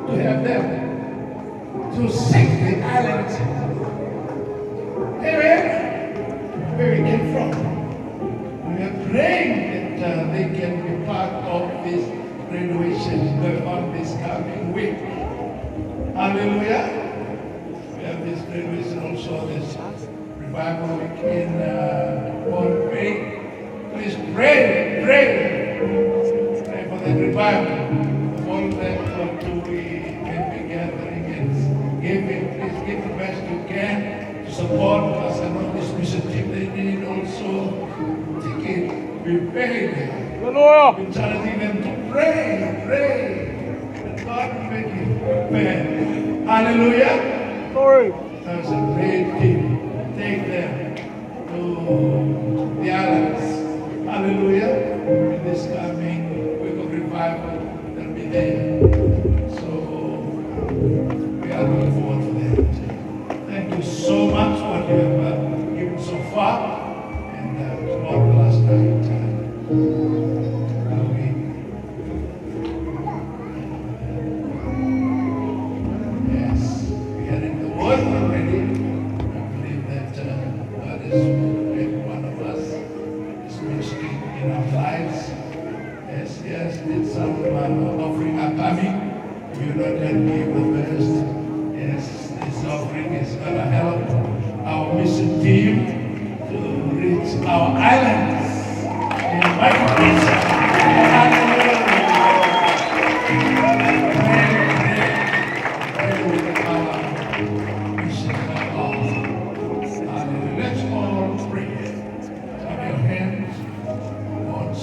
To have them to sing the islands. Amen. Where we came from. We are praying that they can be part of this graduation going on this coming week. Hallelujah. We have this graduation also, this revival week in Port Bay. Please pray for that revival. All that what we can be gathering and giving. Please give the best you can to support us. I know this mission team, they need also ticket. We pay them. Hallelujah. We're challenging them to pray. That God will make it fair. Hallelujah. Glory. That's a great team. Take them to the islands. Hallelujah. In this coming week of revival. There. So we are looking forward to that. Thank you so much for what you have given so far. And tomorrow, last night, yes, we are in the word already. I believe that God is every one of us. offering is going to help our mission team to reach our islands in Micronesia. Hallelujah. Pray with our mission God. Hallelujah. Let's all pray. Have your hands towards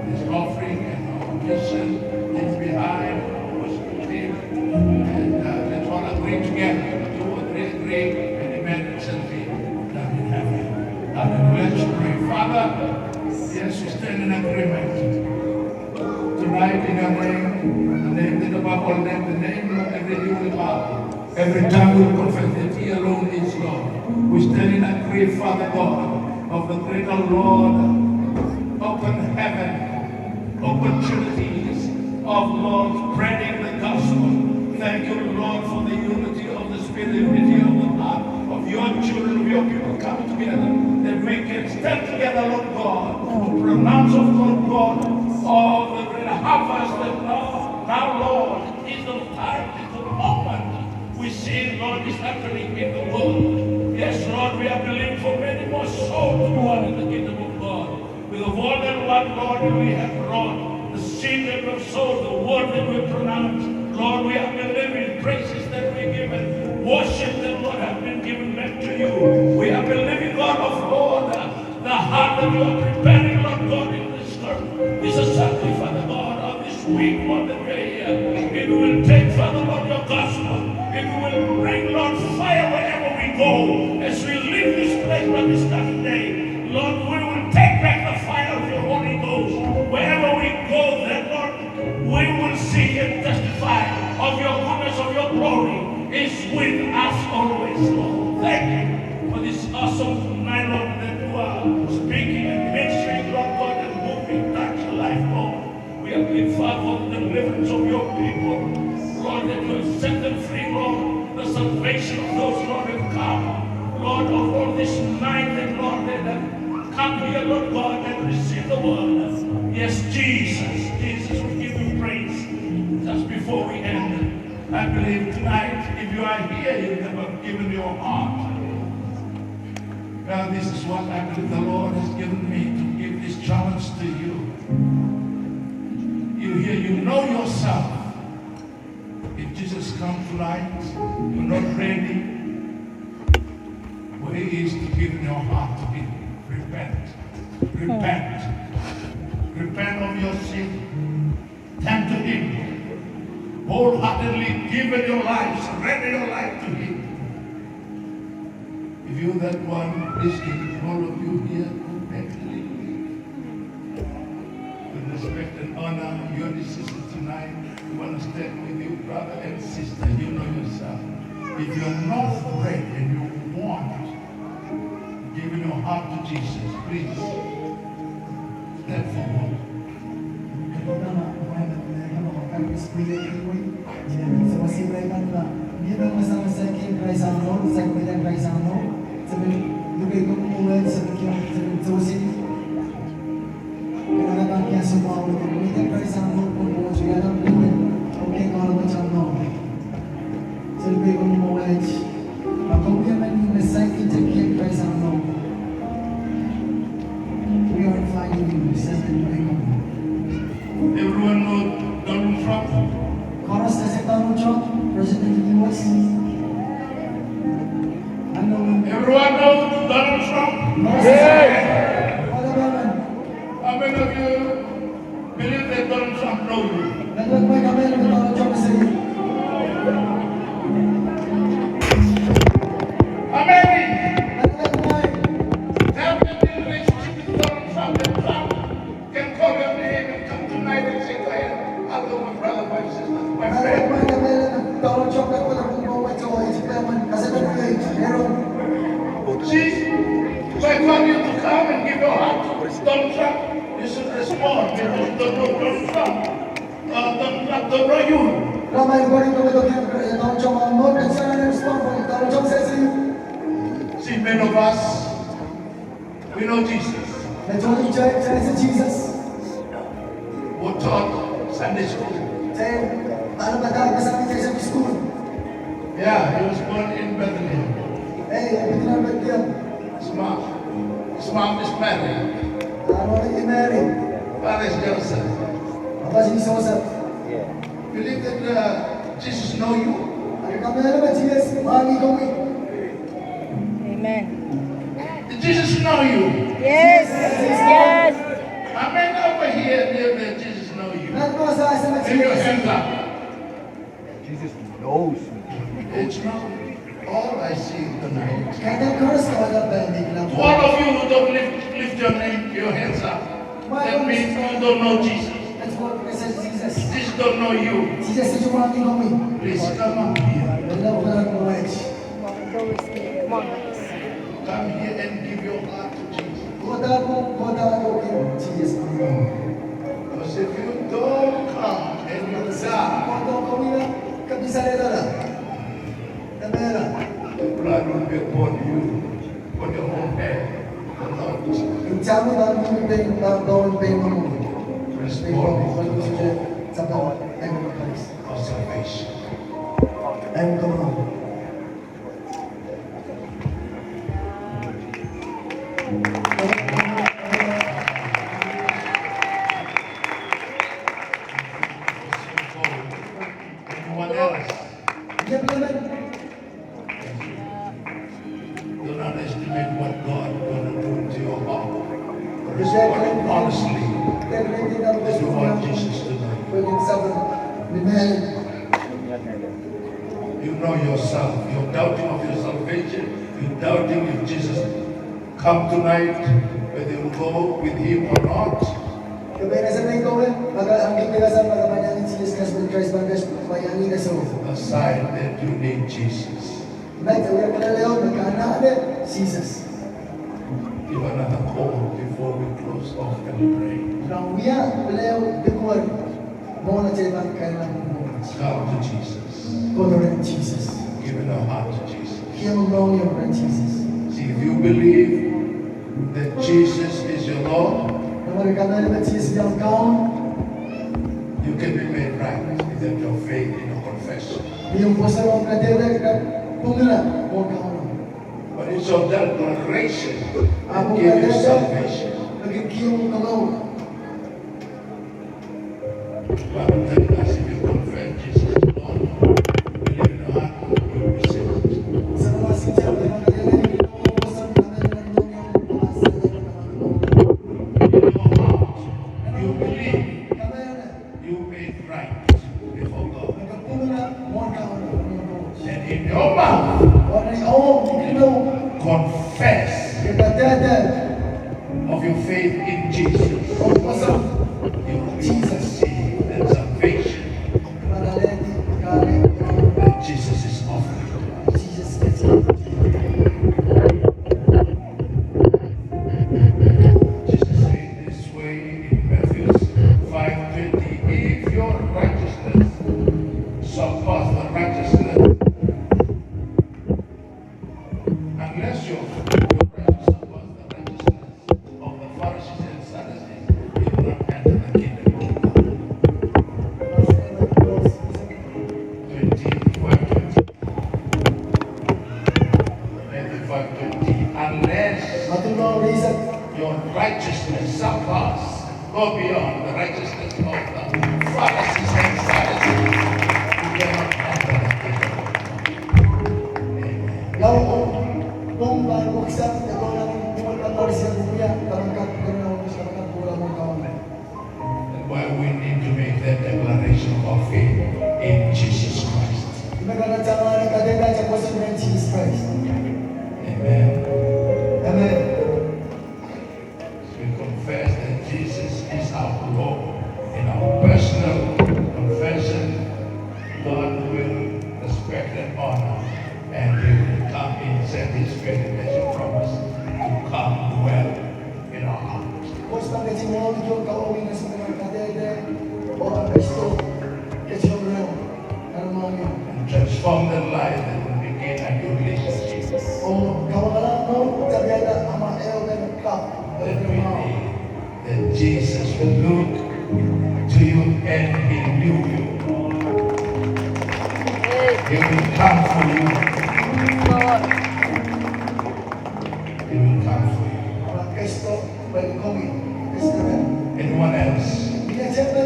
this offering and our mission is behind us. And let's all agree together. 2 or 3 agree, and amen, it shall be done in heaven. Hallelujah. Let's pray. Father, yes, we stand in agreement. Tonight in your name, the name that above all name, the name of every knee will bow. Every tongue will confess that He alone is Lord. We stand in agreement, Father God, of the greater Lord, open heaven, opportunities of Lord spreading the gospel. Thank you, Lord, for the unity of the Spirit, the unity of the heart of your children, of your people coming together, that we can stand together, Lord God, to pronounce of Lord God all the great harvest that now, Lord, is the time, is the moment. We see, Lord, is happening in the world. Yes, Lord, we are believing for many more souls to be won in the kingdom of God. With the more than one, Lord, that we have brought, the seed that we have sown, the word that we pronounce, Lord, we have been living praises that we given, worship that, Lord, have been given back to you. We have been living, God of Lord, the heart that you are preparing, Lord God, in this earth. This is exactly, Father God, of this week, Lord, that we are here. It will take, Father Lord, your gospel. It will bring, Lord, fire wherever we go. As we leave this place on this coming day, Lord, we will take back the fire of your Holy Ghost. Wherever we go, then, Lord, we will see and testify of your goodness, of your glory is with us always, Lord. Thank you for this awesome night, Lord, that you are speaking and ministering, Lord God, and moving, touching life, Lord. We have been far for the deliverance of your people, Lord, that you have set them free, Lord. The salvation of those, Lord, have come, Lord, of all this night, that, Lord, that have come here, Lord God, and receive the word. Yes, Jesus, we give you praise. Just before we end, I believe tonight, if you are here, you've never given your heart. Well, this is what I believe the Lord has given me to give this challenge to you. You hear, you know yourself. If Jesus comes tonight, you're not ready. What it is to give your heart to Him. Repent. Repent. Repent of your sin. Turn to Him. Wholeheartedly give your life, surrender your life to Him. If you that one, listening, all of you here, completely with respect and honor, your decision tonight, we want to stand with you, brother and sister. You know yourself. If you're not ready and you want giving your heart to Jesus, please step forward. Everyone knows Donald Trump. Chorus kasi Donald Trump, President of the US. Everyone knows Donald Trump. What about man? How many of you believe that Donald Trump knows you? Nagwag may kami ng Donald Trump sa iyo. How many? Nagwag may. Have you been in relationship with Donald Trump? And Trump can call your name and come tonight and say, go ahead, I'll go my brother, my sister, my Nagwag friend. may kami ng Donald Trump na kung nakuha ito ay si Clement. Kasi nagwag pero See, if I call you to come and give your heart to Donald Trump, you should respond because don't know Donald Trump. Donald Trump don't know you. ramay ko rin kung ito Donald Trump ang mo. Kasi na-respond kung Donald Trump sa iyo. See, many of us, we know Jesus. Nagwag yung church sa Jesus. Who taught Sunday school. Saya, paano ba tawag sa amin sa school? Yeah, he was born in Bethlehem. Hey, hindi na ba't yan? His mom is married. Ano na i-marry? Father is Joseph. Apa si Joseph? Believe that Jesus know you. Ano kami na naman Jesus? Mami ko eh. Amen. Did Jesus know you? Yes. Yes. How many over here know that Jesus know you? Lahat mo sa asa na Give your Jesus. hands up. Jesus knows me. It's not all I see tonight. Kahit ang chorus ka wala ba, hindi ko lang. To all of you who don't lift your hands up, that means you don't know Jesus. Let's go present Jesus. Jesus don't know you. Jesus sa mga tingong mo. Please come up here. Wala ko na lang kumaich. Come here and give your heart to Jesus. Koda ko kay Jesus. Because if you don't come and you die, Koda ko mina kabisa nila na. Namera. the blood will be upon you, on your own head. The Lord will Inchamo na mo pay bawon pay mo. respond to the hope Sa bawat ay mo Christ. of salvation. Ay mo mo. Anyone else? Diyan naman. Don't underestimate what God is going to do to your heart. Respond honestly as you want Jesus tonight. Pwedeng sabi ni Mel. You know yourself. You're doubting of your salvation. You're doubting if Jesus come tonight, whether you go with him or not. Kaya na sa mga gawin, ang kipirasan para manyanin si Jesus Christ Bandas, mayani na sa A sign that you need Jesus. Baik, saya kenal Leo, karena ada Jesus. Give another call before we close off and pray. Kalau dia beliau dengar, mau nak cerita kerana Come to Jesus. kotoran Jesus. Give it a heart to Jesus. Dia mau yang orang Jesus. See, if you believe that Jesus is your Lord, Namun kerana ada Jesus yang kau, you can be made right with your faith in your confession. dia puasa orang kerja dan pengelah mau kau. But it's your declaration that Aku give you kata salvation. bagi kium kau. Bible tells us if you confess Jesus as Lord, believe in your heart, you will be saved. Selama sejak dia kerja ini, kau puasa kerana yang puasa In your heart, you believe kerana you made right before God. pengelah mau kau. And in your mouth, Orang yang awam dikenal confess kepada of your faith in Jesus. kau puasa You will receive that salvation kepada lagi kali that Jesus is offering to us. Jesus. Jesus said this way in Matthew 5:20, if your righteousness surpass the righteousness, unless your righteousness surpass the righteousness of the Pharisees and Sadducees, you will not enter the kingdom of God. Matthew 5:20, unless Matulog Rizal, your righteousness surpass, go beyond the righteousness of the Pharisees and Sadducees, you cannot enter the kingdom of God. Amen. law kung bago isang ito lang pumunta siya kuya, tamangkat ko na ako sa mga pula mong kawan. That's why we need to make that declaration of faith in Jesus Christ. Nagkakatsama ng kadena sa puso ng Jesus Christ. Amen. Amen. We confess that Jesus is our Lord in our personal confession. God will respect and honor, and He will come in, send His Spirit as He promised to come well in our hearts. Kung sa pagkasimong yung kauwi na sa mga kadena, o ang Kristo, kasi yung real, ano mga yun. And transform their life and will begin a new relationship. O kawakalan mo, sabihan na ang mga ewan ng kap. That we need, that Jesus will look to you and He knew you. He will come for you Pwede kami. Kasi naman. Anyone else Hindi siyempre.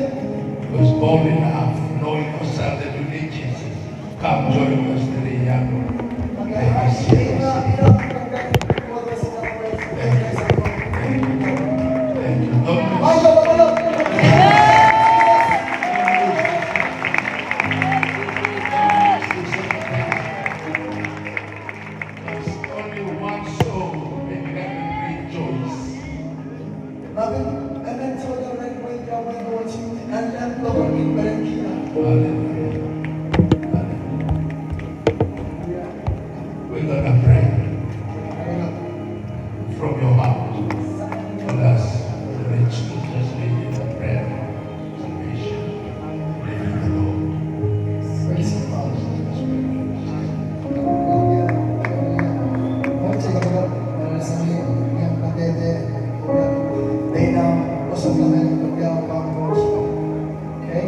who is bold enough, knowing yourself that you need Jesus, come join us today, young. Thank you. There's only one soul in heaven rejoice. Hallelujah. We're gonna pray from your heart. For us, the rich scriptures read in the prayer, salvation, living the Lord. Okay?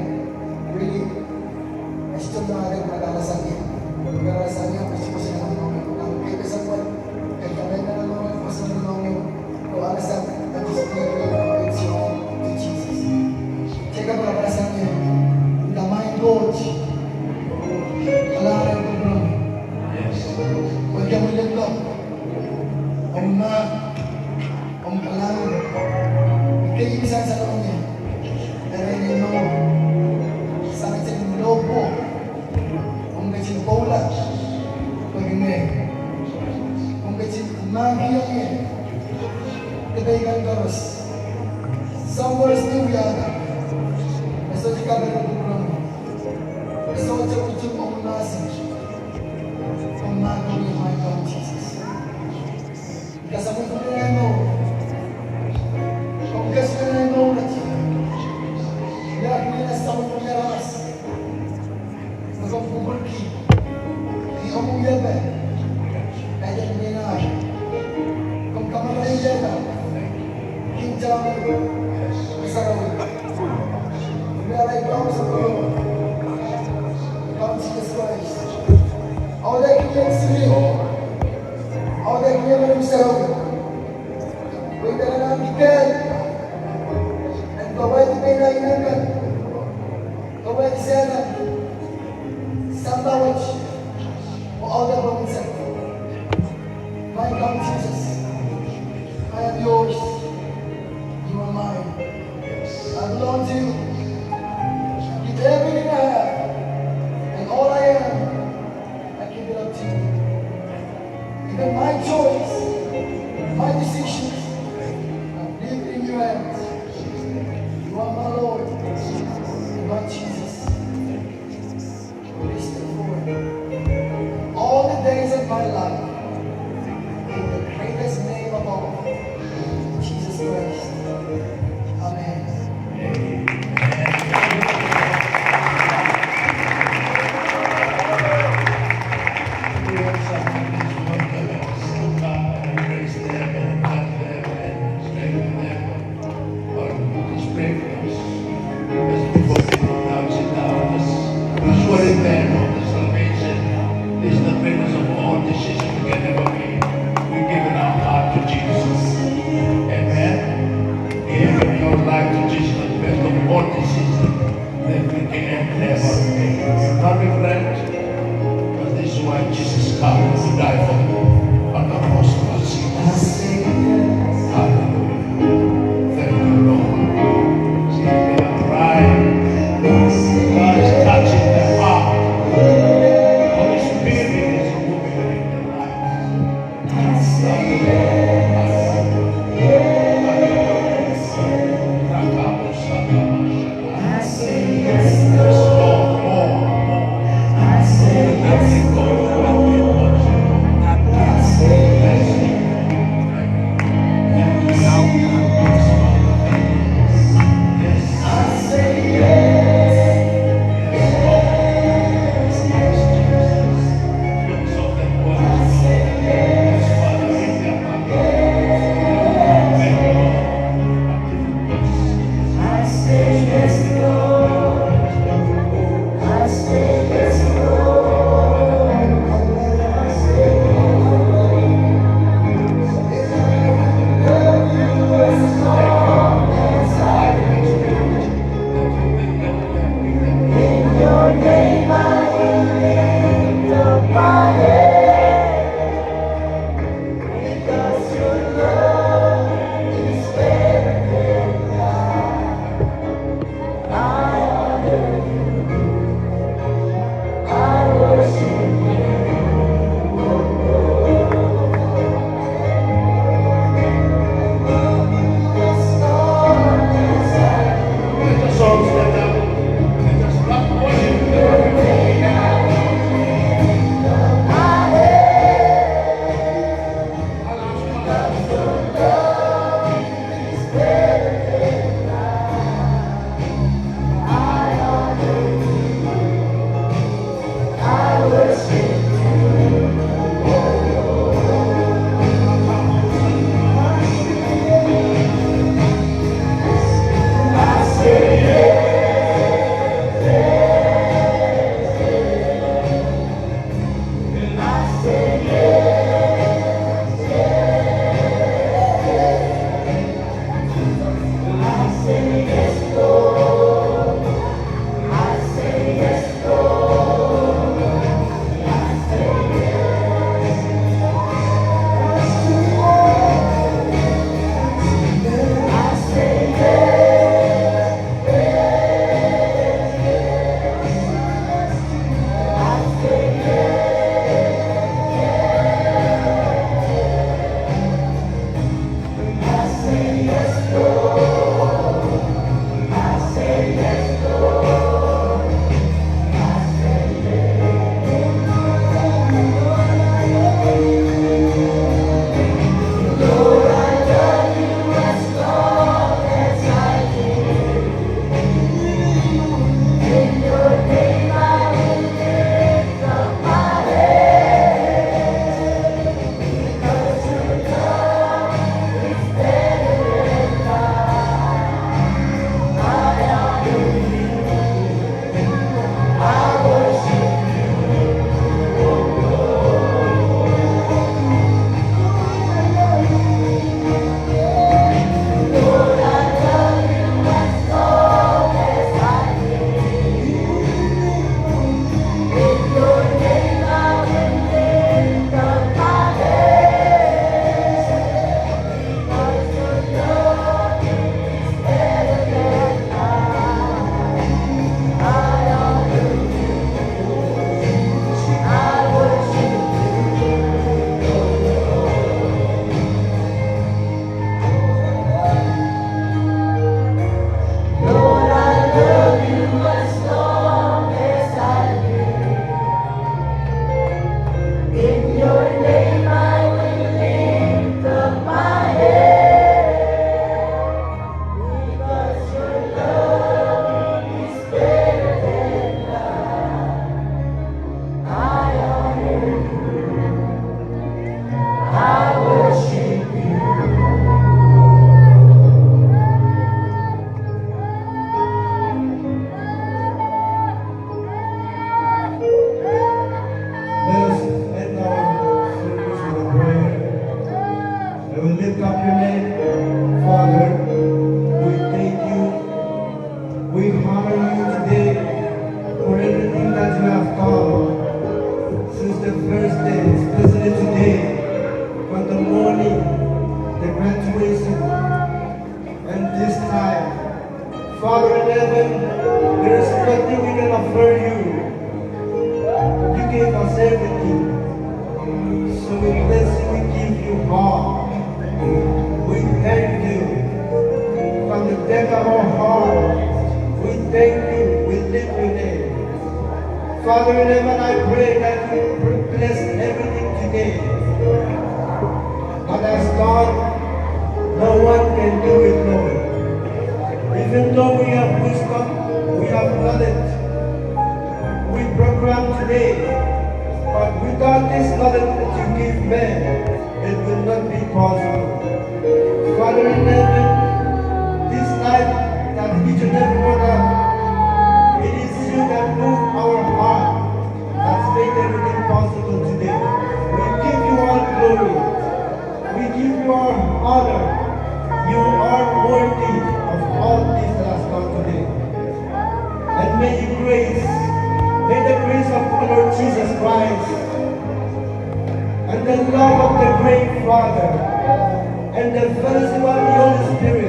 Really, I still don't have mag-alasan niya. Mag-alasan niya, gusto ko siya ng kaya sa buwan. Kaya kami na naman ko sa namin. Kung alasan, at gusto niya it's your to Jesus. Check out mag-alasan niya. The mind coach. Kalaran ko bro. Yes. Huwag ka mo lang. Ang kalaran. Ikaw sa lang niya. Narinig mo. Sakit sa inyong loob mo. Kung kasi bola, pag-ingay. Kung kasi magiyak niya, kaibigan terus. Somewhere still yata. Basta di ka berubah. Basta sa ujung mo nasa. Kung magawin mo ang Jesus. Kasama ko na mo. Kung kasi na mo na siya. Kaya minasama mo na ras. Magpupulki. Di ako yabe. Kaya hindi na. Kung kamalay yan na. Hinja mo. Masaraw. Mayalay ko ako sa tuyo. Ikaw si Jesus Christ. Ako dahil kaya siliho. Ako dahil kaya malang saraw. Huwag ka na lang ikan. At babay di kayo na inakan. Babay di sana. Sambawat o other provinces. My God, Jesus, I am yours. You are mine. I belong to you. Give everything I have and all I am. I give it up to you. Even my choice, my decisions, I leave it in your hands. You are my Lord. You are Jesus. All the days of my life, in the greatest name of all, Jesus Christ. Amen. Amen. lift up your name, Father. We thank you. We honor you today for everything that you have done since the first day, especially today, from the morning, the graduation, and this time. Father in heaven, there is nothing we can offer you. You gave us everything. So we bless you, we give you all. We thank you from the depth of our heart. We thank you, we lift your name. Father in heaven, I pray that you bless everything today. But as God, no one can do it, Lord. Even though we have wisdom, we have knowledge, we program today, but without this knowledge that you give men, it will not be possible. Father in heaven, this night that each and every one of it is you that move our heart, that's made everything possible today. We give you all glory. We give you all honor. You are worthy of all things that has done today. And may the grace of our Lord Jesus Christ and the love of the great Father and the fellowship of the Holy Spirit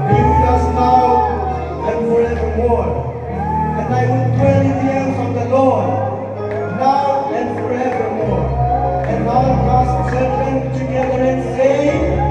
be with us now and forevermore. And I will dwell in the house of the Lord now and forevermore. And all God's children together and say,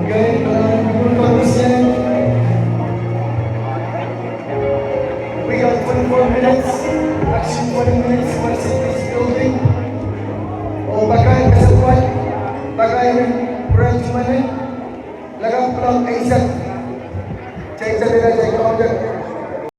Okay, good condition. We got 24 minutes, actually 20 minutes for this building. O bagay kasabuhay, bagay ng branch man eh. Lagang pulang ay isang